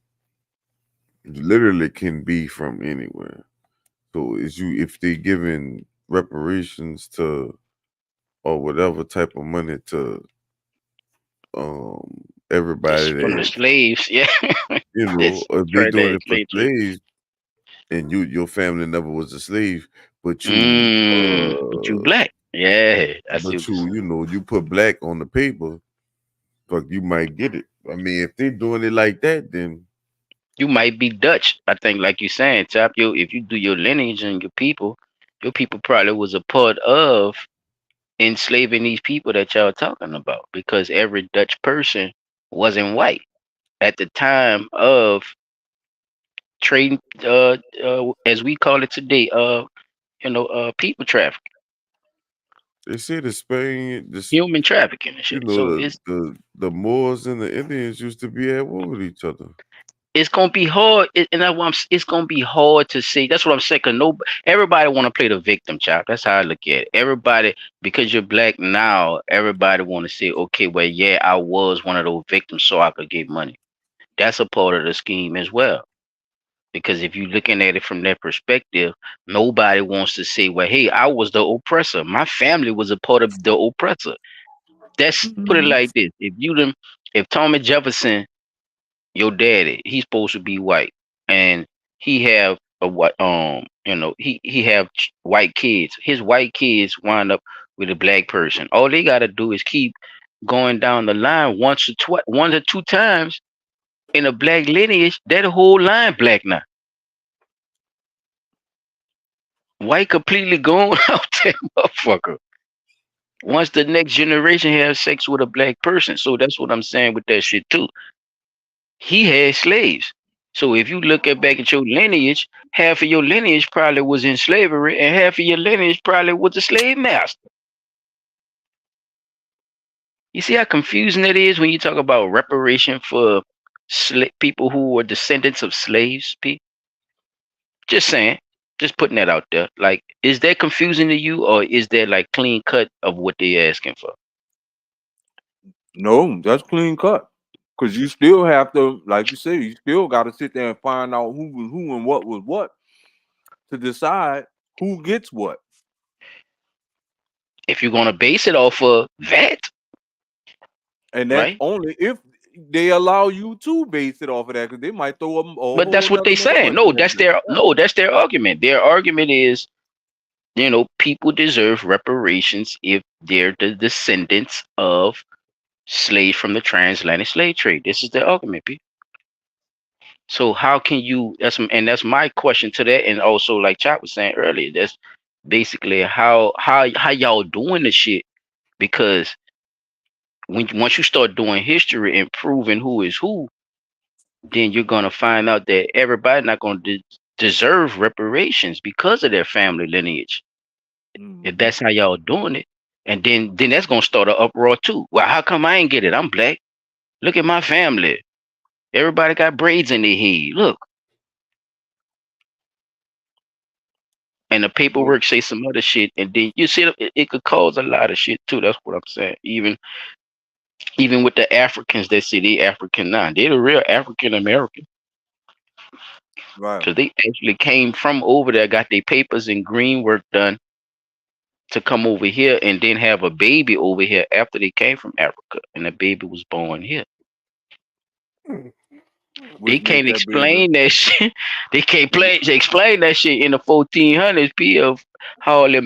you literally can be from anywhere. So if they giving reparations to or whatever type of money to everybody From the that slaves, yeah. It's if they doing translated it for slave trade. slaves and your family never was a slave, but But you black. Yeah, I see what you're saying. you put black on the paper, fuck, you might get it. I mean, if they doing it like that, then You might be Dutch. I think, like you're saying, Tap, if you do your lineage and your people probably was a part of enslaving these people that y'all talking about, because every Dutch person wasn't white at the time of trade, as we call it today, people trafficking, they say the Spain, human trafficking and shit. So the Moors and the Indians used to be at war with each other. it's gonna be hard, and that's why it's gonna be hard to see. That's what I'm saying. 'Cause everybody want to play the victim, child. That's how I look at it. Everybody, because you're black now, everybody want to say, okay, well, yeah, I was one of those victims, so I could get money. That's a part of the scheme as well. Because if you're looking at it from that perspective, nobody wants to say, well, hey, I was the oppressor. My family was a part of the oppressor. Let's put it like this: if Thomas Jefferson, your daddy, he's supposed to be white, and he have a white he have white kids. His white kids wind up with a black person. All they gotta do is keep going down the line one or two times in a black lineage. That whole line black now. White completely gone out that motherfucker. Once the next generation has sex with a black person. So that's what I'm saying with that shit too. He had slaves. So if you look back at your lineage, half of your lineage probably was in slavery, and half of your lineage probably was a slave master. You see how confusing it is when you talk about reparation for people who were descendants of slaves, P? Just saying. Just putting that out there. Like, is that confusing to you, or is that like clean cut of what they're asking for? No, that's clean cut. Because you still have to, like you said, you still got to sit there and find out who was who and what was what to decide who gets what. If you're going to base it off of that, And that's right? only if they allow you to base it off of that because they might throw them a But that's whole what nother they nigga saying. punch in that bitch. That's their argument. Their argument is, people deserve reparations if they're the descendants of slaves from the transatlantic slave trade. This is their argument, P. So how can you? That's my question to that, and also like Chop was saying earlier, that's basically how y'all doing the shit, because once you start doing history and proving who is who, then you're gonna find out that everybody not gonna deserve reparations because of their family lineage. If that's how y'all doing it, and then that's gonna start an uproar too. Well, how come I ain't get it? I'm black. Look at my family. Everybody got braids in their head. Look, and the paperwork say some other shit, and then you see it could cause a lot of shit too. That's what I'm saying. Even with the Africans that say they African now, they're the real African American. Right. Because they actually came from over there, got their papers and green work done to come over here and then have a baby over here after they came from Africa, and the baby was born here. They Which make can't that baby. explain that shit. They can't explain that shit in the 1400s. P of how the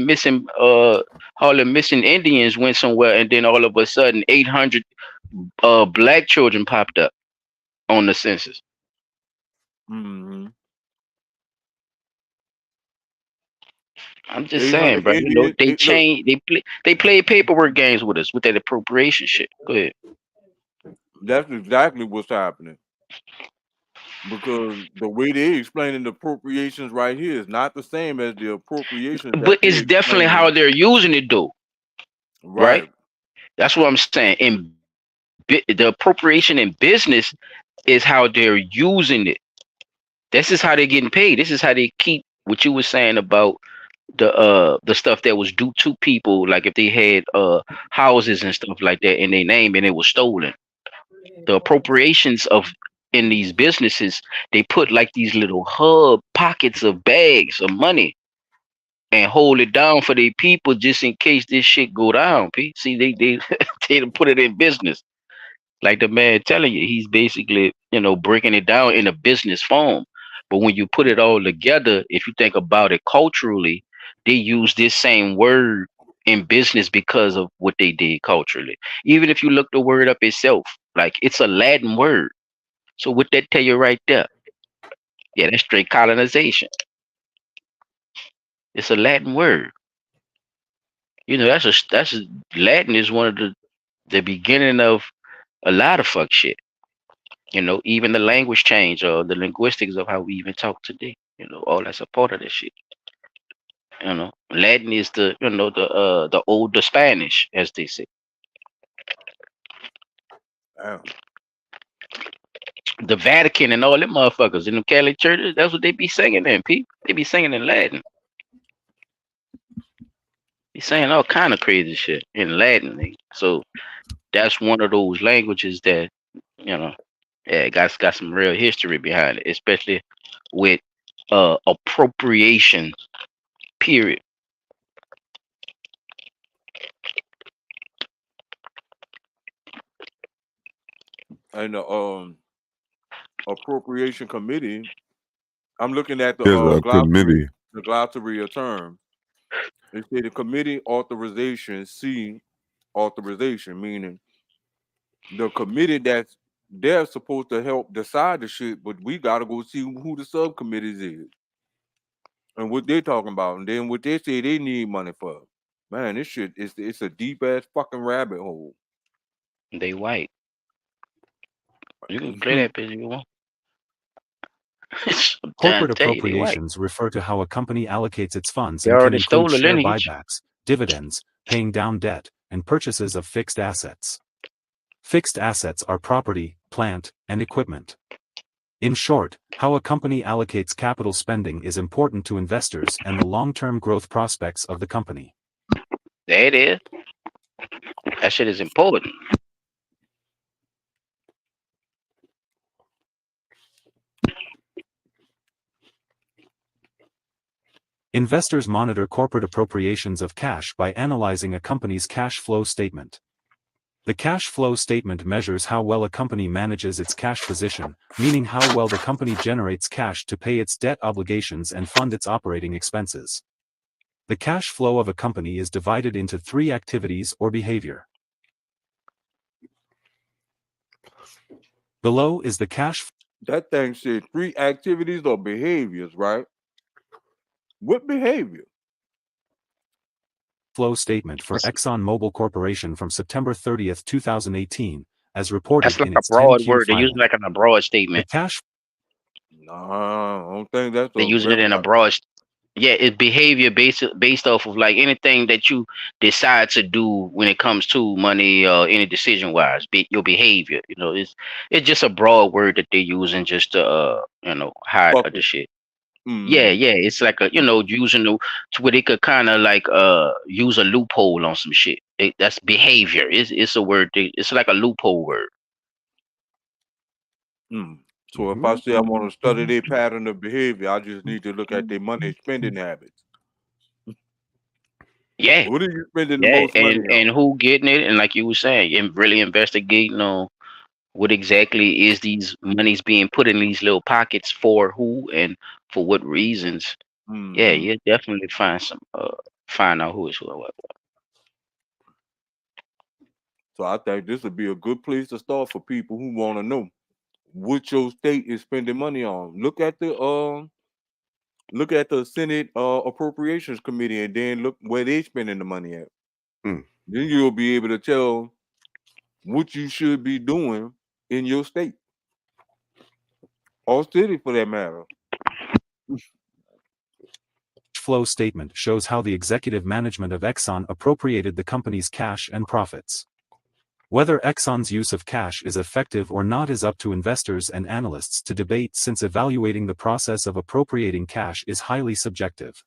missing Indians went somewhere, and then all of a sudden 800 black children popped up on the census. Mm-hmm. I'm just saying, bro. They change. They play paperwork games with us with that appropriation shit. Go ahead. That's exactly what's happening. Because the way they explaining the appropriations right here is not the same as the appropriations. But it's definitely how they're using it, though. Right? That's what I'm saying. The appropriation in business is how they're using it. This is how they're getting paid. This is how they keep what you were saying about the stuff that was due to people, like if they had houses and stuff like that in their name and it was stolen. The appropriations in these businesses, they put like these little hub pockets of bags of money and hold it down for their people just in case this shit go down. P. See, they they put it in business. Like the man telling you, he's basically, breaking it down in a business form. But when you put it all together, if you think about it culturally, they use this same word in business because of what they did culturally. Even if you look the word up itself, like it's a Latin word. So what that tell you right there? Yeah, that's straight colonization. It's a Latin word. Latin is one of the beginning of a lot of fuck shit. Even the language change or the linguistics of how we even talk today. All that's a part of this shit. Latin is the older Spanish, as they say. Damn. The Vatican and all them motherfuckers in the Catholic churches, that's what they be singing in, Pete. They be singing in Latin. Be saying all kind of crazy shit in Latin. Nigga. So that's one of those languages that, got some real history behind it, especially with appropriation, period. And the appropriation committee, I'm looking at the There's a committee. glossary of terms. They say the committee authorization, C authorization, meaning the committee that's they're supposed to help decide the shit, but we gotta go see who the subcommittees is and what they talking about, and then what they say they need money for. Man, this shit it's a deep ass fucking rabbit hole. They white. You can play that bitch if you want. Corporate Tell you, they white. appropriations refer to how a company allocates its funds They and can already stole include the share lineage. buybacks, dividends, paying down debt, and purchases of fixed assets. Fixed assets are property, plant, and equipment. In short, how a company allocates capital spending is important to investors and the long-term growth prospects of the company. There it is. That shit is important. Investors monitor corporate appropriations of cash by analyzing a company's cash flow statement. The cash flow statement measures how well a company manages its cash position, meaning how well the company generates cash to pay its debt obligations and fund its operating expenses. The cash flow of a company is divided into 3 activities or behavior. Below is the cash That thing said 3 activities or behaviors, right? What behavior? flow statement for ExxonMobil Corporation from September 30th, 2018, as reported That's like in a its broad 10Q word. They're using filing. like in a broad The statement. cash Nah, I don't think that's They're a using it in a regular. broad. Yeah, it's behavior based off of like anything that you decide to do when it comes to money or any decision wise. Your behavior. It's just a broad word that they're using just to hide Fuck the it. shit. Yeah, Mm. yeah. It's like a using to where they could kind of like use a loophole on some shit. That's behavior. It's a word. It's like a loophole word. So if I say I want to study their pattern of behavior, I just need to look at their money spending habits. Yeah, What are you spending the yeah. most money And on? who getting it? And like you were saying, and really investigating on what exactly is these monies being put in these little pockets for who and for what reasons. Yeah, Mm-hmm. you definitely find out who is who. So I think this would be a good place to start for people who want to know what your state is spending money on. Look at the Senate Appropriations Committee and then look where they spending the money at. Mm. Then you'll be able to tell what you should be doing in your state or city for that matter. flow statement shows how the executive management of Exxon appropriated the company's cash and profits. Whether Exxon's use of cash is effective or not is up to investors and analysts to debate, since evaluating the process of appropriating cash is highly subjective.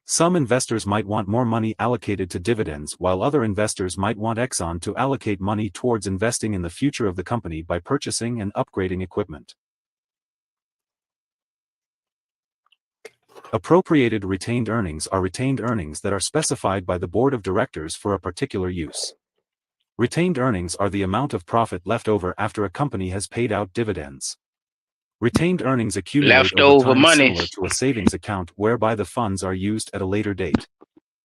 Some investors might want more money allocated to dividends, while other investors might want Exxon to allocate money towards investing in the future of the company by purchasing and upgrading equipment. Appropriated retained earnings are retained earnings that are specified by the board of directors for a particular use. Retained earnings are the amount of profit left over after a company has paid out dividends. Retained earnings accumulate over Leftover time, money. similar to a savings account whereby the funds are used at a later date.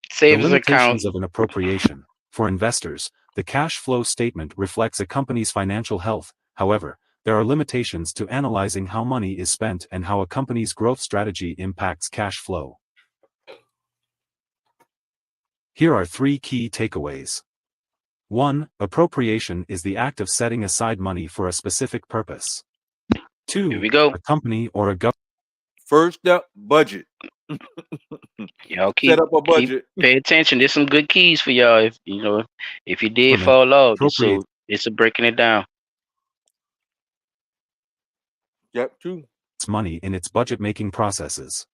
The Savings account. limitations of an appropriation. For investors, the cash flow statement reflects a company's financial health. However, there are limitations to analyzing how money is spent and how a company's growth strategy impacts cash flow. Here are 3 key takeaways. 1. Appropriation is the act of setting aside money for a specific purpose. 2. Here we go. A company or a government. First up, budget. Y'all Set up a budget. pay attention. There's some good keys for y'all. If you did fall off, it's a breaking it down. Yep, 2. Money in its budget-making processes.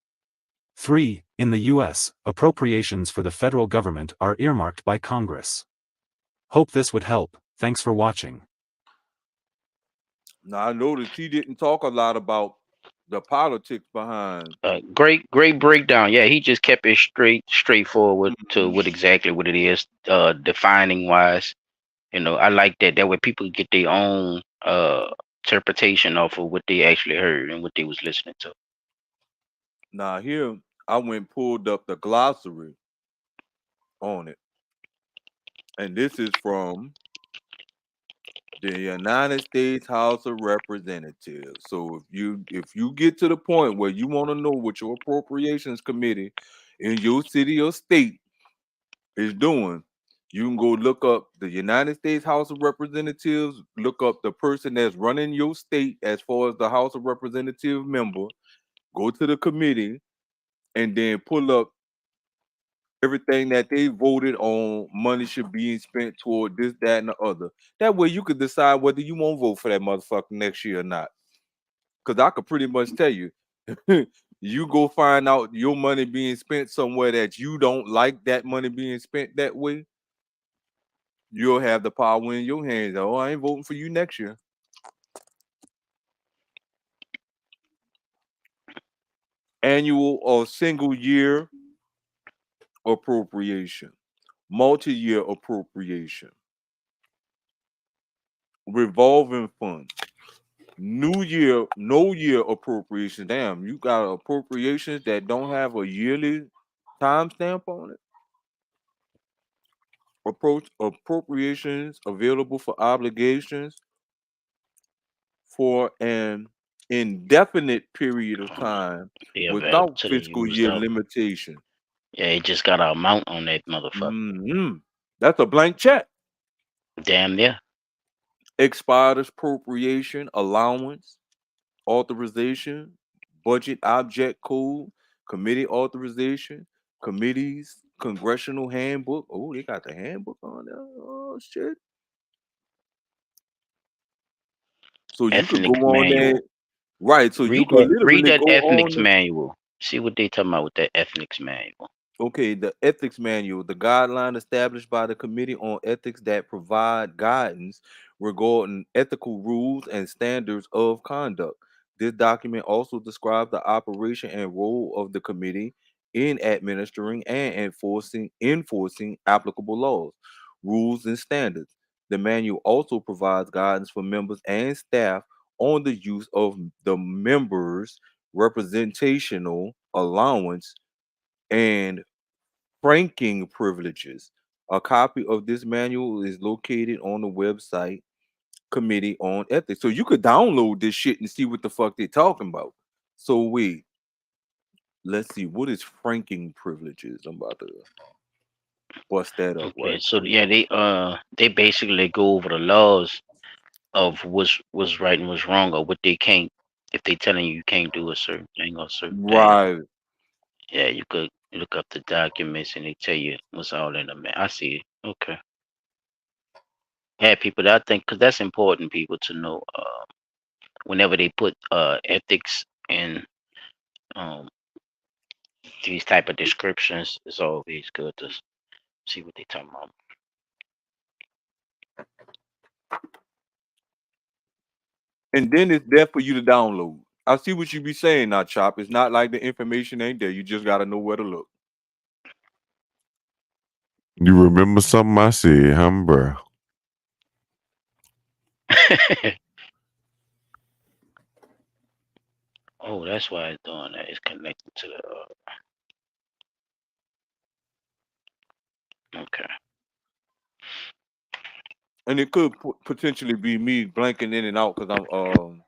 3. In the U.S., appropriations for the federal government are earmarked by Congress. Hope this would help. Thanks for watching. Now I noticed he didn't talk a lot about the politics behind. Great breakdown. Yeah, he just kept it straightforward to what it is, defining wise. I like that. That way people get their own interpretation off of what they actually heard and what they was listening to. Now here I went and pulled up the glossary on it. And this is from the United States House of Representatives. So if you get to the point where you want to know what your appropriations committee in your city or state is doing, you can go look up the United States House of Representatives, look up the person that's running your state as far as the House of Representative member, go to the committee, and then pull up everything that they voted on money should be spent toward this, that, and the other. That way you could decide whether you won't vote for that motherfucker next year or not. Because I could pretty much tell you, you go find out your money being spent somewhere that you don't like that money being spent that way, you'll have the power in your hands. Oh, I ain't voting for you next year. Annual or single year appropriation, multi-year appropriation. revolving fund. New year, no year appropriation. Damn, you got appropriations that don't have a yearly timestamp on it. Appropriations available for obligations for an indefinite period of time They available without to the fiscal used year up. limitation. Yeah, it just got an amount on that motherfucker. Mm-hmm. That's a blank check. Damn near. Expired appropriation, allowance, authorization, budget object code, committee authorization, committees, congressional handbook. Oh, they got the handbook on there. Oh shit. So you could go Ethics on there, manual. right? So you could Read literally that go ethics on. manual. See what they talking about with that ethics manual. Okay, the ethics manual, the guideline established by the Committee on Ethics that provide guidance regarding ethical rules and standards of conduct. This document also describes the operation and role of the committee in administering and enforcing applicable laws, rules, and standards. The manual also provides guidance for members and staff on the use of the members' representational allowance and franking privileges. A copy of this manual is located on the website Committee on Ethics. So you could download this shit and see what the fuck they're talking about. So wait, let's see. What is franking privileges? I'm about to bust that up Okay, right so quick. yeah, they basically go over the laws of what's right and what's wrong, or what they can't. If they telling you can't do a certain thing or a certain thing, Right. yeah, you could look up the documents and they tell you what's all in them. I see it. Okay. Yeah, people, I think because that's important, people to know. Whenever they put ethics in um these type of descriptions, it's always good to see what they talking about. And then it's there for you to download. I see what you be saying now, Chop. It's not like the information ain't there. You just gotta know where to look. You remember something I said, huh, bro? Oh, that's why it's doing that. It's connected to the. Okay. And it could potentially be me blanking in and out because I'm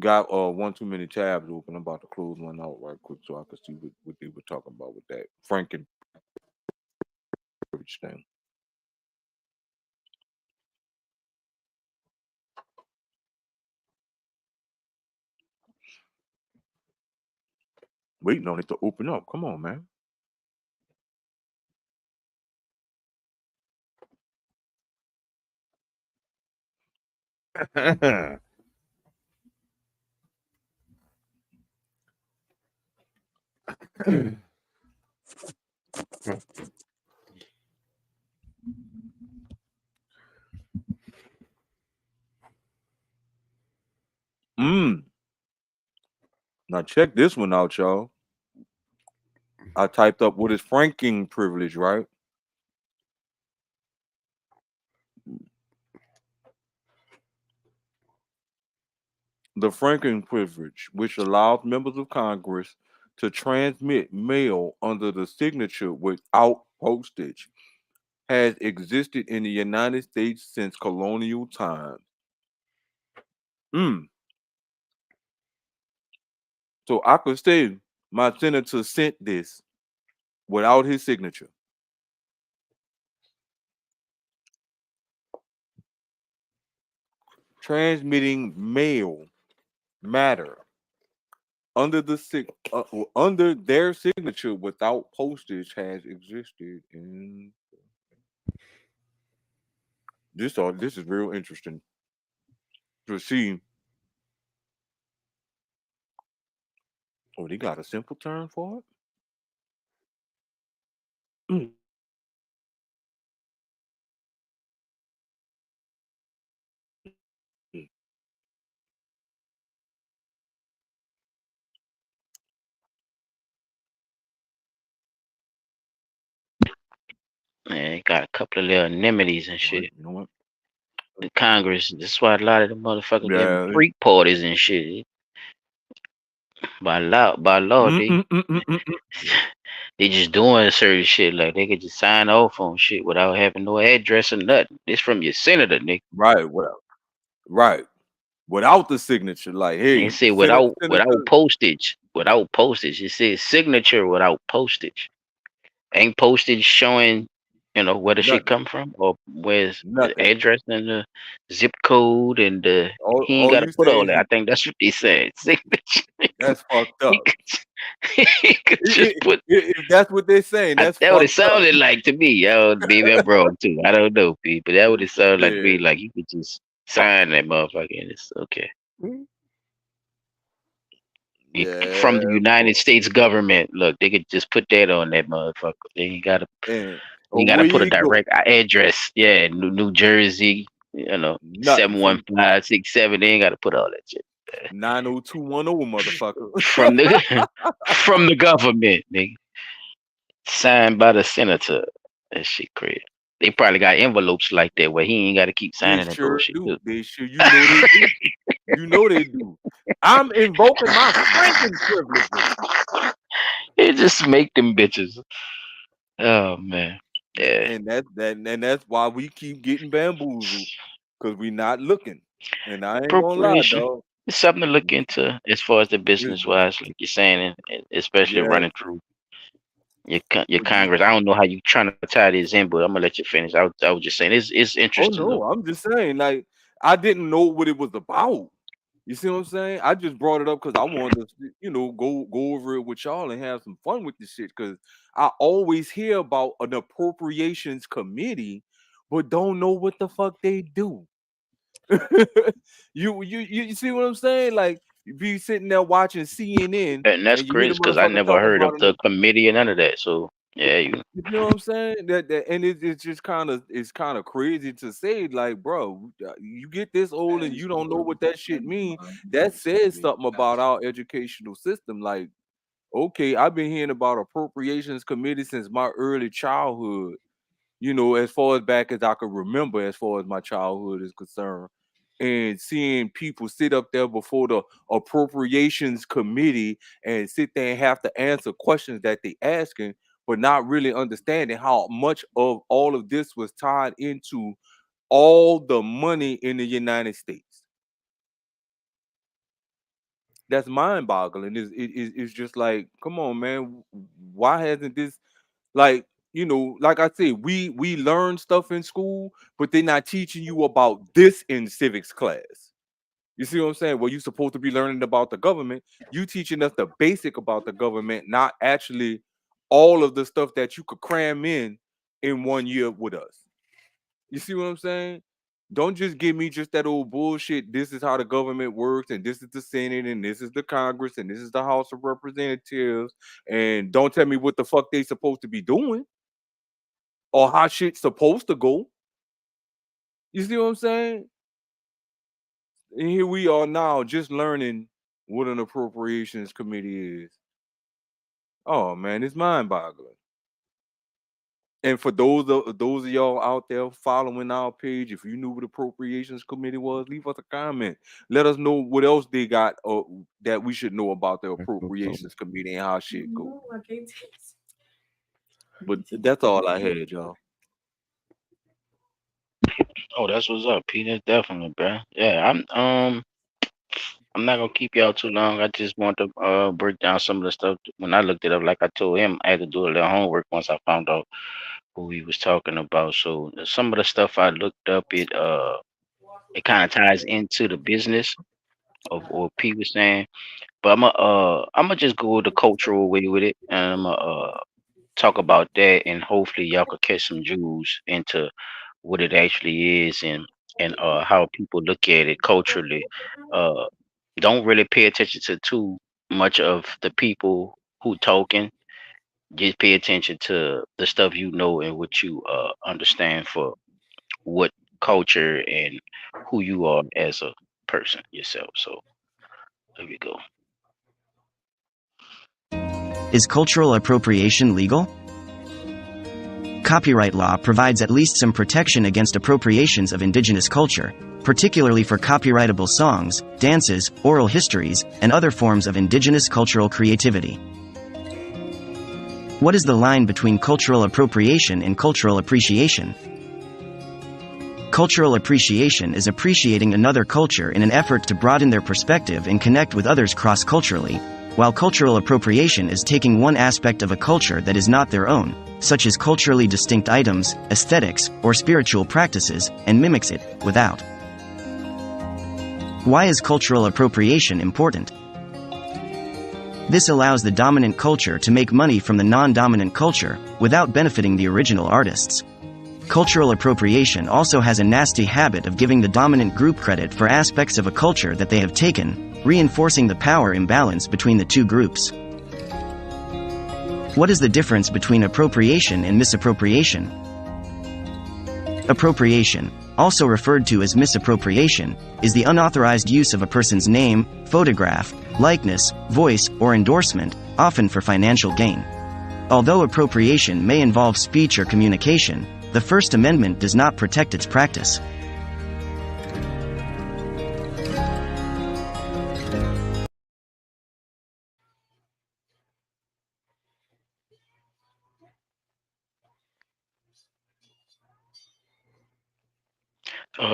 got one too many tabs open. I'm about to close one out right quick so I can see what they were talking about with that Franken privilege thing. Waiting on it to open up. Come on, man. Now check this one out, y'all. I typed up what is franking privilege, right? The franking privilege, which allows members of Congress to transmit mail under the signature without postage, has existed in the United States since colonial times. So I could say my senator sent this without his signature. Transmitting mail matter under their signature without postage has existed in this. This is real interesting to see. Oh, they got a simple term for it. Man, it got a couple of little anemones and All right, shit. you know what? the Congress. That's why a lot of the motherfuckers having Yeah. freak parties and shit. By law, they just doing certain shit. Like they could just sign off on shit without having no address or nothing. It's from your senator, nigga. Right. Well, right. Without the signature, like, And hey, it say Senator. without postage. Without postage. It says signature without postage. Ain't postage showing, where the shit Nothing. come from or where's the Nothing. address and the zip code and the he ain't All gotta you put say all is that. I think that's what they said. Signature. that's fucked He up. could just put If that's what they're saying, that's that what it fucked up. sounded like to me. Yo, maybe I'm wrong too. I don't know, people. That what it sounded like to me. Yeah. Like you could just sign that motherfucker and it's okay. From the Yeah, United bro. States government. Look, they could just put that on that motherfucker. They ain't gotta And you where gotta put a you go? direct address. Yeah, New Jersey, Nothing. From 71567. They ain't gotta put all that shit. 90210, motherfucker. From the from the government, nigga. Signed by the senator. That shit crazy. They probably got envelopes like that where he ain't gotta keep They signing that sure bullshit do. too. They sure, you know they do. You know they do. I'm invoking my franking privileges. It just make them bitches. Oh man. Yeah. And that's why we keep getting bamboozled. Cause we not looking. And I ain't gonna lie, Appropriation. dog. It's something to look into as far as the It's, business wise, like you're saying, and especially yeah. running through your But you, Congress. I don't know how you trying to tie this in, but I'm gonna let you finish. I was just saying it's oh interesting though. no, I'm just saying, like, I didn't know what it was about. You see what I'm saying? I just brought it up because I wanted to, go over it with y'all and have some fun with this shit. Because I always hear about an appropriations committee, but don't know what the fuck they do. You see what I'm saying? Like, you be sitting there watching CNN And that's and you hear crazy the because I motherfucker never talk heard about of the committee or none of that. So yeah, you know what I'm saying? That and it's just it's kind of crazy to say, like, bro, you get this old and you don't know what that shit mean. That says something about our educational system. Like, okay, I've been hearing about appropriations committee since my early childhood. As far as back as I could remember, as far as my childhood is concerned. And seeing people sit up there before the appropriations committee and sit there and have to answer questions that they asking, but not really understanding how much of all of this was tied into all the money in the United States. That's mind-boggling. It's just like, come on, man. Why hasn't this, like, like I said, we learn stuff in school, but they're not teaching you about this in civics class. You see what I'm saying? Well, you're supposed to be learning about the government. You teaching us the basic about the government, not actually all of the stuff that you could cram in 1 year with us. You see what I'm saying? Don't just give me just that old bullshit. This is how the government works, and this is the Senate, and this is the Congress, and this is the House of Representatives. And don't tell me what the fuck they supposed to be doing or how shit's supposed to go. You see what I'm saying? And here we are now just learning what an appropriations committee is. Oh man, it's mind-boggling. And for those of y'all out there following our page, if you knew what appropriations committee was, leave us a comment. Let us know what else they got that we should know about the appropriations committee and how shit go. But that's all I had, y'all. Oh, that's what's up, Peter. Definitely, bro. Yeah, I'm not gonna keep y'all too long. I just want to break down some of the stuff. When I looked it up, like I told him, I had to do a little homework once I found out who he was talking about. So some of the stuff I looked up, it kind of ties into the business of what P was saying. But I'm gonna just go the cultural way with it, and I'm gonna talk about that, and hopefully y'all could catch some jewels into what it actually is and how people look at it culturally. Uh, don't really pay attention to too much of the people who talking. Just pay attention to the stuff you know and what you understand for what culture and who you are as a person yourself. So there we go. Is cultural appropriation legal? copyright law provides at least some protection against appropriations of indigenous culture, particularly for copyrightable songs, dances, oral histories, and other forms of indigenous cultural creativity. What is the line between cultural appropriation and cultural appreciation? Cultural appreciation is appreciating another culture in an effort to broaden their perspective and connect with others cross-culturally, while cultural appropriation is taking one aspect of a culture that is not their own, such as culturally distinct items, aesthetics, or spiritual practices, and mimics it, without. Why is cultural appropriation important? This allows the dominant culture to make money from the non-dominant culture, without benefiting the original artists. Cultural appropriation also has a nasty habit of giving the dominant group credit for aspects of a culture that they have taken, reinforcing the power imbalance between the two groups. What is the difference between appropriation and misappropriation? Appropriation, also referred to as misappropriation, is the unauthorized use of a person's name, photograph, likeness, voice, or endorsement, often for financial gain. Although appropriation may involve speech or communication, the First Amendment does not protect its practice.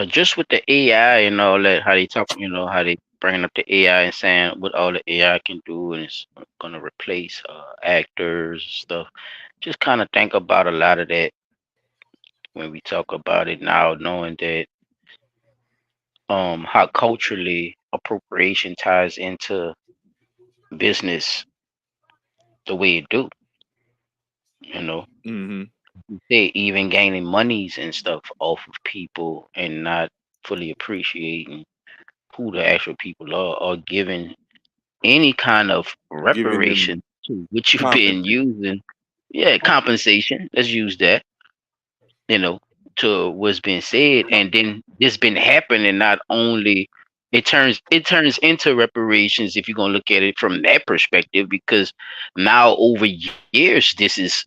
Just with the AI and all that, how they talk, how they bringing up the AI and saying what all the AI can do and it's gonna replace actors and stuff. Just kind of think about a lot of that when we talk about it now, knowing that how culturally appropriation ties into business the way it do, you know. Mm-hmm. They even gaining monies and stuff off of people and not fully appreciating who the actual people are or giving any kind of Giving them reparation to what you've been compensation. using. Yeah, compensation. Let's use that, you know, to what's been said. And then this been happening not only it turns into reparations if you're gonna look at it from that perspective, because now over years this is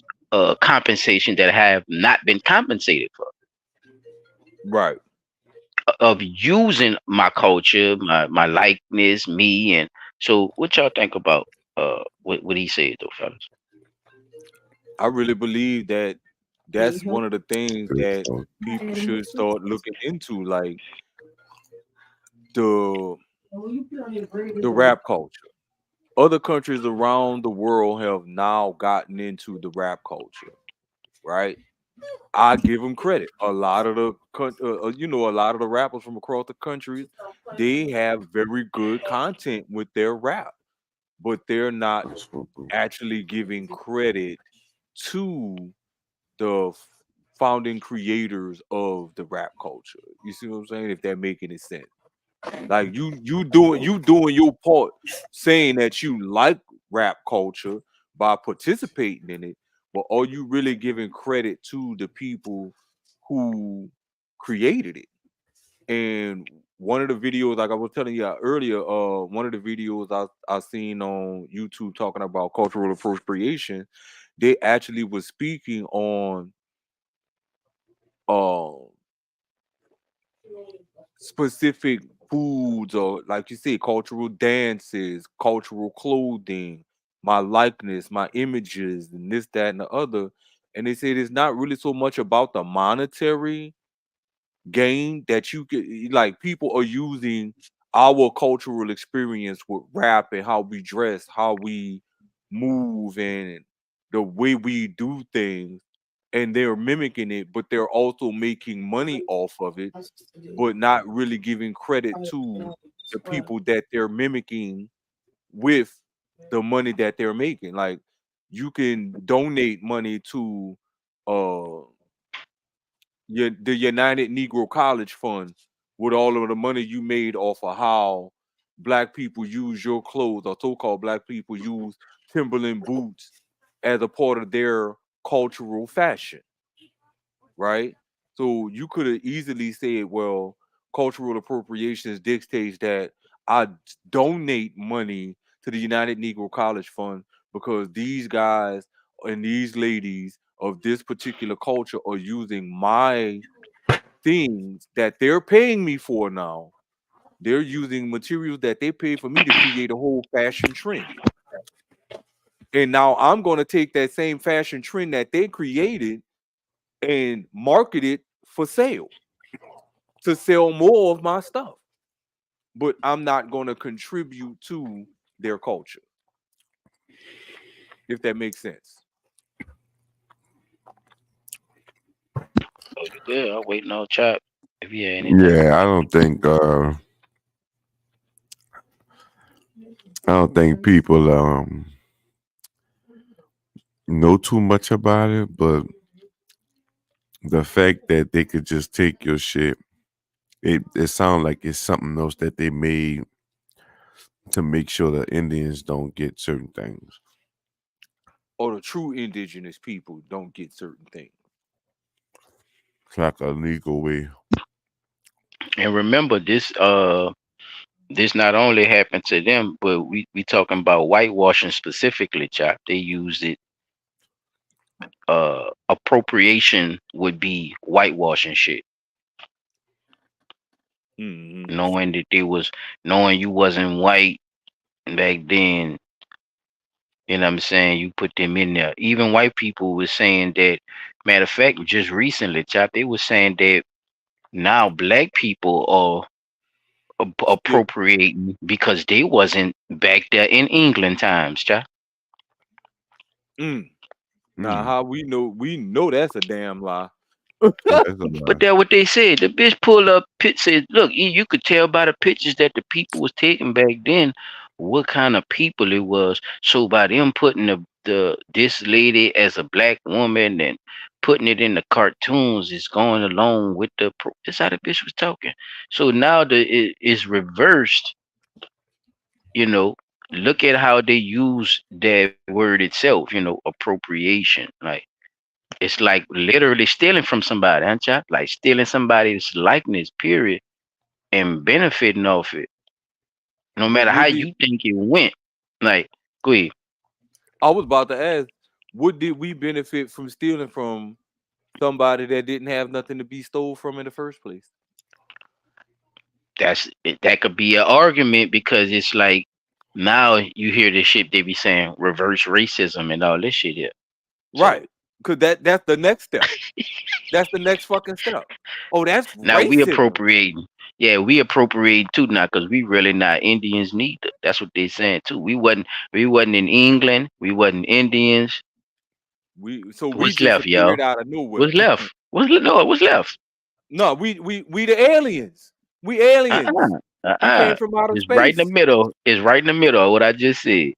compensation that have not been compensated for Right. of using my culture, my likeness, me, and so what y'all think about what he said though, fellas? I really believe that that's one of the things Good that talk. people should start looking into, like the the rap culture. Other countries around the world have now gotten into the rap culture, right? I give them credit. A lot of a lot of the rappers from across the country, they have very good content with their rap, but they're not actually giving credit to the founding creators of the rap culture. You see what I'm saying? If that make any sense. Like you doing your part saying that you like rap culture by participating in it, but are you really giving credit to the people who created it? And one of the videos, like I was telling you earlier, one of the videos I seen on YouTube talking about cultural appropriation, they actually was speaking on um specific foods or like you said, cultural dances, cultural clothing, my likeness, my images, and this, that, and the other. And they said it's not really so much about the monetary gain that you could like people are using our cultural experience with rap and how we dress, how we move, and the way we do things, and they're mimicking it, but they're also making money off of it, but not really giving credit to the people that they're mimicking with the money that they're making. Like you can donate money to uh the United Negro College Fund with all of the money you made off of how black people use your clothes, or so-called black people use Timberland boots as a part of their cultural fashion, right? So you could have easily said, well, cultural appropriations dictates that I donate money to the United Negro College Fund because these guys and these ladies of this particular culture are using my things that they're paying me for now. They're using materials that they pay for me to create a whole fashion trend. And now I'm going to take that same fashion trend that they created and market it for sale to sell more of my stuff. But I'm not going to contribute to their culture, if that makes sense. Oh, you good? I'm waiting on Chop. If you had anything. Yeah, I don't think people know too much about it, but the fact that they could just take your shit, it sounds like it's something else that they made to make sure the Indians don't get certain things. Or the true indigenous people don't get certain things. It's like a legal way. And remember, this not only happened to them, but we talking about whitewashing specifically, Chop. They used it. Appropriation would be whitewashing shit. Mm-hmm. Knowing that knowing you wasn't white back then. You know what I'm saying? You put them in there. Even white people was saying that. Matter of fact, just recently, Chop, they were saying that now black people are appropriating because they wasn't back there in England times, Chop. Now, how we know that's a damn lie. But that's what they said. The bitch pulled up said, look, you could tell by the pictures that the people was taking back then what kind of people it was. So by them putting this lady as a black woman and putting it in the cartoons is going along with that's how the bitch was talking. So now it's reversed, you know. Look at how they use that word itself, appropriation. Like it's like literally stealing from somebody, huh, Chop? Like stealing somebody's likeness, period, and benefiting off it. No But matter how would it, you think it went. Like, go ahead. I was about to ask, what did we benefit from stealing from somebody that didn't have nothing to be stole from in the first place? That could be an argument because it's like now you hear this shit they be saying reverse racism and all this shit here. Right. Because that's the next step. That's the next fucking step. Oh, that's Now we racism. appropriating. Yeah, we appropriate too now because we really not Indians neither. That's what they saying too. We wasn't in England. We wasn't Indians. We What's just left, y'all? appeared out of nowhere. What's left? What's left? No, we the aliens. We aliens. We came from outer It's space. right in the middle. It's right in the middle of what I just said.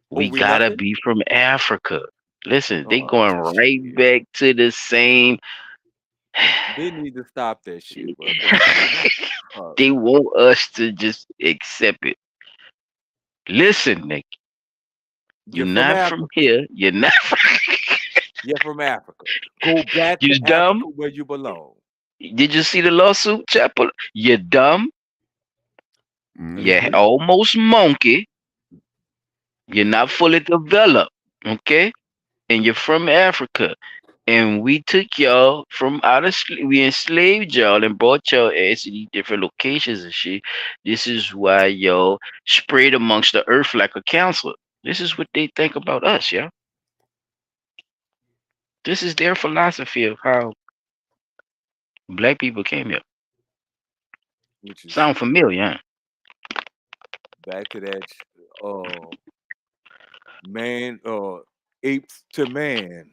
We we gotta nothing? be from Africa. Listen, they Oh, going right back to the same. They need to stop that shit, bro. They want us to just accept it. Listen, Nick. You're not from here. You're not You're from Africa. Go back You to dumb? Africa where you belong. Did you see the lawsuit, Chapel? You're dumb. You're almost monkey. You're not fully developed. Okay? And you're from Africa. And we took y'all from we enslaved y'all and brought y'all ass to these different locations and shit. This is why y'all spread amongst the earth like a cancer. This is what they think about us, yeah. This is their philosophy of how black people came here. Which is Sound familiar, huh? back to that man apes to man.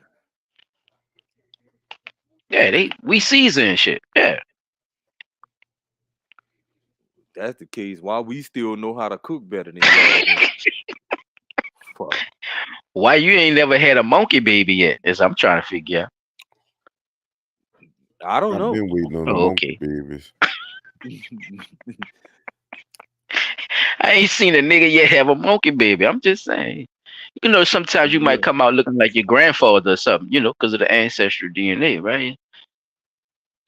Yeah, we season shit. Yeah. That's the case. Why we still know how to cook better than y'all? Fuck. Why you ain't never had a monkey baby yet? Is I'm trying to figure out. I don't know. I've been waiting on the monkey babies. I ain't seen a nigga yet have a monkey baby. I'm just saying. Sometimes you might come out looking like your grandfather or something, because of the ancestral DNA, right?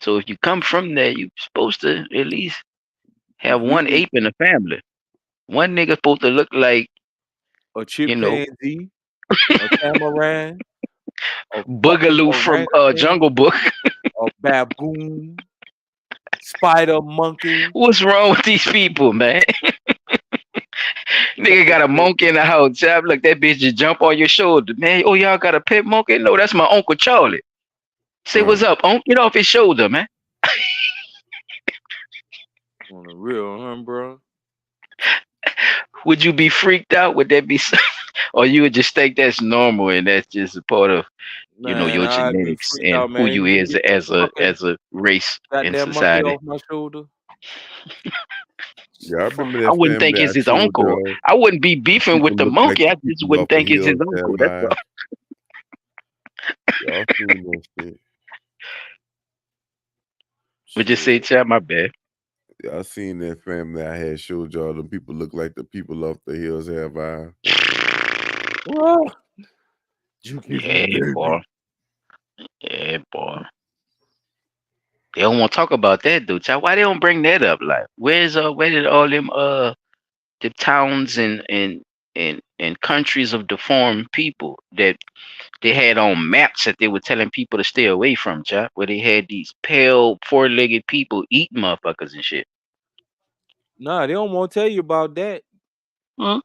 So if you come from there, you're supposed to at least have one ape in the family. One nigga supposed to look like a chimpanzee, a tamaran, a fucking Boogaloo from orangutan, Jungle Book. a baboon, spider monkey. What's wrong with these people, man? Nigga got a monkey in the house. Chap, look, that bitch just jump on your shoulder, man. Oh, y'all got a pet monkey? No, that's my Uncle Charlie. Say what's up, Uncle. Get off his shoulder, man. On the real, huh, bro? Would you be freaked out? Would that be, or you would just think that's normal and that's just a part of, Man, your I'd be genetics freaked and out, who man. you You is get that fucking as a race in goddamn monkey society? off my shoulder. Yeah, I remember I that wouldn't think family it's I his showed uncle. y'all. I wouldn't be The beefing with people the look like monkey. the I just people wouldn't off of think it's his Hills Have uncle. That's all. Eyes. Y'all seen that shit. Would you say, chat? My bad. Y'all seen that family I had showed y'all. The people look like the people off the Hills Have Eyes. Oh, you give me Yeah, baby. boy. Yeah, boy. They don't want to talk about that, though, child. Why they don't bring that up? Like, where did all them the towns and countries of deformed people that they had on maps that they were telling people to stay away from, child, where they had these pale, four-legged people eat motherfuckers and shit. Nah, they don't want to tell you about that. Huh?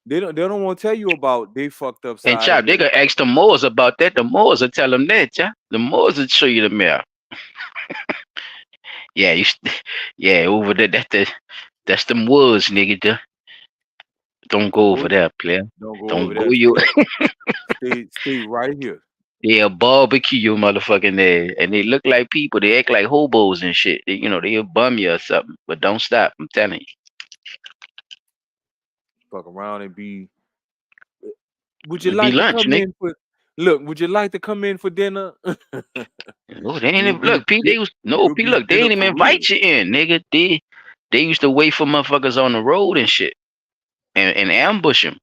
They don't want to tell you about they fucked up And side child, of they it. gonna ask the Moors about that. The Moors will tell them that, child. The Moors will show you the map. Yeah, yeah, over there. That's them woods, nigga. Don't go over there, player. Don't go Don't over go there. you. Stay right here. They'll barbecue your motherfucking ass, and they look like people. They act like hobos and shit. They'll bum you or something. But don't stop. I'm telling you. Fuck around and be. Would you It'd be like to lunch, come nigga. in for? Look, would you like to come in for dinner? No, they ain't even, look, P. They was no You'll P. be Look, they dinner ain't even for real. invite you in, nigga. They used to wait for motherfuckers on the road and shit, and ambush them.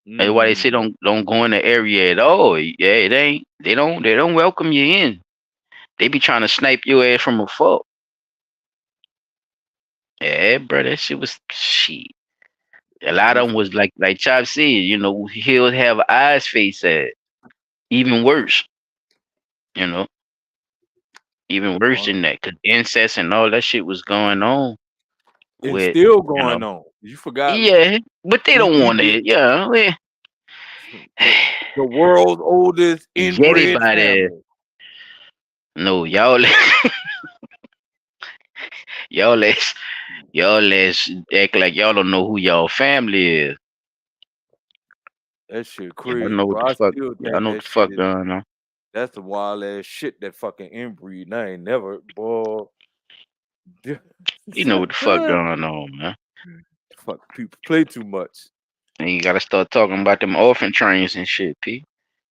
That's why they say don't go in the area at all. Yeah, it ain't. They don't welcome you in. They be trying to snipe your ass from afar. Yeah, bro, that shit was shit. A lot of them was like Chop said, he'll have eyes face at even worse, you know, even worse than that. Cause incest and all that shit was going on It's with, still going on. You forgot. yeah, but they don't we want did it. Yeah, the world's oldest jetty inbred by that. family. No, y'all, let's act like y'all don't know who y'all family is. That shit Y'all crazy, know what bro. the I fuck. still Y'all think know what that the shit fuck is. going on. That's the wild ass shit. That fucking inbreed. I ain't never, boy. You know what the fuck going on, man. Fuck, people play too much. And you gotta start talking about them orphan trains and shit, P.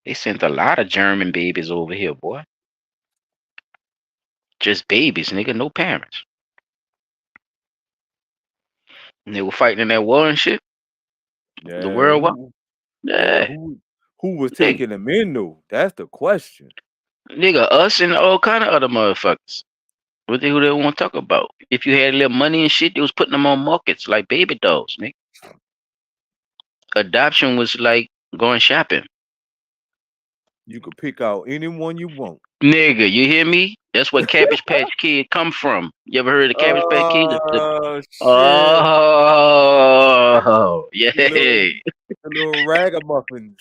They sent a lot of German babies over here, boy. Just babies, nigga, no parents. And they were fighting in that war and shit. Yeah, The world war. who Yeah. who was Nigga, taking them in though? That's the question. nigga, us and all kind of other motherfuckers. What who they want to talk about? If you had a little money and shit, they was putting them on markets like baby dolls, nigga. Adoption was like going shopping. You could pick out anyone you want. Nigga, you hear me? That's what Cabbage Patch Kid come from. You ever heard of Cabbage Patch Kid? Shit. Oh, yeah. The little ragamuffins.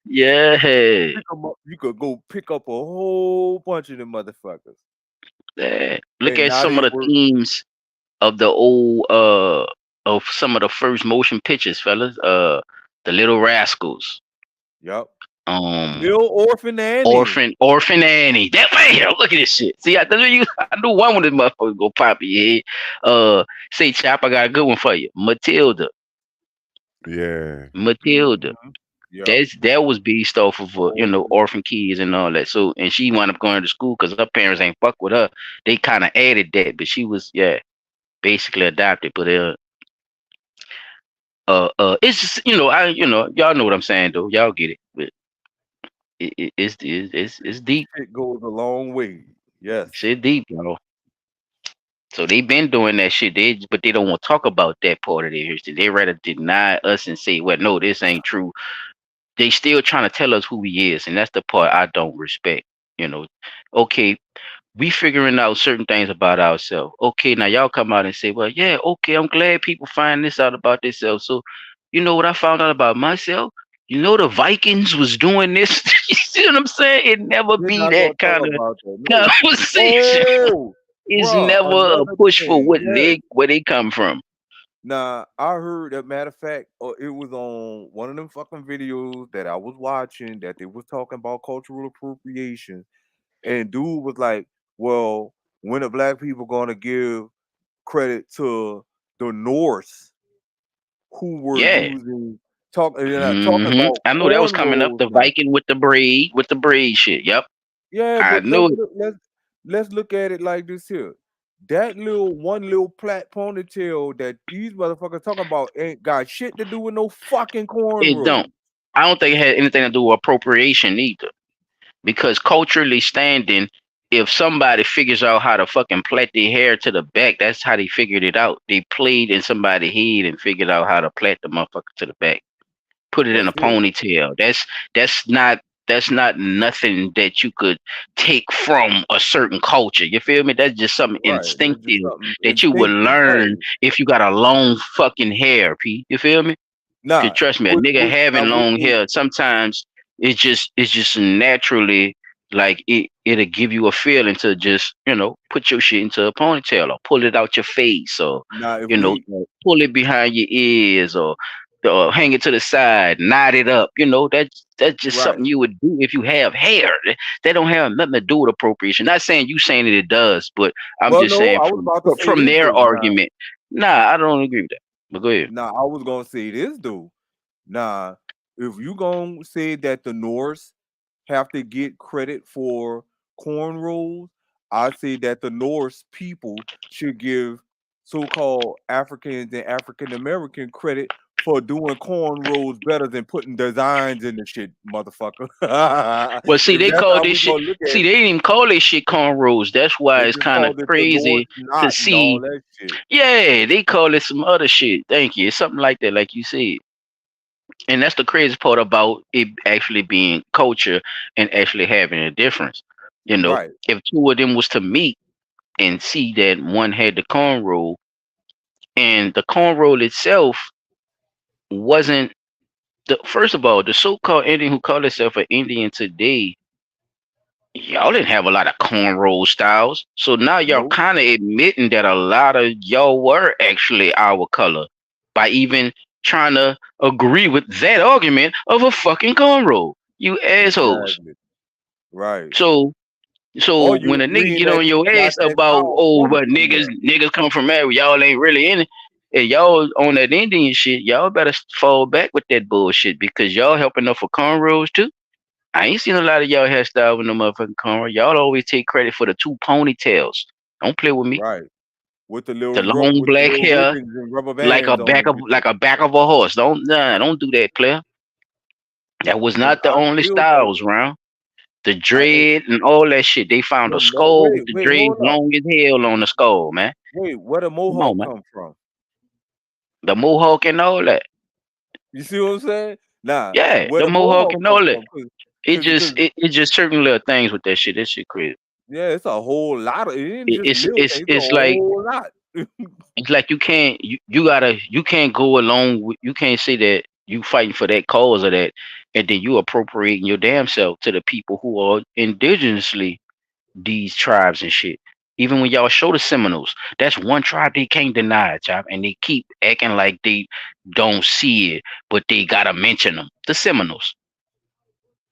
Yeah. Pick 'em up. You could go pick up a whole bunch of them motherfuckers. Yeah. Look And at now some they of the work. themes of the old of some of the first motion pictures, fellas. The Little Rascals. Yep. Little Orphan Annie. Orphan Annie. That way here. Look at this shit. See, I knew one of these motherfuckers go pop in your head. Say Chop, I got a good one for you. Matilda. Yeah. Matilda. Yep. That was based off of orphan kids and all that. So and she wound up going to school because her parents ain't fuck with her. They kind of added that, but she was basically adopted. But it's just y'all know what I'm saying though. Y'all get it, but it's deep. It goes a long way. Yes. Shit deep, y'all. So they been doing that shit. But they don't want to talk about that part of their history. They rather deny us and say, "Well, no, this ain't true." they still trying to tell us who he is, and that's the part I don't respect. You know, okay, we figuring out certain things about ourselves. Okay, now y'all come out and say, well, yeah, okay, I'm glad people find this out about themselves. So, you know what I found out about myself? You know, the Vikings was doing this. You see what I'm saying? It never We're be not gonna that talk kind of about that. No. conversation. Oh, It's bruh, never a another push for thing. what Yes. where they come from. Nah, I heard that matter of fact, it was on one of them fucking videos that I was watching that they was talking about cultural appropriation. And dude was like, well, when are black people gonna give credit to the Norse who were Yeah. using talking about I know that was coming up. cornrows The now. Viking with the braid shit. Yep. Yeah, I but knew it. let's look at it like this here. That little plait ponytail that these motherfuckers talking about ain't got shit to do with no fucking It don't. cornrows. I don't think it had anything to do with appropriation either. Because culturally standing, if somebody figures out how to fucking plait their hair to the back, that's how they figured it out. They played in somebody's head and figured out how to plait the motherfucker to the back. Put it in a That's it. ponytail. That's not nothing that you could take from a certain culture. You feel me? That's just something Right. That's just instinctive something that you would instinctive, learn right? if you got a long fucking hair, P. You feel me? Cause Nah, trust me, a nigga having which long was hair sometimes it's just naturally like it'll give you a feeling to just put your shit into a ponytail or pull it out your face or now if we pull it behind your ears or hang it to the side, knot it up. That's just right. something you would do if you have hair. That don't have nothing to do with appropriation. Not saying you saying that it does, but I'm Well, just no, saying I was about to say from this their though. argument. Nah, I don't agree with that. But go ahead. Now I was gonna say this though. Now, if you gonna say that the Norse have to get credit for cornrows, I say that the Norse people should give so-called Africans and African American credit for doing cornrows better than putting designs in the shit, motherfucker. Well, see, If they that's call how this we shit. gonna look at See, it, they didn't even call this shit cornrows. That's why they it's just kind of called it the Norse crazy to knot and all see. that shit. Yeah, they call it some other shit. Thank you. It's something like that, like you said. And that's the crazy part about it actually being culture and actually having a difference. Right. If two of them was to meet and see that one had the cornrow and the cornrow itself wasn't the first of all, the so-called Indian who call themselves an Indian today, y'all didn't have a lot of cornrow styles. So now y'all Nope. kind of admitting that a lot of y'all were actually our color by even trying to agree with that argument of a fucking cornrow. You assholes. Exactly. Right. So Or when you a nigga agreeing get that on you your got ass that about style from but niggas somewhere. come from there, y'all ain't really in it. And y'all on that Indian shit, y'all better fall back with that bullshit because y'all helping up for cornrows too. I ain't seen a lot of y'all hairstyle with no motherfucking cornrow. Y'all always take credit for the two ponytails. Don't play with me. Right. With the The long with the black little hair ribbons and rubber like a bands on back them of bitches. a horse. Don't do that, player. That was Cause not the I only still think styles, round. The and dread and all that shit. They found a skull with the wait, dread hold up. long as hell on the skull, man. Wait, where the Come on, mohawk man. come from? The mohawk and all that. You see what I'm saying? Nah, Yeah, where the the mohawk mohawk and come all that. from? It Cause just it just certain little things with that shit. That shit crazy. yeah, it's a whole lot of it ain't It, just it's little it's things, it's a it's like whole lot. it's like you can't go along with you can't say that you fighting for that cause or that and then you appropriating your damn self to the people who are indigenously these tribes and shit. Even when y'all show the Seminoles, that's one tribe they can't deny, chop, and they keep acting like they don't see it, but they gotta mention them. The Seminoles,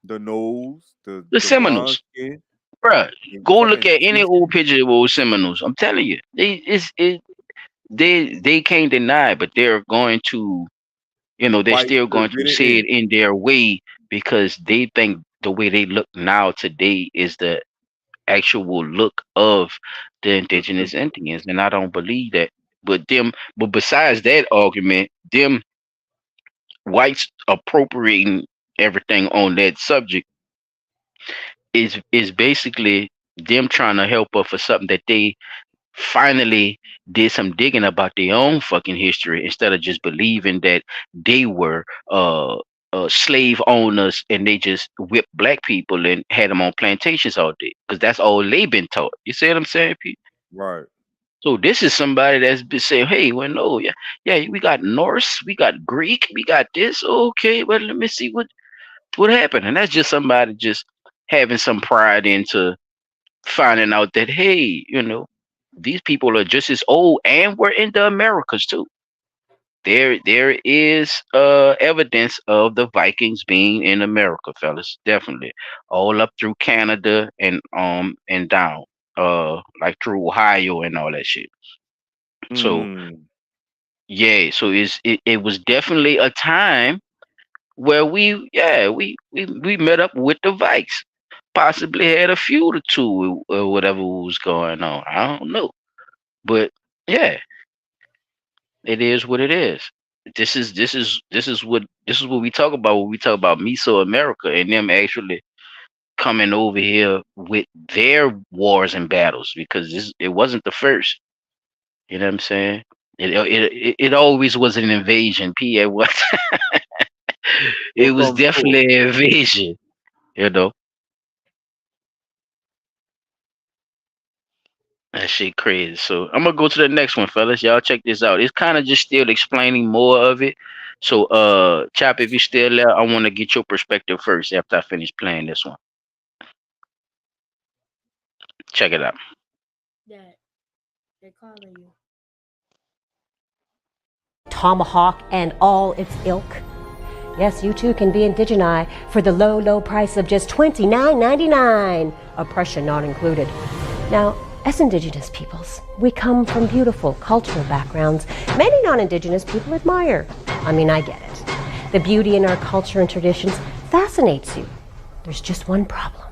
The nose, the the bronze Seminoles, skin, bruh. the Go look fucking at any old teeth, picture of old Seminoles. I'm telling you, they can't deny it, but they're going to, they're white still going to forbidden say it ink. in their way because they think the way they look now today is the actual look of the The indigenous Indians, and I don't believe that. But besides that argument, them whites appropriating everything on that subject is basically them trying to help us for something that they finally did some digging about their own fucking history instead of just believing that they were slave owners, and they just whipped black people and had them on plantations all day because that's all they been taught. You see what I'm saying, Pete? Right. So this is somebody that's been saying, "Hey, well, no, yeah, yeah, we got Norse, we got Greek, we got this. Okay, well, let me see what happened." And that's just somebody just having some pride into finding out that, hey, these people are just as old and were in the Americas too. There is evidence of the Vikings being in America, fellas. Definitely. All up through Canada and down. Like through Ohio and all that shit. So Mm. yeah, so it was definitely a time where we met up with the Vikes. Possibly had a feud or two or whatever was going on. I don't know. But yeah, it is what it is. This is what we talk about when we talk about Mesoamerica and them actually coming over here with their wars and battles because it wasn't the first. You know what I'm saying? It always was an invasion. P. It was it What was comes for? definitely an invasion. You know that shit crazy. So I'm gonna go to the next one, fellas. Y'all check this out. It's kind of just still explaining more of it. So Chop, if you're still there, I want to get your perspective first after I finish playing this one. Check it out. Dad, they're calling you. Tomahawk and all its ilk. Yes, you too can be indigeni for the low, low price of just $29.99, oppression not included. Now, as indigenous peoples, we come from beautiful cultural backgrounds many non-indigenous people admire. I mean, I get it. The beauty in our culture and traditions fascinates you. There's just one problem.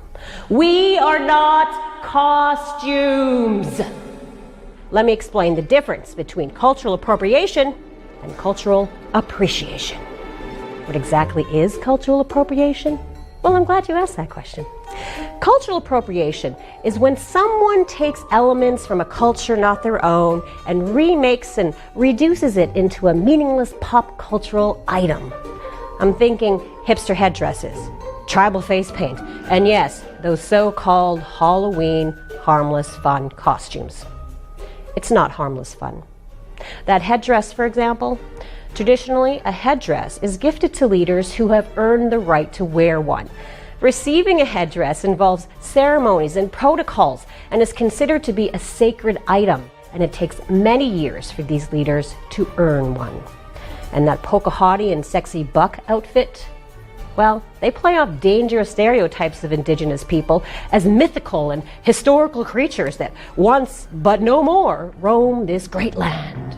We are not costumes. Let me explain the difference between cultural appropriation and cultural appreciation. What exactly is cultural appropriation? Well, I'm glad you asked that question. Cultural appropriation is when someone takes elements from a culture not their own and remakes and reduces it into a meaningless pop cultural item. I'm thinking hipster headdresses, tribal face paint, and yes, those so-called Halloween harmless fun costumes. It's not harmless fun. That headdress, for example, traditionally a headdress is gifted to leaders who have earned the right to wear one. Receiving a headdress involves ceremonies and protocols and is considered to be a sacred item, and it takes many years for these leaders to earn one. And that Pocahontas and sexy buck outfit? Well, they play off dangerous stereotypes of indigenous people as mythical and historical creatures that once, but no more, roam this great land.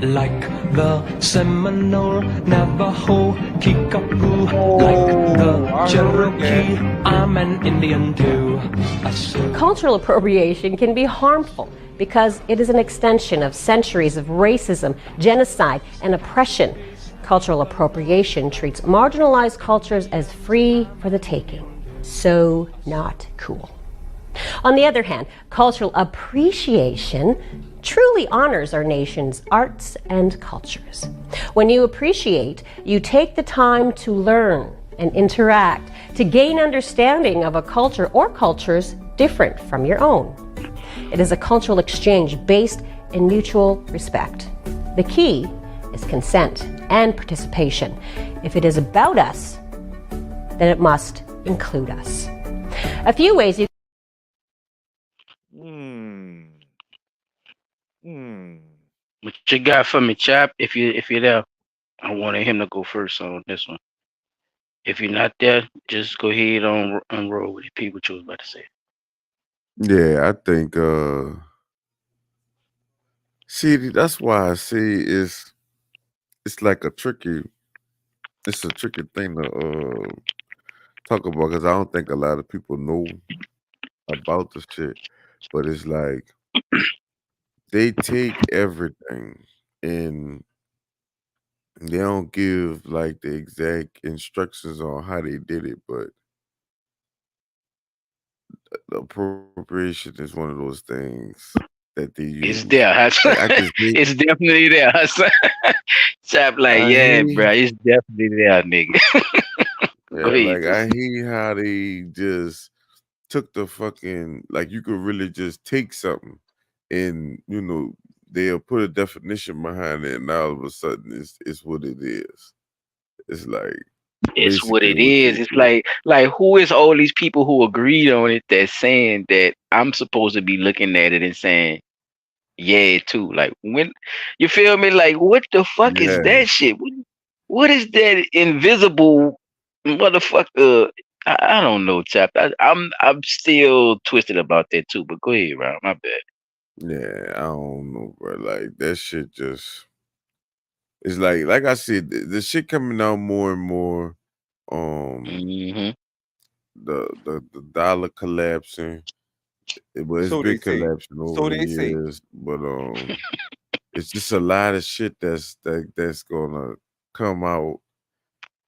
Like the Seminole, Navajo, Kickapoo, like the Cherokee, I'm an Indian too. Cultural appropriation can be harmful because it is an extension of centuries of racism, genocide, and oppression. Cultural appropriation treats marginalized cultures as free for the taking. So not cool. On the other hand, cultural appreciation truly honors our nation's arts and cultures. When you appreciate, you take the time to learn and interact, to gain understanding of a culture or cultures different from your own. It is a cultural exchange based in mutual respect. The key is consent and participation. If it is about us, then it must include us. A few ways you What you got for me, Chop? If you're there, I wanted him to go first on this one. If you're not there, just go ahead on roll with it. Pete, what you was about to say. Yeah, I think see that's why I say it's like a tricky thing to talk about because I don't think a lot of people know about the shit. But it's like they take everything and they don't give like the exact instructions on how they did it, but the appropriation is one of those things that they It's use. there, Hassan. Like I just hate, It's definitely there, Hassan. Chap like, I yeah, hate, bro, it's definitely there, nigga. Go yeah, ahead. like I hate how they just took the fucking, like you could really just take something and they'll put a definition behind it and all of a sudden it's what it is. It's like It's what basically it what is. they It's do. like who is all these people who agreed on it that's saying that I'm supposed to be looking at it and saying, yeah, too. Like when you feel me? Like what the fuck is Yeah, that shit? What is that invisible motherfucker? I don't know, chap. I'm still twisted about that too. But go ahead, Ron. My bad. yeah, I don't know, bro. Like that shit just, it's like I said, the shit coming out more and more. Hmm. The dollar collapsing. Well, it's So they been say. collapsing over So the they say. years, but it's just a lot of shit that's gonna come out.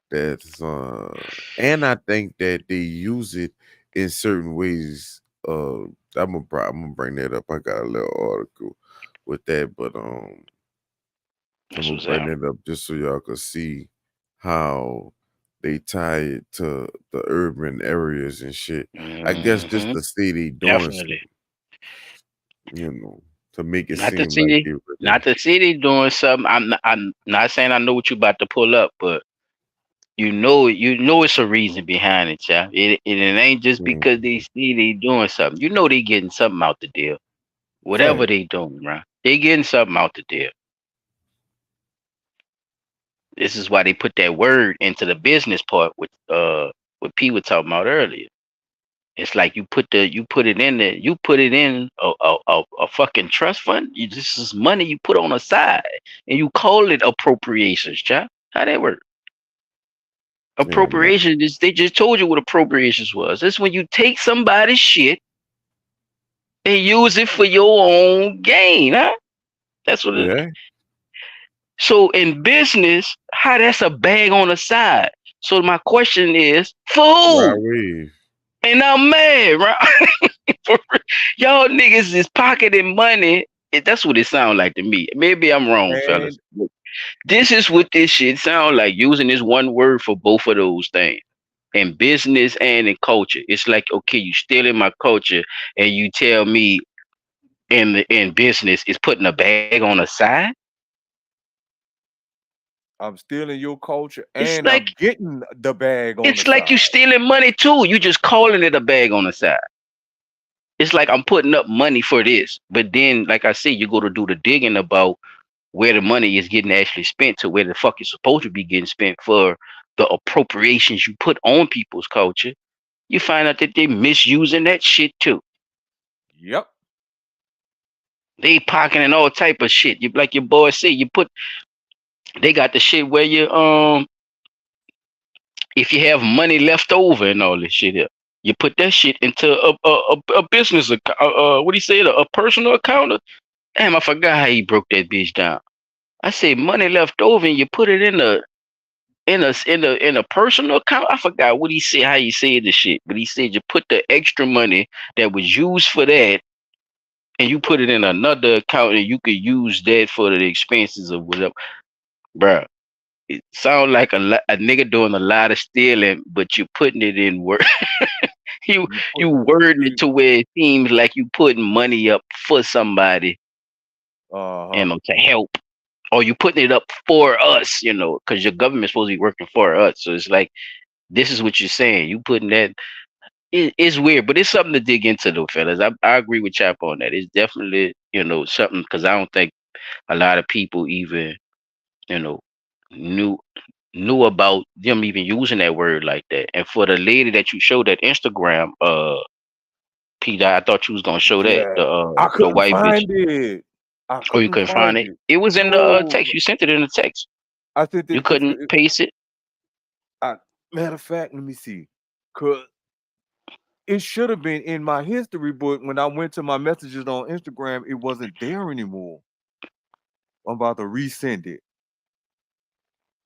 That's and I think that they use it in certain ways. I'm gonna bring that up. I got a little article with that, but I'm That's gonna what's bring out. that up just so y'all can see how they tie it to the urban areas and shit. I guess just Hmm. to say they doing Definitely. something, to make it Not to seem see like they, they really, not to see they doing something. I'm not saying I know what you about to pull up, but you know it's a reason behind it, child. It ain't just mm, because they see they doing something. You know they getting something out the deal. Whatever fact. they doing, right? They getting something out the deal. This is why they put that word into the business part, with what P was talking about earlier. It's like you put it in there, you put it in a fucking trust fund. This is money you put on the side, and you call it appropriations, child. How that work? Yeah, man. Appropriations is, they just told you what appropriations was. It's when you take somebody's shit and use it for your own gain, huh? That's what it is. Yeah, So in business, how that's a bag on the side. So my question is, for right who? wave. And I'm mad, right? For real. Y'all niggas is pocketing money. That's what it sounds like to me. Maybe I'm wrong, fellas. And But this is what this shit sound like, using this one word for both of those things. In business and in culture. It's like, okay, you stealing my culture and you tell me in business is putting a bag on the side. I'm stealing your culture It's and like I'm getting the bag on the it's like you side. stealing money too. You just calling it a bag on the side. It's like I'm putting up money for this. But then, like I said, you go to do the digging about where the money is getting actually spent to where the fuck it's supposed to be getting spent for the appropriations you put on people's culture. You find out that they misusing that shit too. Yep. They pocketing all type of shit. You, like your boy said, they got the shit where you if you have money left over and all this shit here, you put that shit into a business account. What do you say? A personal account. Damn, I forgot how he broke that bitch down. I said money left over and you put it in a personal account. I forgot what he said, how he said the shit, but he said you put the extra money that was used for that and you put it in another account and you could use that for the expenses of whatever. Bruh, it sound like a nigga doing a lot of stealing, but you putting it in work. you You you put wording it you to where it seems like you putting money up for somebody, uh-huh. to help, or you putting it up for us, because your government's supposed to be working for us. So it's like this is what you're saying. You putting that. It's weird, but it's something to dig into, though, fellas. I agree with Chap on that. It's definitely something, because I don't think a lot of people even you know knew knew about them even using that word like that. And for the lady that you showed that Instagram, Peter, I thought you was gonna show that Yeah. the I the couldn't white bitch. find it. I Oh, you couldn't couldn't find find it. it. It was in the No. text. You sent it in the text. I sent You it to couldn't paste it. matter of fact, let me see. Cause it should have been in my history, but when I went to my messages on Instagram, it wasn't there anymore. I'm about to resend it.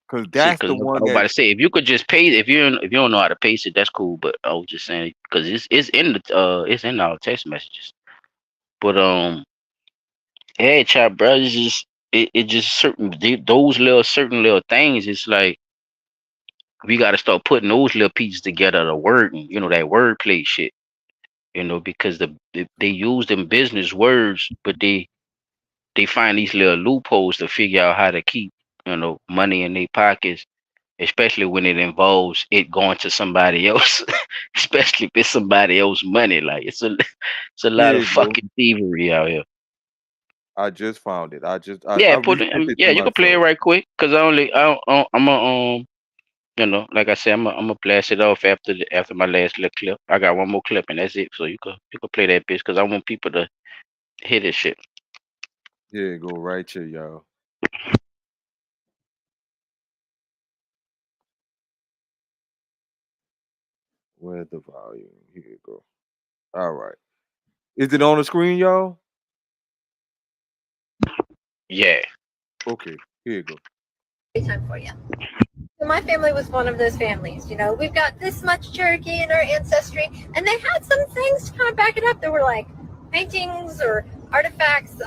Cause See, that's because the I one was about that to say, if you could just paste, if you don't know how to paste it, that's cool. But I was just saying because it's in the it's in our text messages. But Yeah, chop, bro. It's just it just those certain little things. It's like we got to start putting those little pieces together. The word, that wordplay shit. Because they use them business words, but they find these little loopholes to figure out how to keep money in their pockets, especially when it involves it going to somebody else, especially if it's somebody else's money. Like it's a lot Here of you go. fucking thievery out here. I just found it. I Yeah, resent it yeah, to you can play it myself. right quick because I'm a like I said, I'm gonna blast it off after my last little clip. I got one more clip and that's it. So you can play that bitch because I want people to hear this shit. Here you go, right here, y'all. Where's the volume? Here you go. All right. Is it on the screen, y'all? Yeah. Okay. Here you go. Time for you. So my family was one of those families. We've got this much Cherokee in our ancestry, and they had some things to kind of back it up. There were like paintings or artifacts,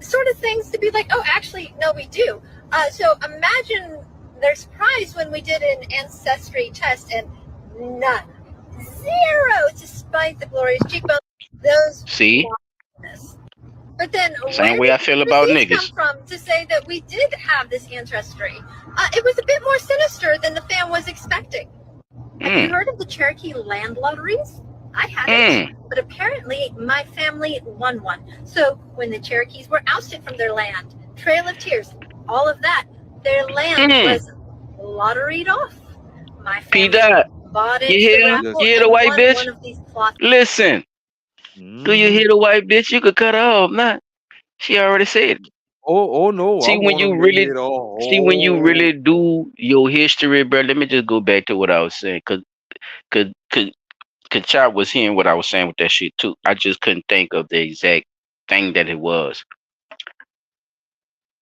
sort of things to be like, oh, actually, no, we do. So imagine their surprise when we did an ancestry test, and none, zero, despite the glorious cheekbones. Those. See? But then, Same where way did I feel the about receipts come niggas. from to say that we did have this ancestry? It was a bit more sinister than the fam was expecting. Have you heard of the Cherokee land lotteries? I hadn't, but apparently my family won one. So when the Cherokees were ousted from their land, Trail of Tears, all of that, their land was lotteried off. My family bought You into the hear? raffle You hear the and white won bitch? one of these cloth. Listen. Do you hear the white bitch? You could cut her off, not. She already said it. Oh no, I See when want you him to really hit all. see when you really do your history, bro. Let me just go back to what I was saying, cause Chop was hearing what I was saying with that shit too. I just couldn't think of the exact thing that it was.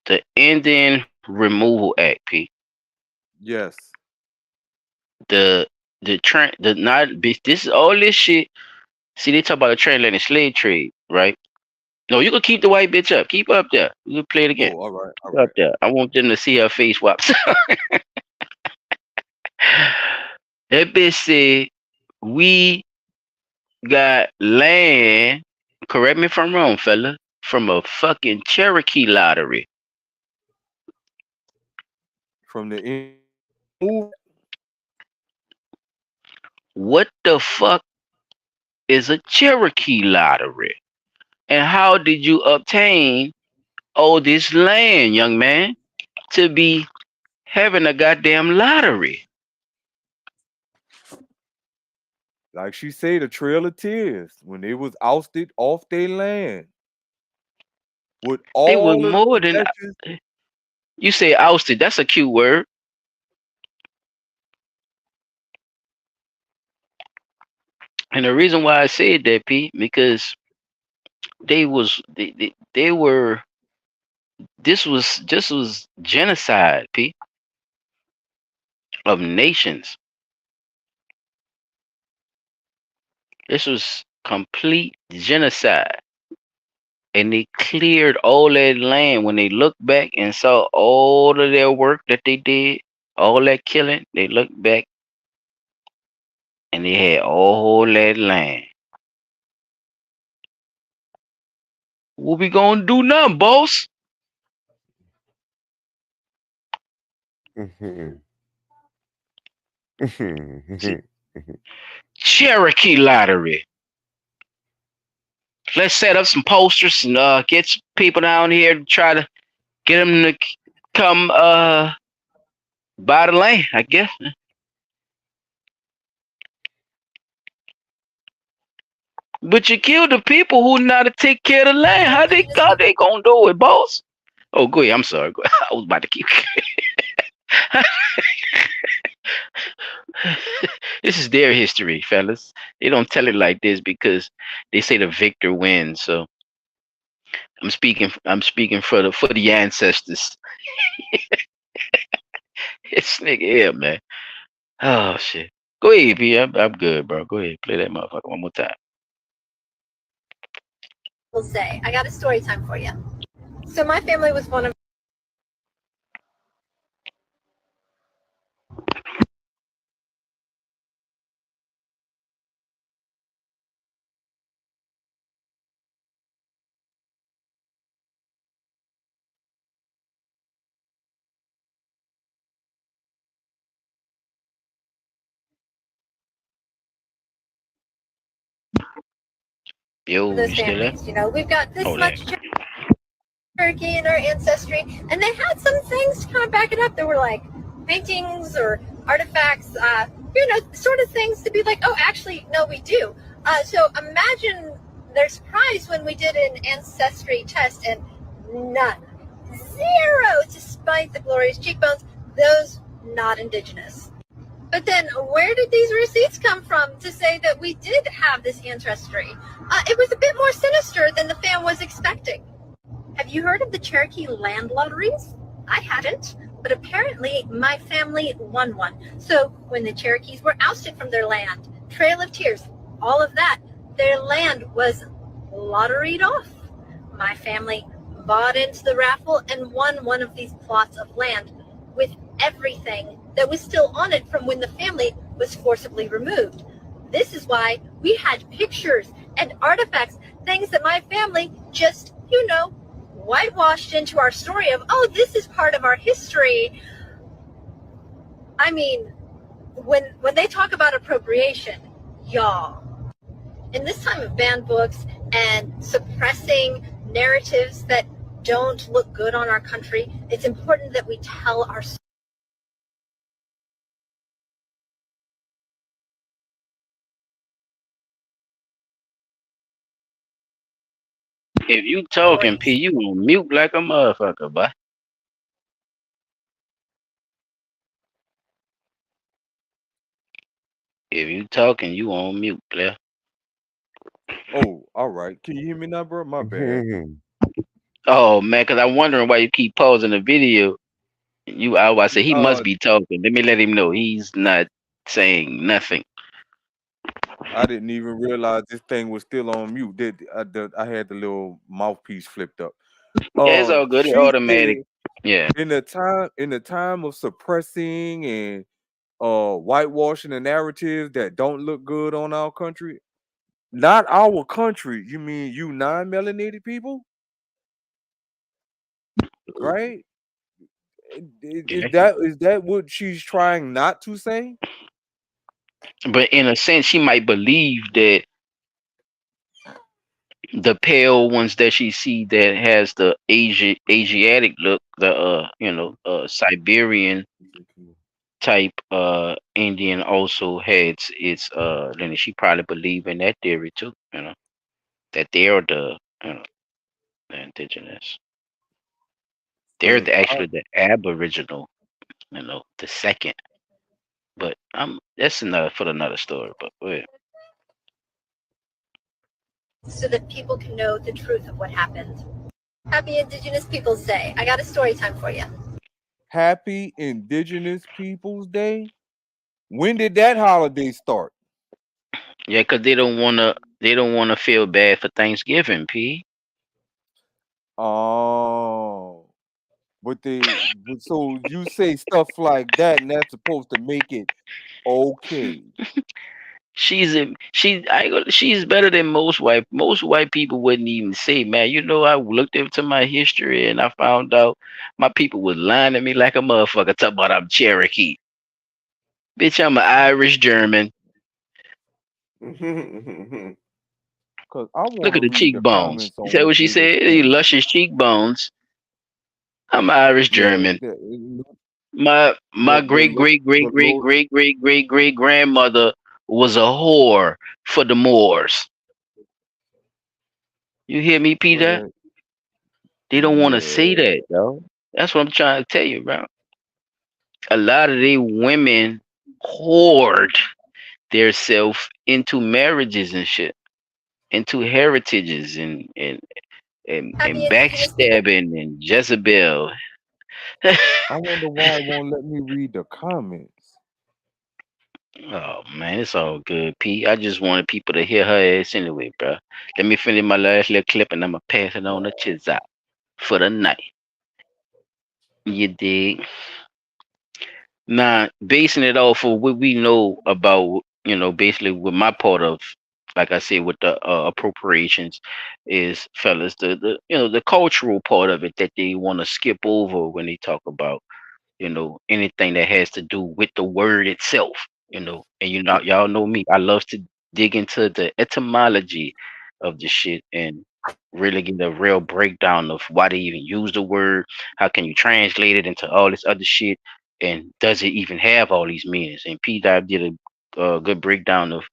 The Indian Removal Act, P. Yes. The not bitch. This is all this shit. See, they talk about the transatlantic slave trade, right? No, you can keep the white bitch up. Keep her up there. You can play it again. Oh, all right, all Keep her right. up there. I want them to see her face wops. That bitch said we got land. Correct me if I'm wrong, fella. From a fucking Cherokee lottery. From the What the fuck is a Cherokee lottery? And how did you obtain all this land, young man, to be having a goddamn lottery? Like she said, a Trail of Tears when they was ousted off their land with They was all of the more than possessions. you say ousted. That's a cute word. And the reason why I said that, P, because they were this was genocide, P, of nations. This was complete genocide. And they cleared all that land when they looked back and saw all of their work that they did, all that killing, they looked back and they had all that land. What we gonna do now, boss? See, Cherokee lottery. Let's set up some posters and get some people down here to try to get them to come buy the land, I guess. But you kill the people who know to take care of the land. How they gonna do it, boss? Oh, go ahead. I'm sorry. Go ahead. I was about to keep. This is their history, fellas. They don't tell it like this because they say the victor wins. So I'm speaking. I'm speaking for the ancestors. It's nigga here, man. Oh shit. Go ahead, P. I'm good, bro. Go ahead. Play that motherfucker one more time. say. I got a story time for you. So my family was one of Yo, those you still there? families. You know, we've got this Oh, there. much turkey in our ancestry, and they had some things to kind of back it up. There were like paintings or artifacts, sort of things to be like, oh, actually, no, we do. So imagine their surprise when we did an ancestry test, and none, zero, despite the glorious cheekbones, those not indigenous. But then where did these receipts come from to say that we did have this ancestry? It was a bit more sinister than the fam was expecting. Have you heard of the Cherokee land lotteries? I hadn't, but apparently my family won one. So when the Cherokees were ousted from their land, Trail of Tears, all of that, their land was lotteried off. My family bought into the raffle and won one of these plots of land with everything that was still on it from when the family was forcibly removed. This is why we had pictures and artifacts, things that my family just, whitewashed into our story of, oh, this is part of our history. I mean, when they talk about appropriation, y'all, in this time of banned books and suppressing narratives that don't look good on our country, it's important that we tell our story. If you talking, P, you on mute like a motherfucker, boy. If you talking, you on mute, player. Oh, all right. Can you hear me now, bro? My bad. Oh man, cause I'm wondering why you keep pausing the video. I said he must be talking. Let me let him know he's not saying nothing. I didn't even realize this thing was still on mute. I had the little mouthpiece flipped up. Yeah, it's all good. It She automatic. said Yeah. in the time of suppressing and whitewashing the narratives that don't look good on our country. Not our country. You mean you non-melanated people? Right? Is that what she's trying not to say? But in a sense, she might believe that the pale ones that she see that has the Asiatic look, the Siberian type Indian also has then she probably believe in that theory too, that they're the indigenous. They're actually the aboriginal, the second. But that's another story. But go ahead. So that people can know the truth of what happened. Happy Indigenous Peoples Day. I got a story time for you. Happy Indigenous Peoples Day? When did that holiday start? Yeah, because they don't wanna feel bad for Thanksgiving, P. Oh. But so you say stuff like that and that's supposed to make it okay. She's better than most white people wouldn't even say, man. I looked into my history and I found out my people was lying to me like a motherfucker talking about I'm Cherokee. Bitch, I'm an Irish German. Cause I want Look to at the read the cheekbones. comments You on see this what she lady's said? These thing. luscious cheekbones. I'm Irish Yeah, German. My great great great the great Lord, great great great great grandmother was a whore for the Moors. You hear me, Peter? well, They don't want to say yeah. that, though. That's what I'm trying to tell you, bro. A lot of they women hoard theirself into marriages and shit, into heritages and backstabbing and Jezebel. I wonder why it won't let me read the comments. Oh man, it's all good, P. I just wanted people to hear her ass anyway, bro. Let me finish my last little clip and I'ma pass it on to Chizak for the night. You dig? Now, basing it off of what we know about, basically with my part of, like I said, with the appropriations, is fellas, the cultural part of it that they want to skip over when they talk about, anything that has to do with the word itself, and y'all know me, I love to dig into the etymology of the shit and really get a real breakdown of why they even use the word, how can you translate it into all this other shit, and does it even have all these meanings? And P Dive did a good breakdown of,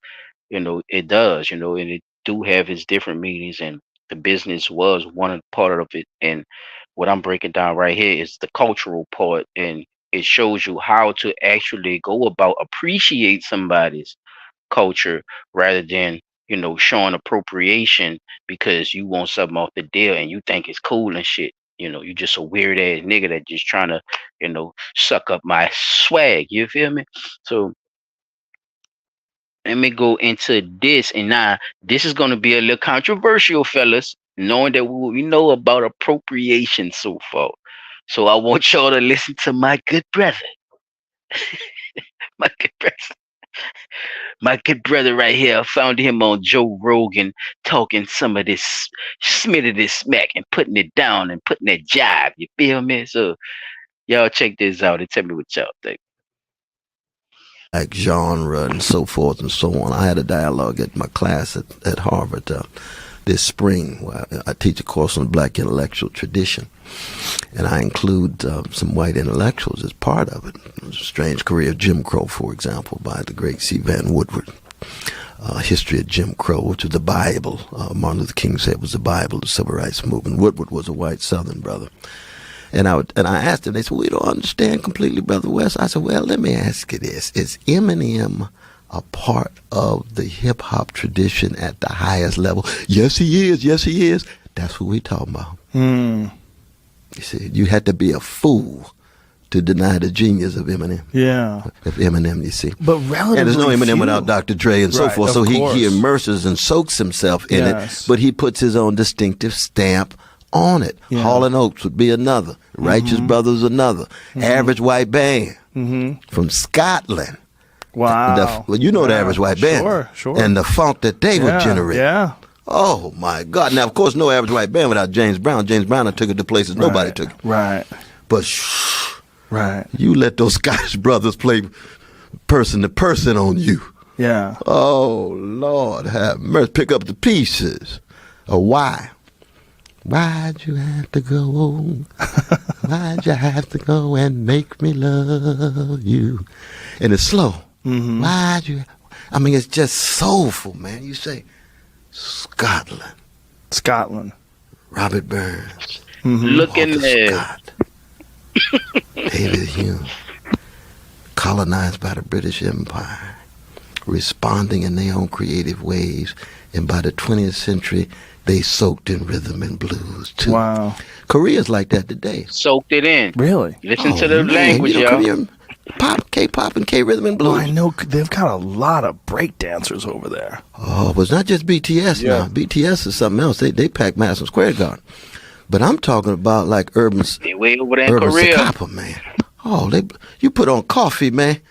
it does, and it do have its different meanings, and the business was one part of it. And what I'm breaking down right here is the cultural part, and it shows you how to actually go about appreciate somebody's culture rather than, showing appropriation because you want something off the deal and you think it's cool and shit. You just a weird ass nigga that just trying to, suck up my swag. You feel me? So let me go into this, and now this is gonna be a little controversial, fellas, knowing that we know about appropriation so far. So I want y'all to listen to my good brother, my good brother, my good brother right here. I found him on Joe Rogan talking some of this smit of this smack and putting it down and putting that jive. You feel me? So y'all check this out and tell me what y'all think. Like genre and so forth and so on. I had a dialogue at my class at Harvard this spring where I teach a course on black intellectual tradition, and I include some white intellectuals as part of it. The Strange Career of Jim Crow, for example, by the great C. Van Woodward. History of Jim Crow, which was the Bible. Martin Luther King said it was the Bible of the Civil Rights Movement. Woodward was a white Southern brother. And I asked them, they said, we don't understand completely, Brother West. I said, well, let me ask you this. Is Eminem a part of the hip-hop tradition at the highest level? Yes, he is. Yes, he is. That's what we talking about. You see, you had to be a fool to deny the genius of Eminem. Yeah. Of Eminem, you see. But relatively and there's no Eminem few. without Dr. Dre and so Right, forth. of So he course. immerses and soaks himself in Yes. it, but he puts his own distinctive stamp on it. Yeah. Hall & Oates would be another. Righteous Brothers another. Average White Band from Scotland. Wow. Well, you know the Average White Band. Sure. And the funk that they would generate. Yeah. Oh, my God. Now, of course, no Average White Band without James Brown. James Brown took it to places nobody took it. Right. But you let those Scottish brothers play person to person on you. Yeah. Oh, Lord have mercy. Pick up the pieces. Why? Why'd you have to go? Why'd you have to go and make me love you? And it's slow. Why'd you? I mean, it's just soulful, man. You say Scotland. Robert Burns. Look in there. Scott. David Hume. Colonized by the British Empire. Responding in their own creative ways. And by the 20th century, they soaked in rhythm and blues, too. Wow. Korea's like that today. Soaked it in. Really? Listen to the language, y'all. Korean pop, K-pop, and K-rhythm and blues. I know they've got a lot of break dancers over there. Oh, but it's not just BTS now. BTS is something else. They pack Madison Square Garden. But I'm talking about like urban They way over there in Urban Korea. Sakapa, man. Oh, you put on coffee, man.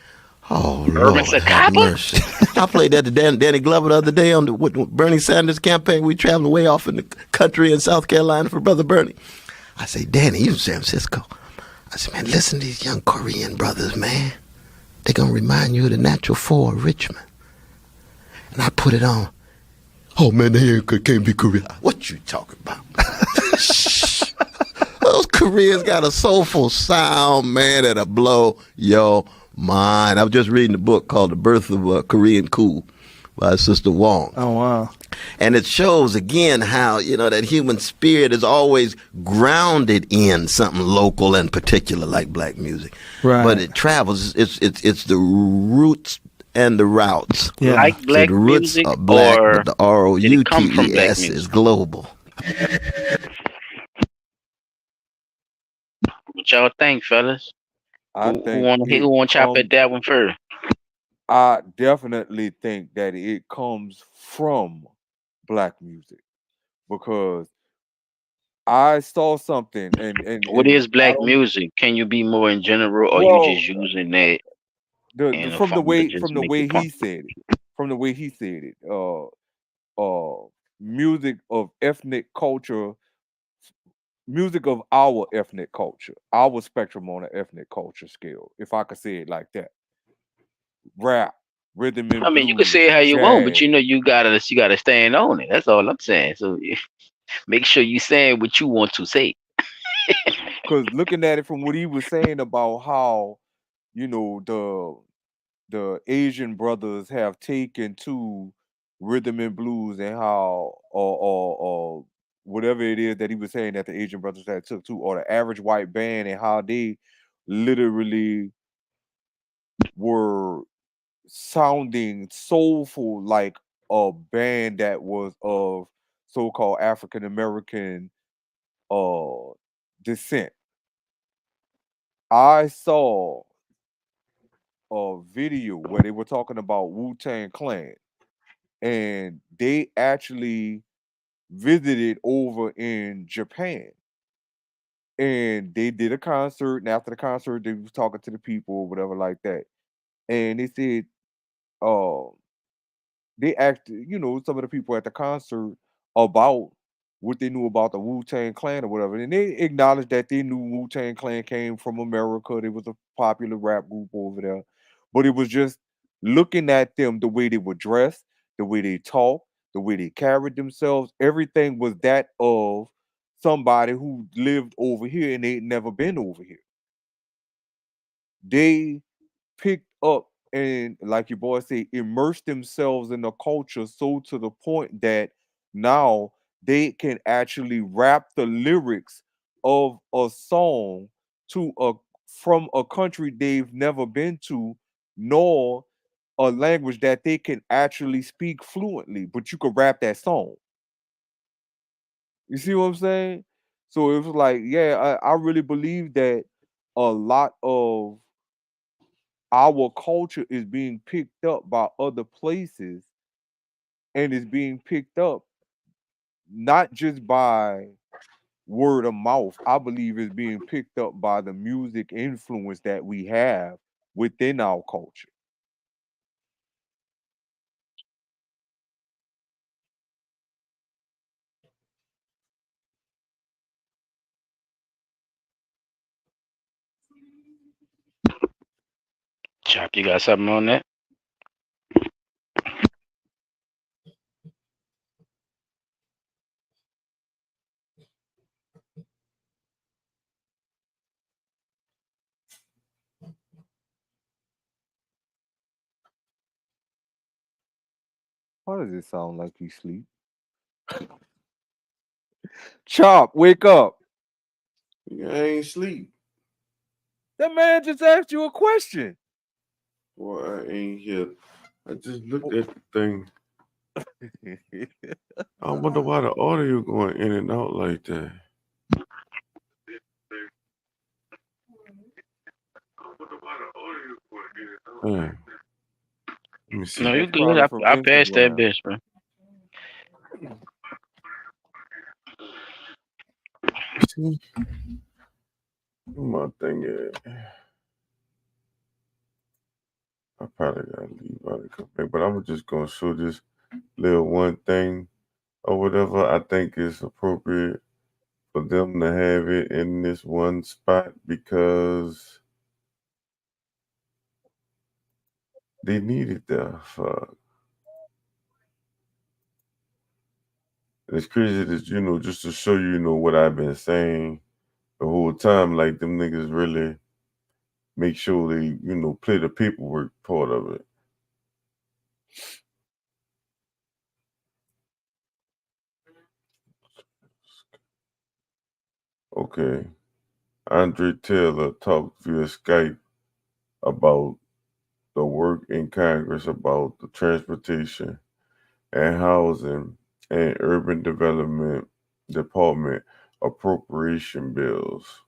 Oh, Urban Lord, have Sakapa? mercy. I played that to Danny Glover the other day on the Bernie Sanders campaign. We traveling way off in the country in South Carolina for Brother Bernie. I say, Danny, you in San Francisco. I said, man, listen to these young Korean brothers, man. They're going to remind you of the Natural 4 of Richmond. And I put it on. Oh, man, they can't be Korean. What you talking about? Those Koreans got a soulful sound, man, that'll blow your mind. I was just reading a book called The Birth of Korean Cool by Sister Wong. Oh, wow. And it shows, again, how, that human spirit is always grounded in something local and particular, like black music. Right. But it travels. It's the roots and the routes. Yeah. Like black so the roots music, are black, or but the did it come from black ROUTES music? is global. What y'all think, fellas? I Who think want to chop at that one first? I definitely think that it comes from black music because I saw something What and is I black don't music? Can you be more in general, or you well just using that the in a from the form to way just make your point? he said it. From the way he said it. Music of ethnic culture, music of our ethnic culture, our spectrum on the ethnic culture scale, if I could say it like that. Rap, rhythm I and mean, you can blues, say it how you want, but jazz. you know you gotta stand on it. That's all I'm saying. So make sure you saying what you want to say. Because looking at it from what he was saying about how, you know, the Asian brothers have taken to rhythm and blues and how or whatever it is that he was saying that the Asian brothers had took to, or the average white band and how they literally were sounding soulful like a band that was of so-called African American uh descent. I saw a video where they were talking about Wu-Tang Clan and they actually visited over in Japan and they did a concert and after the concert they was talking to the people or whatever like that. And they said uh they asked, you know, some of the people at the concert about what they knew about the Wu-Tang Clan or whatever. And they acknowledged that they knew Wu-Tang Clan came from America. They was a popular rap group over there. But it was just looking at them, the way they were dressed, the way they talked, the way they carried themselves, everything was that of somebody who lived over here and they'd never been over here. They picked up and like your boy say immerse themselves in the culture so to the point that now they can actually rap the lyrics of a song to a from a country they've never been to, nor a language that they can actually speak fluently, but you could rap that song. You see what I'm saying? So it was like, yeah, I really believe that a lot of our culture is being picked up by other places and is being picked up not just by word of mouth. I believe it's being picked up by the music influence that we have within our culture. Chop, you got something on that? Why does it sound like you sleep? Chop, wake up. I ain't sleep. That man just asked you a question. Well, I ain't here. I just looked at the thing. I wonder why the audio going in and out like that. Man, let me see. No, you That's good. probably I, from I passed that Instagram. bitch, bro. See, my thing is, I probably gotta leave out and come back, but I'm just gonna show this little one thing or whatever I think is appropriate for them to have it in this one spot because they need it there. For it's crazy that just to show you, what I've been saying the whole time. Like them niggas really make sure they play the paperwork part of it. Okay, Andre Taylor talked via Skype about the work in Congress about the transportation and housing and urban development department appropriation bills.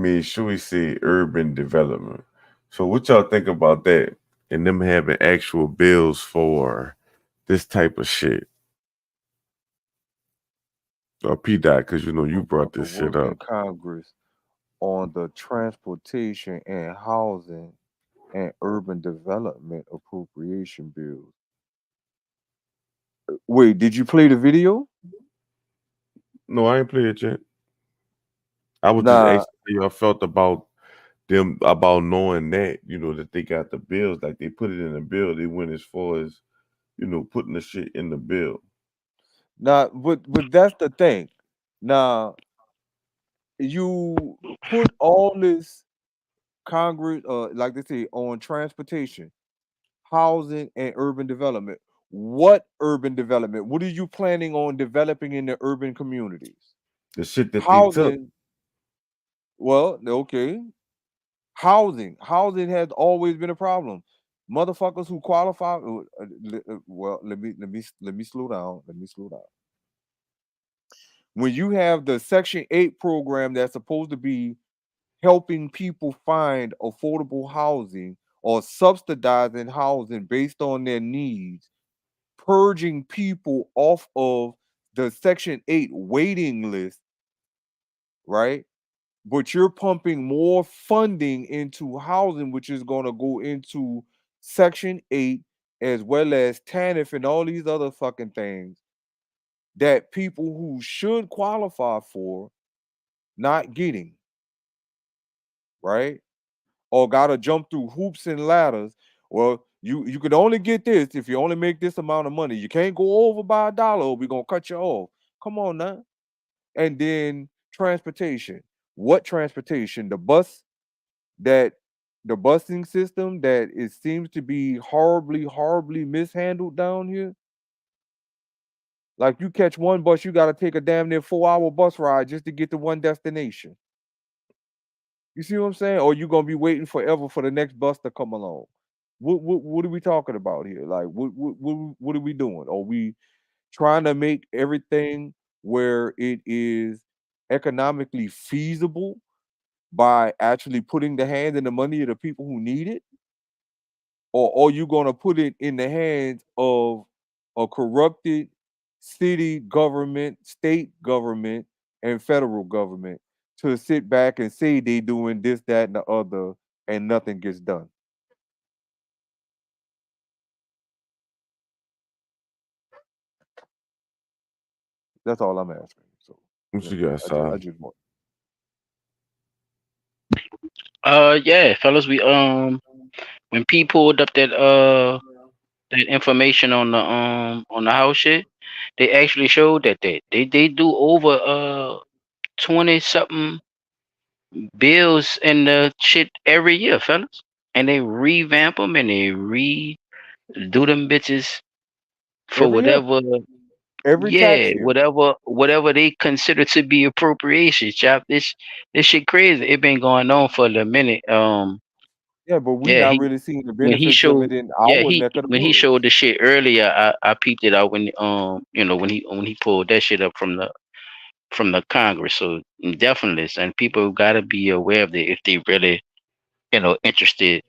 made sure he said urban development. So what y'all think about that? And them having actual bills for this type of shit. Or P-Dot, because you know you brought this shit Work in up. Congress on the transportation and housing and urban development appropriation bills. Wait, did you play the video? No, I ain't played it yet. I was just Nah, asking how y'all felt about them, about knowing that, you know, that they got the bills, like they put it in the bill. They went as far as, you know, putting the shit in the bill. but that's the thing. Now you put all this Congress, like they say, on transportation, housing, and urban development. What urban development? What are you planning on developing in the urban communities? The shit that they took. Housing. Well, okay. Housing has always been a problem. Motherfuckers who qualify. Well, let me slow down. Let me slow down. When you have the Section 8 program that's supposed to be helping people find affordable housing or subsidizing housing based on their needs, purging people off of the Section 8 waiting list, right? But you're pumping more funding into housing, which is going to go into Section 8 as well as TANF and all these other fucking things that people who should qualify for not getting, right? Or gotta jump through hoops and ladders. Well, you could only get this if you only make this amount of money. You can't go over by $1 or we're gonna cut you off. Come on now. And then transportation. What transportation? The busing system that it seems to be horribly mishandled down here. Like you catch one bus, you gotta take a damn near 4-hour bus ride just to get to one destination. You see what I'm saying? Or you gonna be waiting forever for the next bus to come along. What are we talking about here? Like what are we doing? Are we trying to make everything where it is economically feasible by actually putting the hand in the money of the people who need it? Or are you gonna put it in the hands of a corrupted city government, state government, and federal government to sit back and say they doing this, that, and the other, and nothing gets done? That's all I'm asking. So What you got, I Si? just want. Yeah, fellas, we when P pulled up that information on the house shit, they actually showed that they do over 20 something bills in the shit every year, fellas. And they revamp them and they redo them bitches for Every year, whatever, every yeah, tax year. whatever they consider to be appropriations, chap. This shit crazy. It been going on for a minute. Yeah, but we Yeah, not he really seeing the when he benefits of showed it in yeah our he neck of the when he woods. showed the shit earlier, I peeped it out when you know when he pulled that shit up from the Congress. So definitely, and people gotta be aware of it if they really interested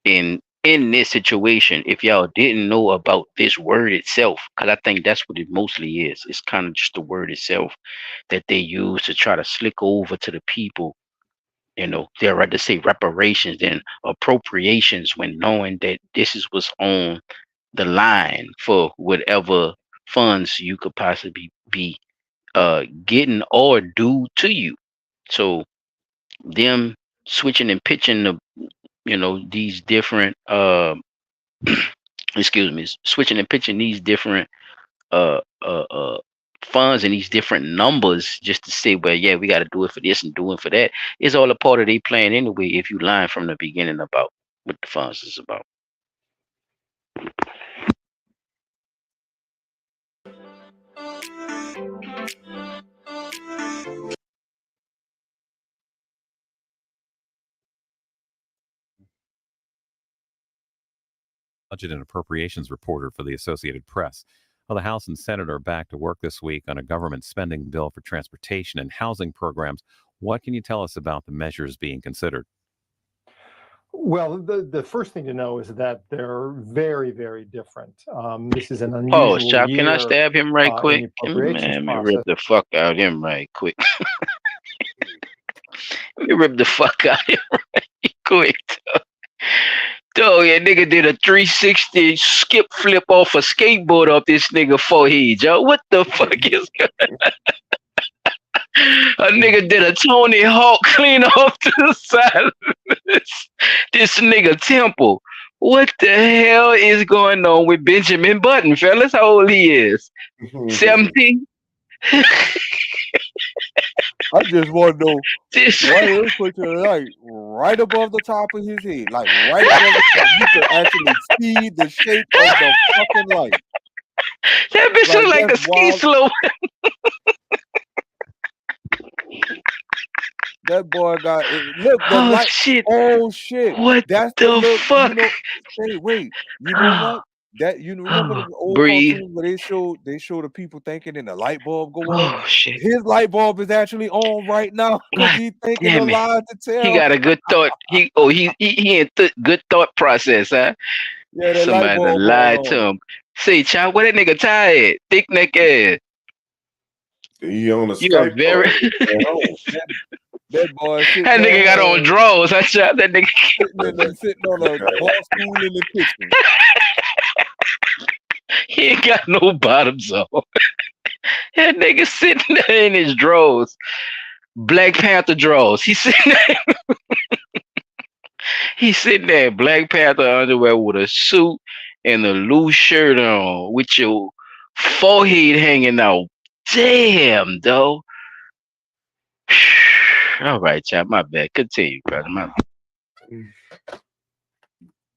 in this situation. If y'all didn't know about this word itself, because I think that's what it mostly is. It's kind of just the word itself that they use to try to slick over to the people. They'd rather say reparations than appropriations when knowing that this is what's on the line for whatever funds you could possibly be getting or due to you. So them switching and pitching these different excuse me, switching and pitching these different uh uh uh funds and these different numbers just to say, well, yeah, we got to do it for this and do it for that. It's all a part of their plan anyway. If you line from the beginning about what the funds is about. Budget and Appropriations reporter for the Associated Press. Well, the House and Senate are back to work this week on a government spending bill for transportation and housing programs. What can you tell us about the measures being considered? Well, the first thing to know is that they're very, very different. This is an Oh, unusual Chop, can I year stab him right in quick? the appropriations Man, let me process. rip the fuck out of him right quick. Let me rip the fuck out of him right quick. Dog, that nigga did a 360 skip flip off a skateboard off this nigga forehead, yo. What the fuck is going on? A nigga did a Tony Hawk clean off to the side of this nigga temple. What the hell is going on with Benjamin Button, fellas? How old he is? 17? I just want to know why they put the light right above the top of his head, like right above the top. You can actually see the shape of the fucking light. That bitch look like a ski slope. That boy got it. Look, the Oh light. shit! Oh shit! What That's the look. fuck? You know, hey, wait. You know what? That you remember the old Breathe. cartoons where they show the people thinking and the light bulb go Oh on. shit! His light bulb is actually on right now because he's thinking Damn a it. lie to tell. He got a good thought. He in good thought process, huh? Yeah, that light Somebody done bulb lied to on. him. Say, Chop, where that nigga tired? Thick neck ass. He on a You are Skype very. That boy sitting That nigga got on on drawers. I shot that nigga. sitting on a bar stool in the kitchen. He ain't got no bottoms on. That nigga sitting there in his drawers. Black Panther drawers. He's sitting there. He's sitting there in Black Panther underwear with a suit and a loose shirt on with your forehead hanging out. Damn, though. All right, Chop. My bad. Continue, brother. My bad.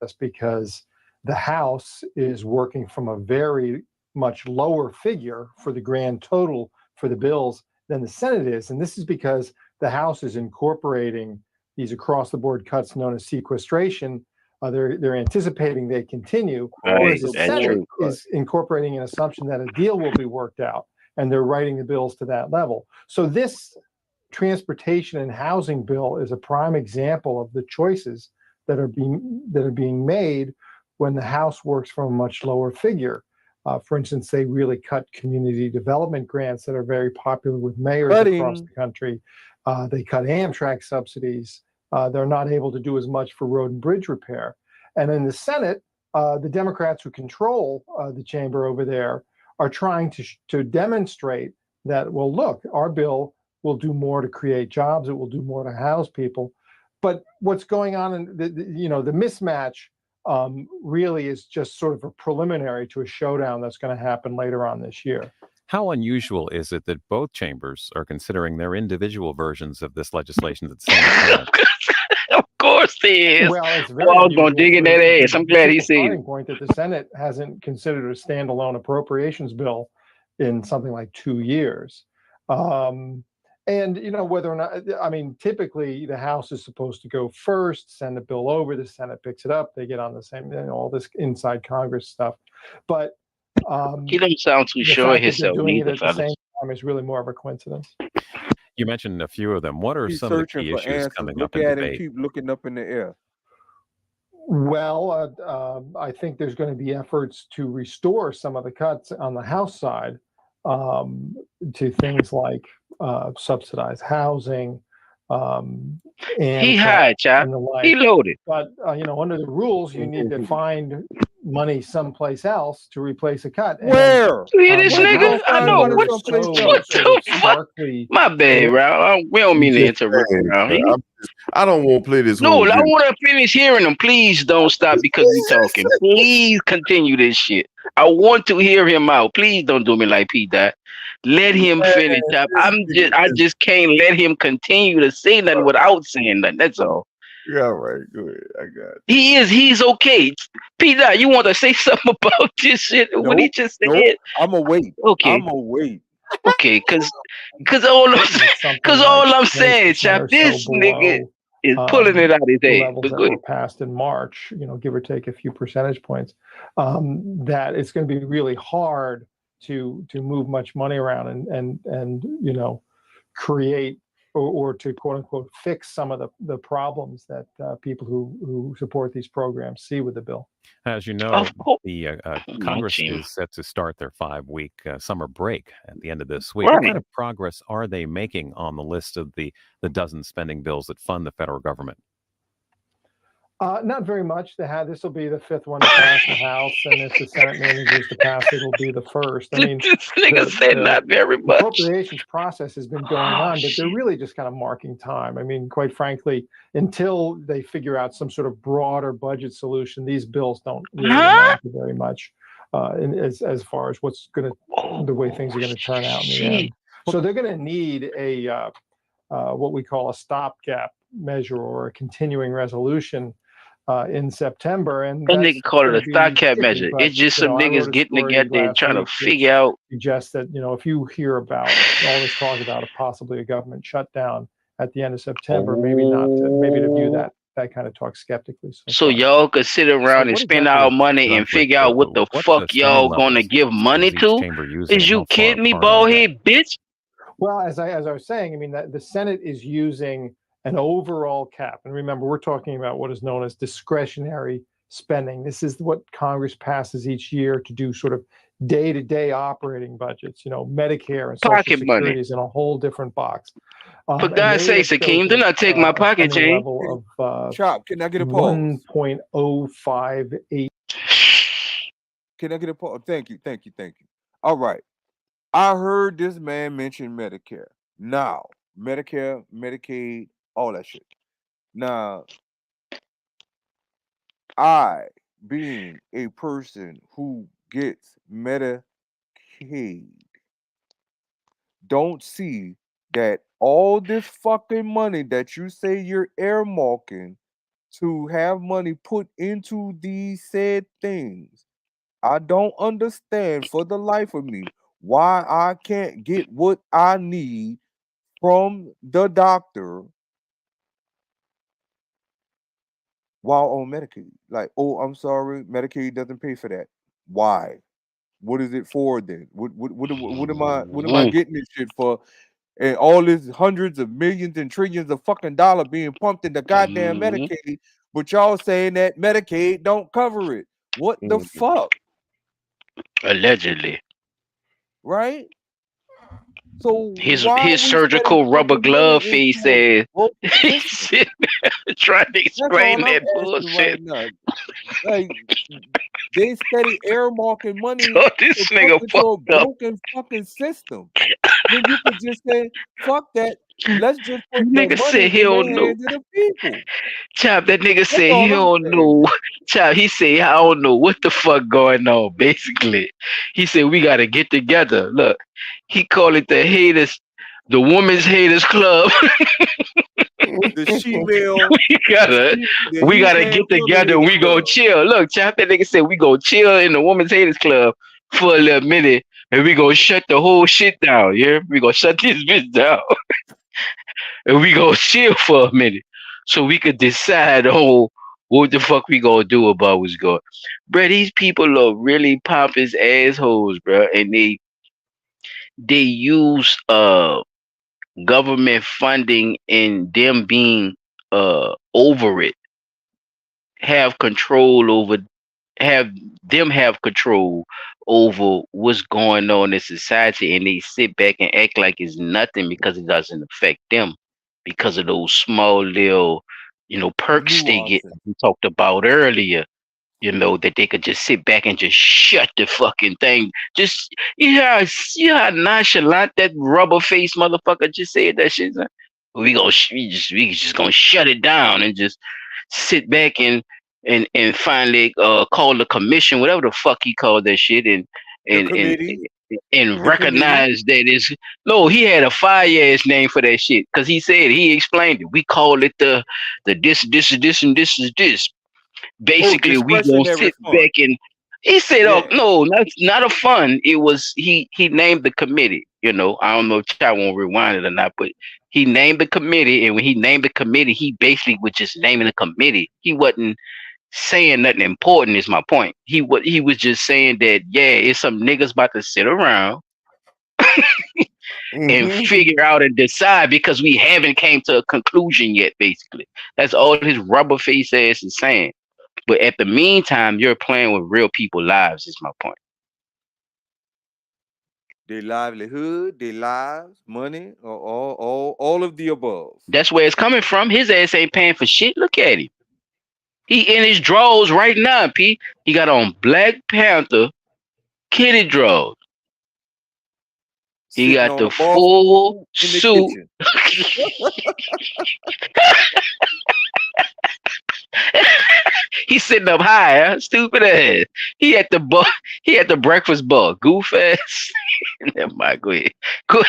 That's because the House is working from a very much lower figure for the grand total for the bills than the Senate is. And this is because the House is incorporating these across-the-board cuts known as sequestration. They're anticipating they continue, whereas the Senate is incorporating an assumption that a deal will be worked out, and they're writing the bills to that level. So this transportation and housing bill is a prime example of the choices that are being made when the House works from a much lower figure. For instance, they really cut community development grants that are very popular with mayors across the country. They cut Amtrak subsidies. They're not able to do as much for road and bridge repair. And in the Senate, the Democrats who control the chamber over there are trying to demonstrate that, well, look, our bill will do more to create jobs. It will do more to house people. But what's going on in the mismatch really is just sort of a preliminary to a showdown that's going to happen later on this year. How unusual is it that both chambers are considering their individual versions of this legislation at the same time? Of course they is. Well, it's very I was gonna dig in that ass. I'm glad he said it. Starting point that the Senate hasn't considered a standalone appropriations bill in something like 2 years. And whether or not, I mean, typically the House is supposed to go first, send the bill over, the Senate picks it up, they get on the same, all this inside Congress stuff. But he doesn't sound too sure himself doing neither, it at the same time is really more of a coincidence. You mentioned a few of them. What are He's some of the searching key for issues answers. coming Look up in at him, debate? keep looking up in the air. Well, I think there's going to be efforts to restore some of the cuts on the House side to things like subsidized housing, and he high, Chop. and the like. He loaded. But under the rules, you need to find money someplace else to replace a cut. And Where? You hear this nigga? I know. What the fuck? My bad, Ralph. We don't mean to interrupt, Ralph. I don't want to play this. No, whole I video. want to finish hearing him. Please don't stop because we talking. Please continue this shit. I want to hear him out. Please don't do me like P. Dot. Let him finish. I just can't let him continue to say nothing without saying nothing. That's all. Yeah, right. Go ahead. I got it. He's okay. P. Dot, you want to say something about this shit? What he just said? Nope. I'ma wait. Okay. I'ma wait. Okay, cause all I'm saying, Chap, this nigga is pulling it out his the head. levels that were passed in March, give or take a few percentage points, that it's going to be really hard to move much money around and create or to quote unquote fix some of the problems that people who support these programs see with the bill. As you know, Of course. the My Congress team. is set to start their 5-week summer break at the end of this week. What Right. kind of progress are they making on the list of the dozen spending bills that fund the federal government? Not very much. This will be the fifth one to pass the House, and if the Senate manages to pass it, it'll be the first. I mean, This nigga said not very the much. appropriations process has been going on, but they're really just kind of marking time. I mean, quite frankly, until they figure out some sort of broader budget solution, these bills don't really amount to very much as far as what's going to the way things are going to turn out in the end. So they're going to need a what we call a stopgap measure or a continuing resolution in September, and That that's nigga called it gonna a be stopgap sticky, measure. but, It's just some I wrote niggas a getting story together and last trying to week figure out. suggests that, if you hear about all this talk about possibly a government shutdown at the end of September, maybe to view that kind of talk skeptically. So y'all could sit around and what spend exactly our is money done and for figure out what the What's fuck the spending y'all gonna levels give money is each to? chamber using, Is and you how far kidding me, apart are they? baldhead bitch? Well, as I was saying, I mean, the Senate is using an overall cap. And remember, we're talking about what is known as discretionary spending. This is what Congress passes each year to do sort of day-to-day operating budgets. Medicare and Social Pocket money. Security is in a whole different box. For God's sake, Akeem, do not take my pocket change. Level of Chop, can I get a pause? 1.058. Can I get a pause? Thank you. All right. I heard this man mention Medicare. Now, Medicare, Medicaid, all that shit. Now, I, being a person who gets Medicaid, don't see that all this fucking money that you say you're earmarking to have money put into these said things. I don't understand for the life of me why I can't get what I need from the doctor while on Medicaid. Like, oh, I'm sorry, Medicaid doesn't pay for that. Why? What is it for then? What am I getting this shit for? And all this hundreds of millions and trillions of fucking dollar being pumped into goddamn Medicaid, but y'all saying that Medicaid don't cover it. What the fuck? Allegedly. Right? So His why his we surgical spending rubber fucking glove money face into a said broken he's system? sitting there trying to That's explain all I'm that asking bullshit. right now. Like, they steady earmarking money Oh, this to put nigga into a fucked up. broken fucking system. When you could just say, fuck that. Let's just put the Nigga money said he in the don't know. hands of the people. Chop, that nigga That's said he all I'm don't saying. know. Chop, he said, I don't know what the fuck going on, basically. He said, we got to get together. Look, he called it the women's haters club. The she-male, we gotta get together and we go chill. Look, Chop, that nigga said we go chill in the women's haters club for a little minute and we gonna shut the whole shit down. Yeah, we gonna shut this bitch down. And we gonna chill for a minute so we could decide what the fuck we gonna do about what's going. Bro, these people are really pompous assholes, bro, and they use government funding and them being over it, have control over what's going on in society, and they sit back and act like it's nothing because it doesn't affect them because of those small little perks they get we talked about earlier, that they could just sit back and just shut the fucking thing. Just see how nonchalant that rubber face motherfucker just said that shit. We just gonna shut it down and just sit back and finally call the commission, whatever the fuck he called that shit, and recognize that it's no. He had a fire ass name for that shit because he explained it. We call it the this and this is this. Basically, we gonna sit back and he said, "Oh no, not a fund." It was he named the committee. I don't know if I won't rewind it or not, but he named the committee, and when he named the committee, he basically was just naming the committee. He wasn't saying nothing important. Is my point. He was just saying that it's some niggas about to sit around and figure out and decide because we haven't came to a conclusion yet. Basically, that's all his rubber face ass is saying. But at the meantime, you're playing with real people's lives. Is my point. Their livelihood, their lives, money, or all of the above. That's where it's coming from. His ass ain't paying for shit. Look at him. He in his drawers right now, P. He got on Black Panther kitty drawers. He got the full suit. He's sitting up high, huh? Stupid ass. He at the bar. He at the breakfast bar. Goof ass. Never mind. Go ahead. Go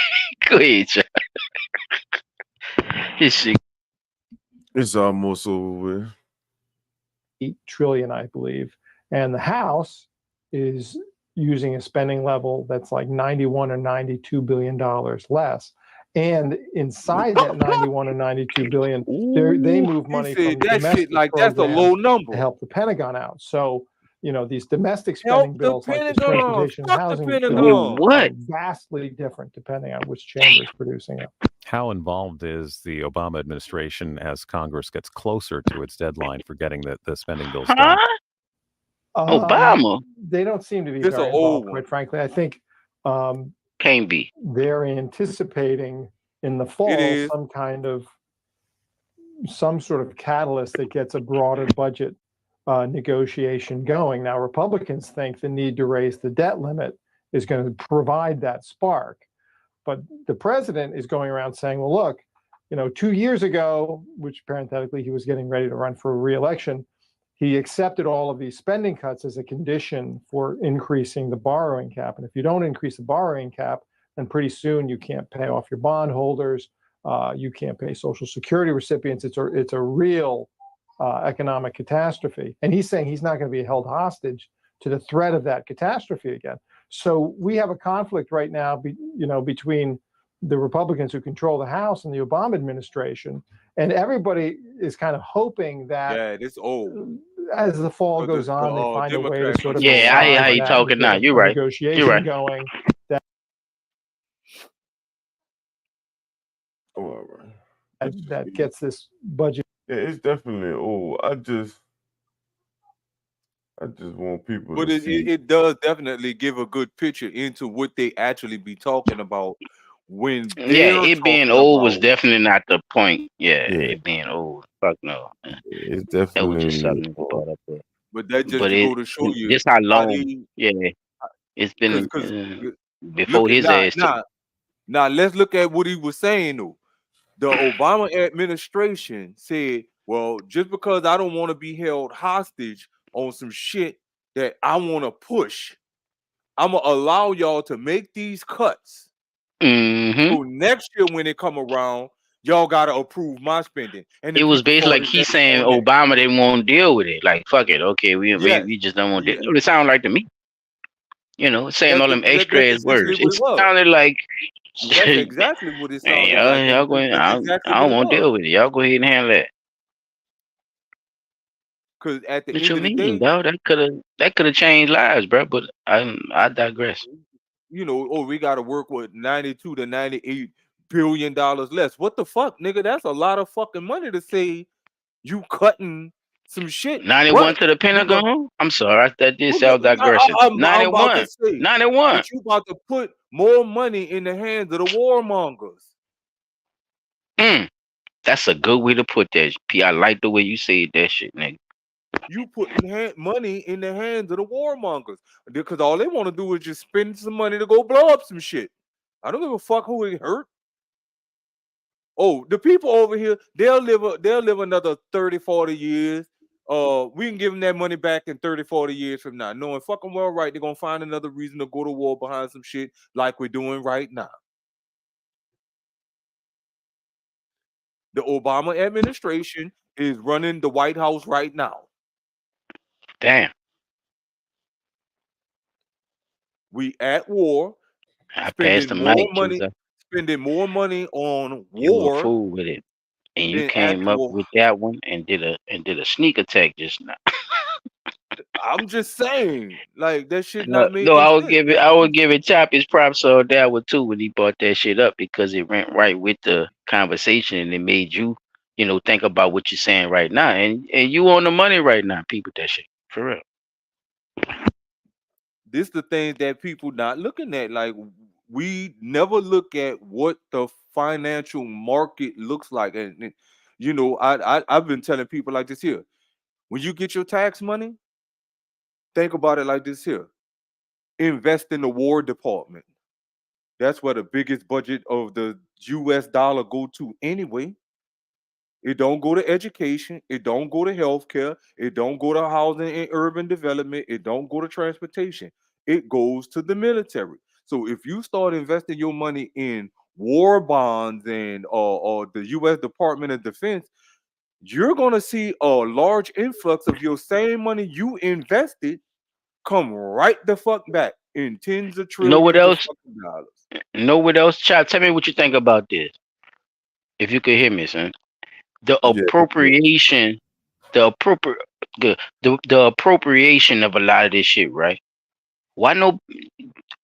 ahead, John. His shit. It's almost over with. 8 trillion, I believe, and the House is using a spending level that's like 91 or 92 billion dollars less. And inside that 91 or 92 billion, they move money from domestic that's a low number to help the Pentagon out. So, these domestic spending bills like this transportation and housing bill are vastly different depending on which chamber is producing it. How involved is the Obama administration as Congress gets closer to its deadline for getting the spending bills done? Obama? They don't seem to be very involved, quite frankly. I think can't be. They're anticipating in the fall some sort of catalyst that gets a broader budget negotiation going. Now, Republicans think the need to raise the debt limit is going to provide that spark. But the president is going around saying, well, look, 2 years ago, which parenthetically he was getting ready to run for re-election, he accepted all of these spending cuts as a condition for increasing the borrowing cap. And if you don't increase the borrowing cap, then pretty soon you can't pay off your bondholders. You can't pay Social Security recipients. It's a real economic catastrophe. And he's saying he's not going to be held hostage to the threat of that catastrophe again. So we have a conflict right now, between the Republicans who control the House and the Obama administration, and everybody is kind of hoping that as the fall goes on, they find a way to sort of I hear how you talking now. You're right. Negotiation You're right. going. That gets this budget. Yeah, it's definitely old. I just want people But to see. it does definitely give a good picture into what they actually be talking about when it being old was definitely not the point. It being old. Fuck no. It's That was definitely just something we brought up there. But that just But to go to show you just how long. they- It's been Cause before his ass. Now let's look at what he was saying though. The Obama administration said, well, just because I don't want to be held hostage on some shit that I want to push, I'm gonna allow y'all to make these cuts. So next year when it come around, y'all gotta approve my spending. And It was basically like he's saying Obama didn't want to deal with it. Like, fuck it, okay, we just don't want to. That's what it sounded like to me. Saying all them extra ass words. It sounded like that's exactly what it sounded y'all go ahead. I don't want to deal with it. Y'all go ahead and handle that. Because at the What end you of the mean, day, dog? That could have changed lives, bro. But I digress. We got to work with 92 to 98 billion dollars less. What the fuck, nigga? That's a lot of fucking money to say you cutting some shit. 91 to the Pentagon? I'm sorry, that did sound digression. I'm about 91. to say, 91. But you about to put more money in the hands of the warmongers. That's a good way to put that, P. I like the way you said that shit, nigga. You putting money in the hands of the warmongers because all they want to do is just spend some money to go blow up some shit. I don't give a fuck who it hurt. Oh, the people over here, they'll live another 30, 40 years. We can give them that money back in 30, 40 years from now. Knowing fucking well right, they're gonna find another reason to go to war behind some shit like we're doing right now. The Obama administration is running the White House right now. Damn. We at war. I passed the mic. Spending more money on You war. were fool with it, and you came up with that one and did a sneak attack just now. I'm just saying, like that shit No, not no, making sense. I would give it Chop his props on that one too when he brought that shit up because it went right with the conversation and it made you, think about what you're saying right now. And you on the money right now, people. That shit for real. This the things that people not looking at. Like we never look at what the financial market looks like. And I've been telling people like this here. When you get your tax money, think about it like this here. Invest in the War Department. That's where the biggest budget of the US dollar go to anyway. It don't go to education. It don't go to healthcare. It don't go to housing and urban development. It don't go to transportation. It goes to the military. So if you start investing your money in war bonds and or the U.S. Department of Defense, you're gonna see a large influx of your same money you invested come right the fuck back in tens of Know what trillions of else? fucking dollars. Know what else, Chop? Tell me what you think about this. If you could hear me, son. The Yeah. appropriation, the appropriate, the appropriation of a lot of this shit, right? Why no?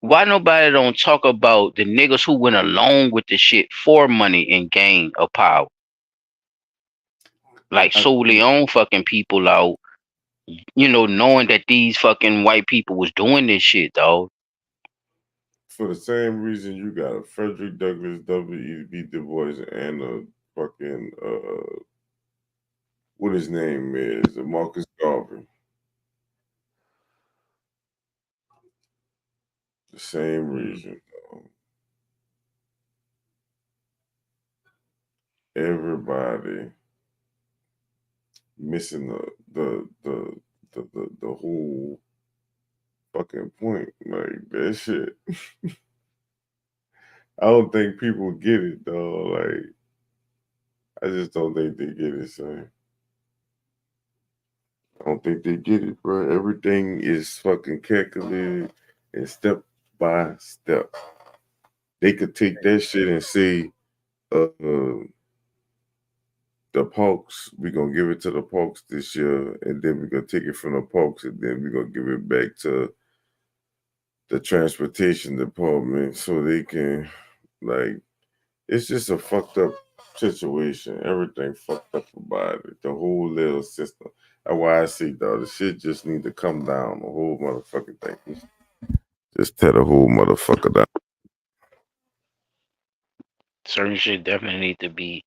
Why nobody don't talk about the niggas who went along with the shit for money and gain of power? Like sold their own fucking people out, knowing that these fucking white people was doing this shit, dog. For the same reason you got a Frederick Douglass, W.E.B. Du Bois, and a fucking what his name is, Marcus Garvey. The same reason. Everybody missing the whole fucking point. Like that shit. I don't think people get it though. Like I just don't think they get it, son. I don't think they get it, bro. Everything is fucking calculated and step by step. They could take that shit and say, the Pokes, we're gonna give it to the Pokes this year, and then we're gonna take it from the Pokes, and then we're gonna give it back to the transportation department so they can, like, it's just a fucked up situation. Everything fucked up about it. The whole little system. That's why I say, dog, the shit just need to come down. The whole motherfucking thing. Just tear the whole motherfucker down. Certain shit definitely need to be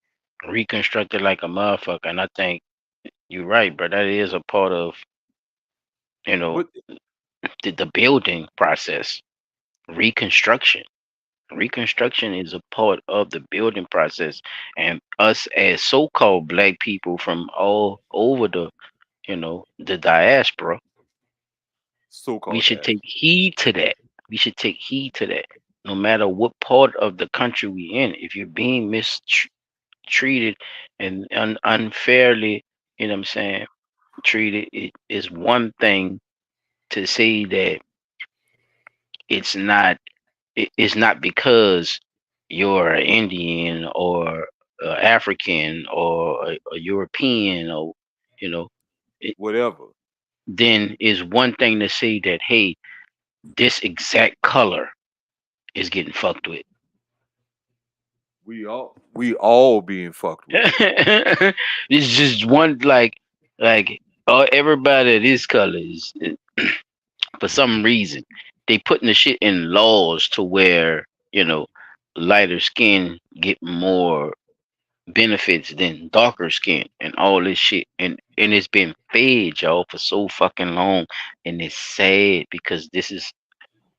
reconstructed like a motherfucker. And I think you're right, bro. That is a part of, But the building process. Reconstruction. Reconstruction is a part of the building process. And us as so-called black people from all over the diaspora, we so-called should that. take heed to that. We should take heed to that. No matter what part of the country we in, if you're being mistreated and unfairly, you know what I'm saying, treated, it is one thing to say that it's not it's not because you're an Indian or African or a European or you know it, Whatever. then is one thing to say that hey, this exact color is getting fucked with. We all being fucked with. It's just one like everybody of this color is for some reason they putting the shit in laws to where lighter skin get more benefits than darker skin and all this shit and it's been fed y'all for so fucking long and it's sad because this is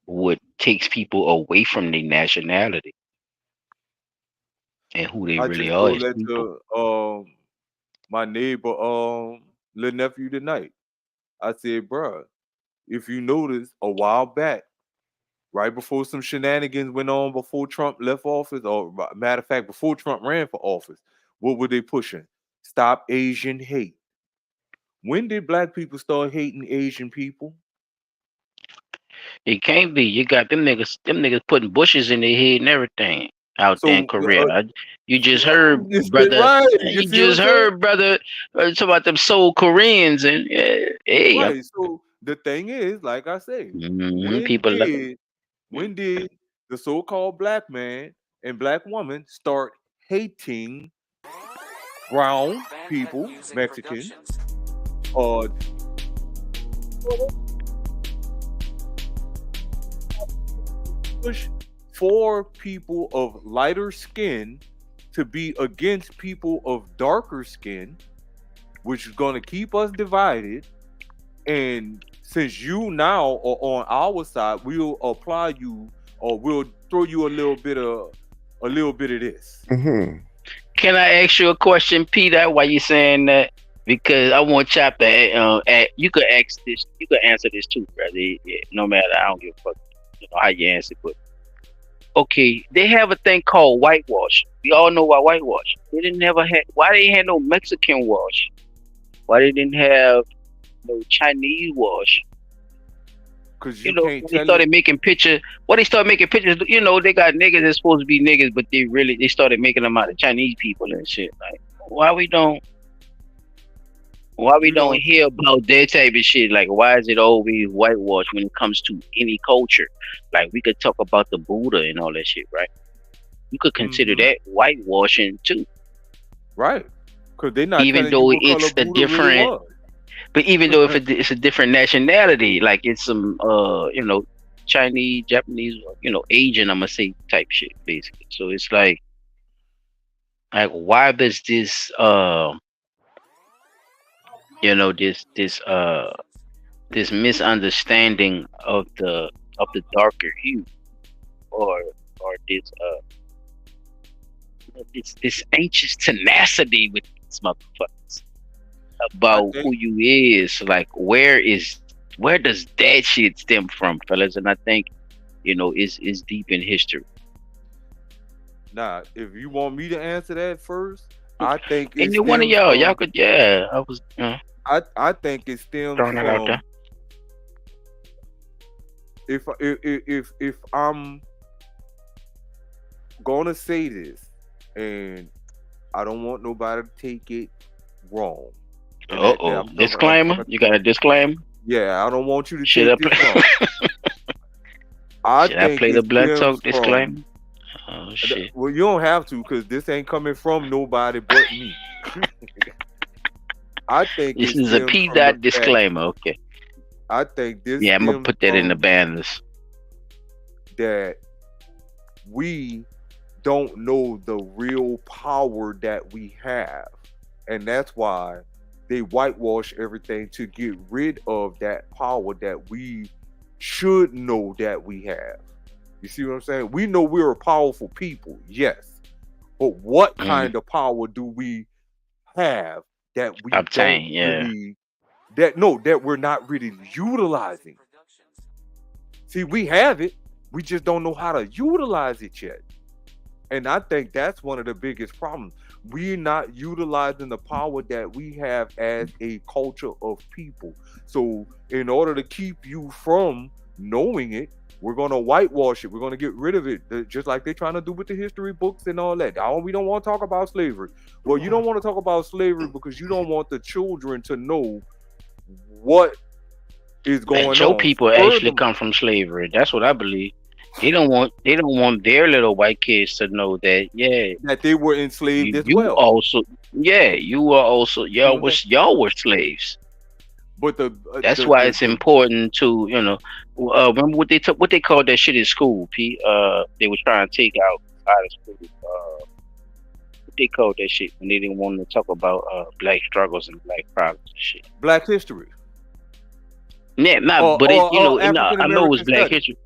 what takes people away from their nationality and who they I really just are told as that people. to my neighbor little nephew tonight. I said, bruh, if you notice a while back, right before some shenanigans went on before Trump left office, or matter of fact, before Trump ran for office, what were they pushing? Stop Asian hate. When did black people start hating Asian people? It can't be. You got them niggas putting bushes in their head and everything. out there in So Korea. You just heard, you said brother. right. You You see what I'm just saying? heard, brother. Talk about them Seoul Koreans and hey, Right. So the thing is, like I say, people love. when did the so-called black man and black woman start hating brown people, Mexicans, or push for people of lighter skin to be against people of darker skin, which is going to keep us divided. And since you now are on our side, we'll apply you, or we'll throw you a little bit of this. Mm-hmm. Can I ask you a question, Peter? Why you saying that? Because I want Chop to you could ask this, you could answer this too, brother. Yeah, no matter, I don't give a fuck, how you answer, but okay, they have a thing called whitewash. We all know about whitewash. They didn't never had. Why they had no Mexican wash? Why they didn't have no Chinese wash? Because when they started making pictures, they started making pictures. They got niggas that's supposed to be niggas, but they started making them out of Chinese people and shit. Like, why we don't hear about that type of shit? Like, why is it always whitewash when it comes to any culture? Like, we could talk about the Buddha and all that shit, right? You could consider that whitewashing too, right? Because they're not even though it's a different. But even though if it's a different nationality, like it's some Chinese, Japanese, Asian, I'm gonna say type shit basically. So it's like why does this this misunderstanding of the darker hue or this anxious tenacity with these motherfuckers about who you is, like where does that shit stem from, fellas? And I think it's deep in history. Now, if you want me to answer that first, I think any one of y'all could. Yeah, I was. I think it stems from. If I'm gonna say this, and I don't want nobody to take it wrong. Disclaimer. You got a disclaimer? Yeah, I don't want you to take this wrong. Should I play the Blood Talk disclaimer? Oh shit. Well, you don't have to, because this ain't coming from nobody but me. I think this is a P. Dot disclaimer. Okay. I think this. Yeah, I'm gonna put that in the banners. That we don't know the real power that we have, and that's why they whitewash everything to get rid of that power that we should know that we have. You see what I'm saying? We know we're a powerful people, yes, but what kind of power do we have that we obtain? Really, that we're not really utilizing? See, we have it, we just don't know how to utilize it yet. And I think that's one of the biggest problems. We're not utilizing the power that we have as a culture of people. So in order to keep you from knowing it, we're going to whitewash it. We're going to get rid of it, just like they're trying to do with the history books and all that. We don't want to talk about slavery. Well, you don't want to talk about slavery because you don't want the children to know what is going on. Your people actually come from slavery. That's what I believe. They don't want their little white kids to know that that they were enslaved as well. You were also y'all were slaves. But that's why it's important to remember what they called that shit in school, P. They were trying to take out of school. What they called that shit when they didn't want to talk about black struggles and black problems and shit. Black history. Yeah, I know it was black history.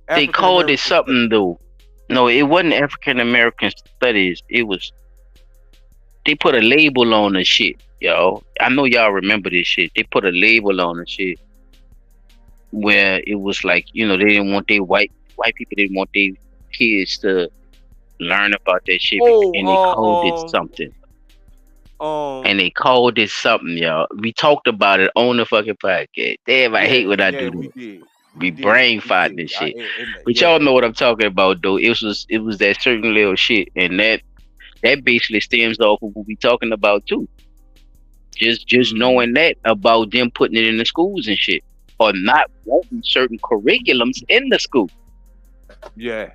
They called it something though. No, it wasn't African American studies. It was. They put a label on the shit, yo. I know y'all remember this shit. They put a label on the shit where it was like, they didn't want their white people didn't want their kids to learn about that shit, and they called it something. And they called it something, y'all. We talked about it on the fucking podcast. Damn, I hate when I do that. be brain fighting and shit. But y'all know what I'm talking about, though. It was that certain little shit, and that basically stems off of what we talking about too. Just knowing that about them putting it in the schools and shit, or not wanting certain curriculums in the school. Yeah.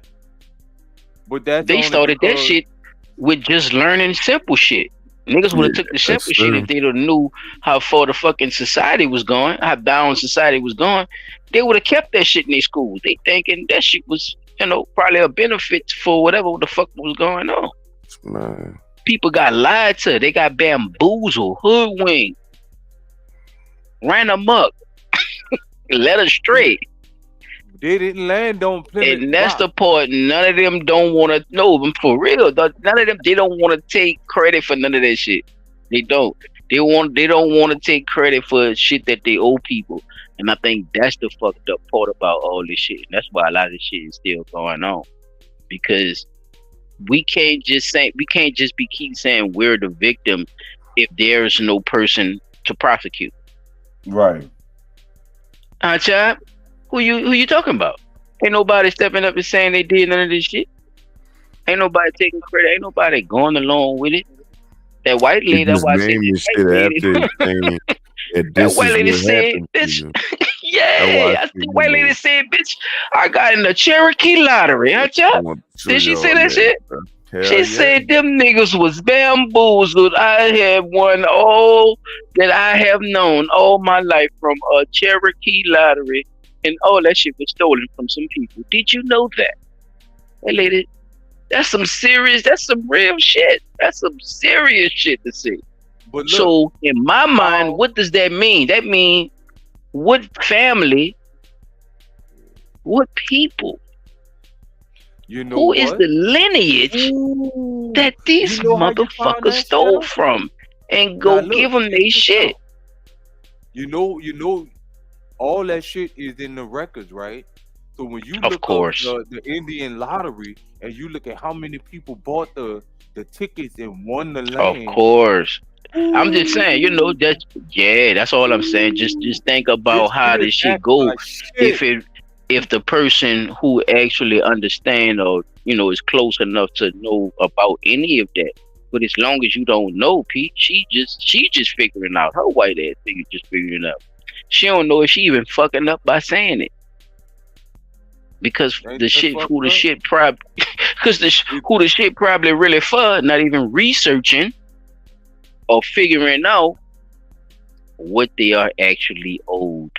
But that's They only started that because- shit with just learning simple shit. Niggas would have took the simple shit if they'd have knew how far the fucking society was going, how down society was going. They would have kept that shit in their schools. They thinking that shit was, probably a benefit for whatever the fuck was going on. Man. People got lied to. They got bamboozled, hoodwinked, ran amok, led astray. They didn't land on Plymouth And that's Rock. the part none of them don't want to know. Them for real. None of them, they don't want to take credit for none of that shit. They don't. They don't want to take credit for shit that they owe people. And I think that's the fucked up part about all this shit. And that's why a lot of this shit is still going on. Because we can't just keep saying we're the victim if there's no person to prosecute. Right. Chap, who you talking about? Ain't nobody stepping up and saying they did none of this shit. Ain't nobody taking credit. Ain't nobody going along with it. That white lady, that's why I said name shit after saying that this white is lady what said, happened to bitch. you. Yeah, I think white lady said, bitch, I got in the Cherokee lottery, huh, Chop? Did she say that shit? She said them niggas was bamboozled. I have won all that I have known all my life from a Cherokee lottery, and all that shit was stolen from some people. Did you know that? Hey, lady, that's some real shit. That's some serious shit to see. But look, so in my mind, what does that mean? That means what family, what people, who is the lineage that these motherfuckers stole from, and go give them their shit. You know, all that shit is in the records, right? So when you Of look course. up the Indian lottery and you look at how many people bought the tickets and won the land. Of course. I'm just saying, that's all I'm saying. Just think about how this shit go. If the person who actually understand or is close enough to know about any of that. But as long as you don't know, Pete, she just figuring out. Her white ass thing just figuring out. She don't know if she even fucking up by saying it. Because who the shit probably really for, not even researching or figuring out what they are actually owed.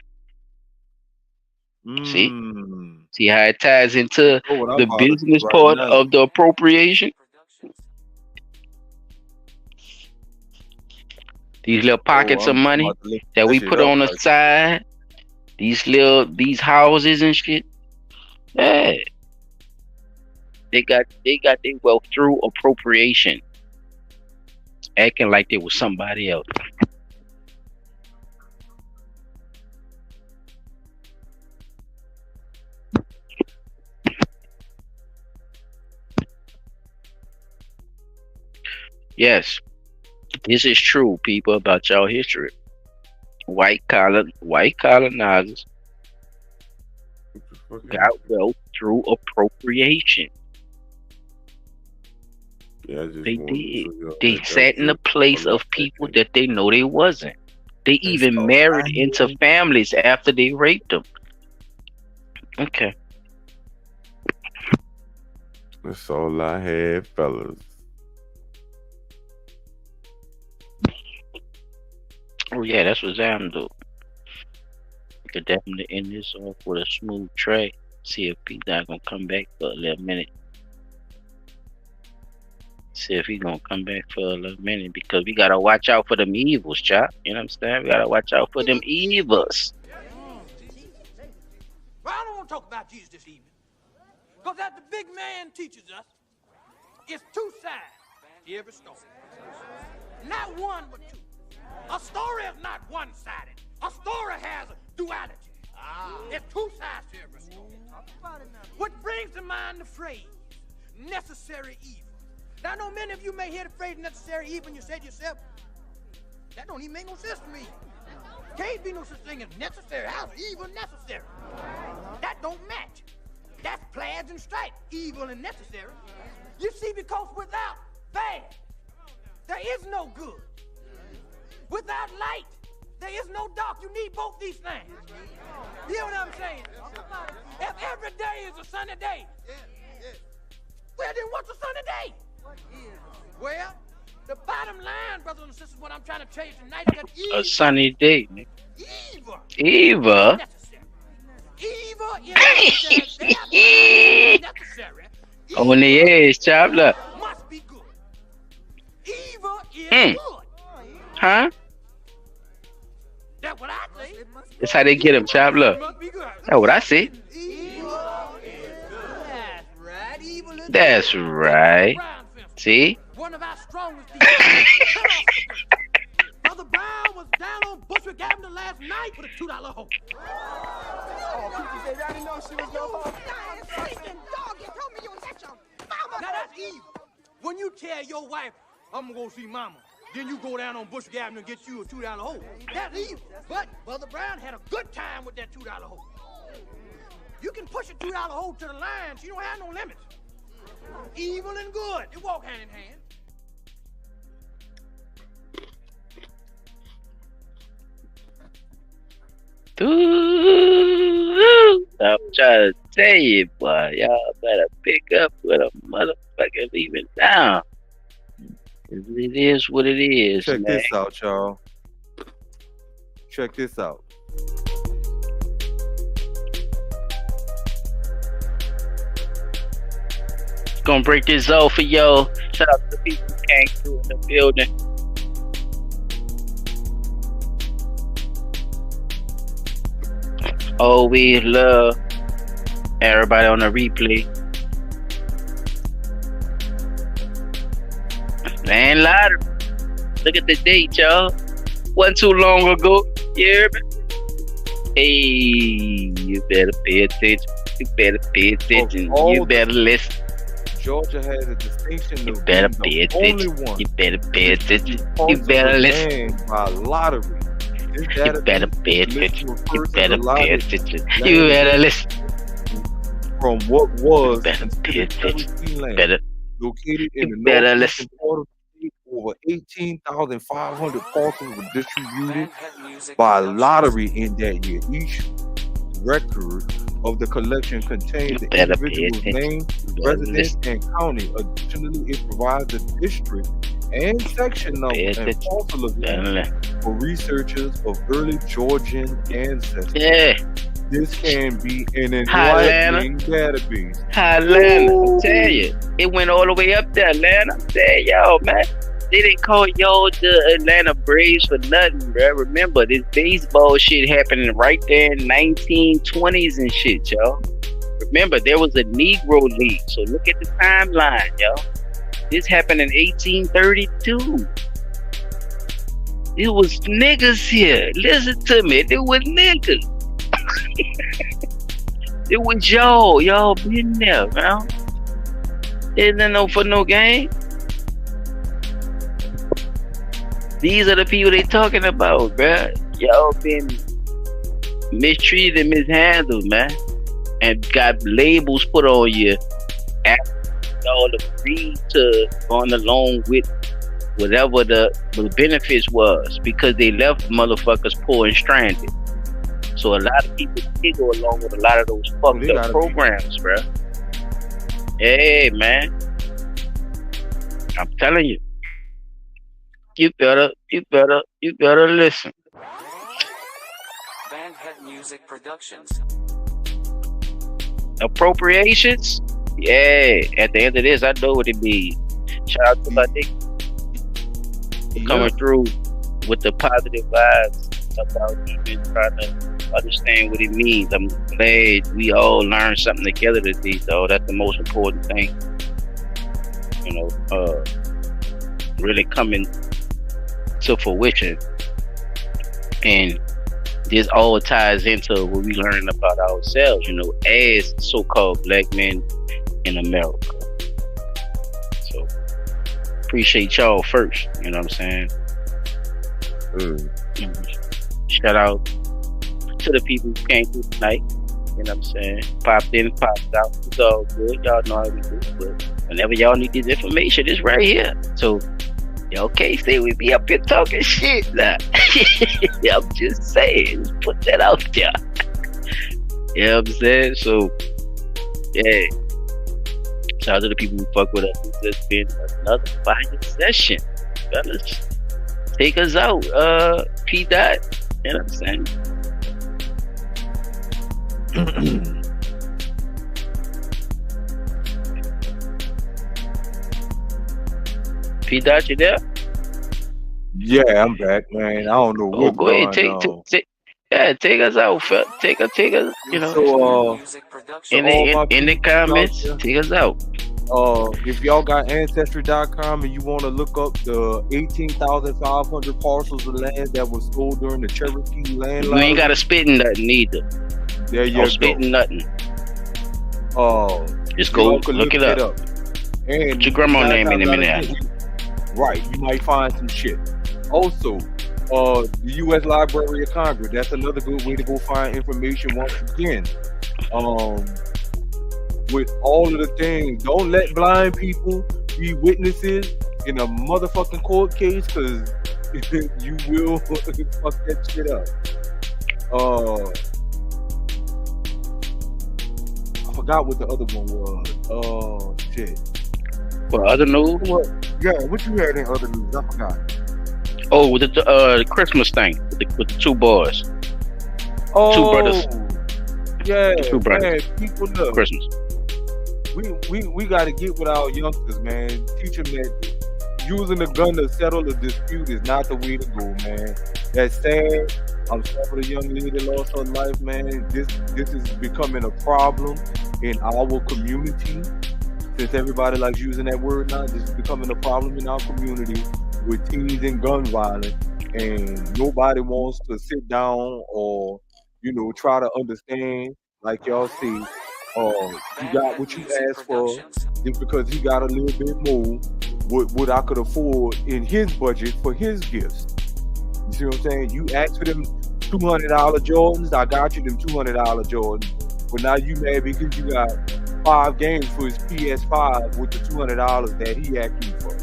See how it ties into the business part of the appropriation? These little pockets of money that we put on the side, these houses and shit. Yeah. They got their wealth through appropriation. Acting like they was somebody else. Yes, this is true, people, about y'all history. White colonizers got wealth through appropriation. They did. They sat in the place of people that they know they wasn't. They even married into families after they raped them. Okay. That's all I had, fellas. Oh yeah, that's what Zam do. We could definitely end this off with a smooth track. See if he's not gonna come back for a little minute. See if he's gonna come back for a little minute, because we gotta watch out for them evils, chop. You know what I'm saying? We gotta watch out for them evils. Well, I don't want to talk about Jesus this evening, because as the big man teaches us, it's two sides to every story. Not one, but two. A story is not one-sided. A story has a duality. There's two sides to every story. Which brings to mind the phrase, necessary evil. Now, I know many of you may hear the phrase necessary evil and you say to yourself, that don't even make no sense to me. Can't be no such thing as necessary. How's evil necessary? That don't match. That's plaids and stripes, evil and necessary. You see, because without bad, there is no good. Without light, there is no dark. You need both these things. You know what I'm saying? If every day is a sunny day, well, then what's a sunny day? Well, the bottom line, brothers and sisters, what I'm trying to tell you tonight is that A sunny day. evil. Eva. Evil is necessary. On the edge, chop. Look. Must be good. Evil is Mm. good. Huh? That's what I say. That's how they get him, chop. Look. That's what I see. That's right. See? One of our strongest people. Brother Brown was down on Bushwick Avenue last night with a $2 hole. Oh, people say, I didn't know she was no hoe. Now that's evil. When you tell your wife, I'm gonna go see mama, then you go down on Bushwick Avenue and get you a $2 hole. That's evil. But Brother Brown had a good time with that $2 hole. You can push a $2 hole to the line. She don't have no limits. Evil and good, they walk hand in hand. Ooh, I'm trying to tell you, boy. Y'all better pick up with a motherfucker leaving down. It is what it is. Check man. this out, y'all. Check this out. Gonna break this off for y'all. Shout out to the people who came through in the building. Always love everybody on the replay. Man, lottery. Look at the date, y'all. Wasn't too long ago. You hear me? Hey, you better pay attention. You better pay attention. You better listen. Georgia has a distinction of better being pay the only attention. one. You better pay attention. You better listen. By lottery. You better pay attention. You better pay attention. You better listen. From what was better pay attention. land Better. located in the better northeastern part of the state, over 18,500 parcels were distributed by lottery in that year. Each record of the collection contains the better pay individual's attention. name, You better residence, and county. Additionally, it provides the district and section number Pay and attention. parcel of Better land listen. for researchers of early Georgian ancestors. Yeah. This can be an Atlanta. enlightening database. Atlanta, I tell you, it went all the way up there, Atlanta. I tell y'all, man, they didn't call y'all the Atlanta Braves for nothing, bro. Remember, this baseball shit happening right there in 1920s and shit, y'all. Remember, there was a Negro League, so look at the timeline, y'all. This happened in 1832. It was niggas here. Listen to me, there was niggas. It was y'all. Y'all been there, man. Isn't no for no game. These are the people they talking about, bruh. Y'all been mistreated and mishandled, man. And got labels put on you after y'all agreed to going along with whatever the benefits was, because they left motherfuckers poor and stranded. So a lot of people did go along with a lot of those fucked up programs, bruh. Hey, man. I'm telling you. You better listen. Bandhead Music Productions. Appropriations? Yeah. At the end of this, I know what it means. Shout out to my nigga coming through with the positive vibes about even trying to understand what it means. I'm glad we all learned something together today, though. That's the most important thing. You know, really coming to fruition. And this all ties into what we learning about ourselves, you know, as so-called black men in America. So appreciate y'all first, you know what I'm saying? Shout out to the people who came through tonight. You know what I'm saying? Popped in, popped out. It's all good. Y'all know how we do. But whenever y'all need this information, it's right here. So y'all can't stay with me up here talking shit now. I'm just saying. Just put that out there. You know what I'm saying? So, yeah. Shout out to the people who fuck with us. It's just been another fire session. Fellas, take us out. P. Dot. You know what I'm saying? P. Dot, you there? Yeah, I'm back, man. I don't know what's go ahead. going on. Take us out, fella. Take us. You know. So, in the comments, take us out. If y'all got Ancestry.com and you want to look up the 18,500 parcels of land that was sold during the Cherokee land You ain't got to spit in nothing either. There you Don't go. spit in nothing. Just go y'all can look it up. And Put your grandma name in there. Right, you might find some shit. Also, the U.S. Library of Congress. That's another good way to go find information once again. With all of the things, don't let blind people be witnesses in a motherfucking court case, because you will fuck that shit up. I forgot what the other one was. Shit. What other news? What you had in other news? I forgot. Oh, with the Christmas thing with the two boys. Oh, two brothers. Yeah, two brothers. Man, people look. Christmas. We got to get with our youngsters, man. Teach them that using a gun to settle a dispute is not the way to go, man. That's sad. I'm sorry for the young lady that lost her life, man. This is becoming a problem in our community. Since everybody likes using that word now, this is becoming a problem in our community with teens and gun violence, and nobody wants to sit down or, try to understand, like y'all see. You got what you asked for just because he got a little bit more what I could afford in his budget for his gifts. You see what I'm saying? You asked for them $200 Jordans, I got you them $200 Jordans. But now you mad because you got 5 games for his PS5 with the $200 that he asked you for.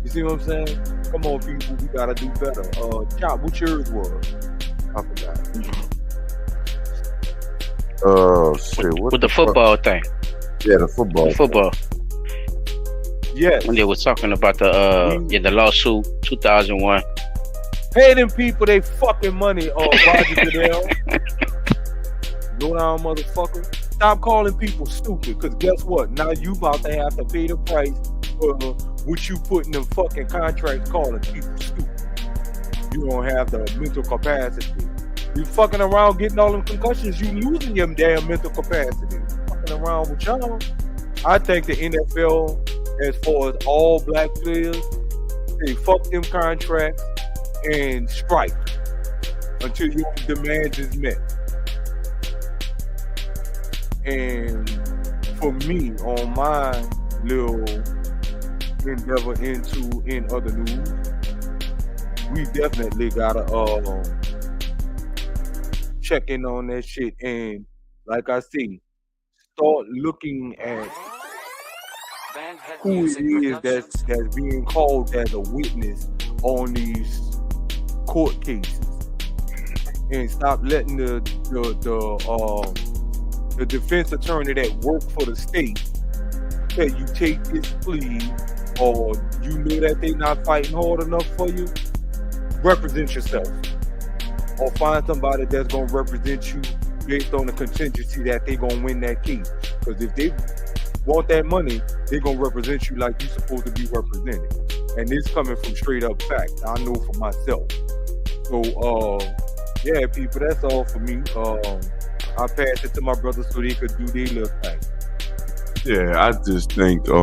You see what I'm saying? Come on, people, we gotta do better. Chop, what yours was? I forgot. Oh shit! What with the football thing? Yeah, the football. Yes. When they was talking about the lawsuit 2001. Pay them people they fucking money, Roger Goodell. Go down, motherfucker. Stop calling people stupid, because guess what? Now you about to have to pay the price for what you put in them fucking contracts calling people stupid. You don't have the mental capacity. You fucking around getting all them concussions, you losing your damn mental capacity. Fucking around with y'all. I think the NFL, as far as all black players, they fuck them contracts and strike until your demand is met. And for me, on my little endeavor in other news, we definitely gotta check in on that shit, and like I see, start looking at who it is that's being called as a witness on these court cases, and stop letting the defense attorney that work for the state tell you take this plea, or you know that they not fighting hard enough for you. Represent yourself, or find somebody that's gonna represent you based on the contingency that they gonna win that case. Because if they want that money, they gonna represent you like you're supposed to be represented. And this coming from straight up fact. I know for myself. So yeah, people, that's all for me. I passed it to my brother so they could do their little thing. Yeah, I just think a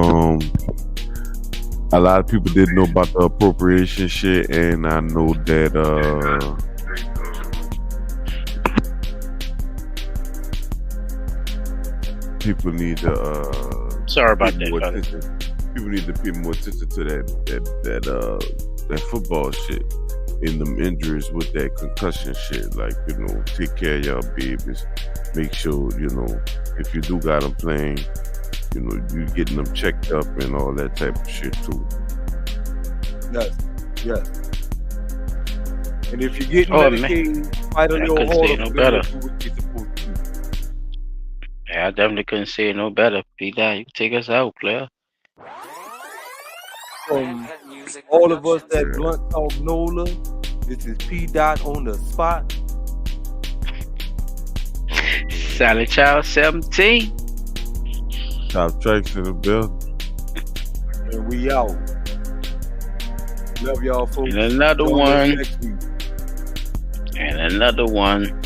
lot of people didn't know about the appropriation shit, and I know that people need to sorry about that. People need to pay more attention to that football shit. in them injuries with that concussion shit. Like, you know, take care of y'all babies. Make sure, you know, if you do got them playing, you know, you getting them checked up and all that type of shit too. Yes, yes. And if you're getting Medicaid, fight a little harder. No better. Yeah, I definitely couldn't say it no better. P-Dot, you take us out, player. From all of us at Blunt Talk NOLA, this is P-Dot on the spot. Sally Child 17. Top Tracks in the building. And we out. Love y'all, folks. And another one. And another one.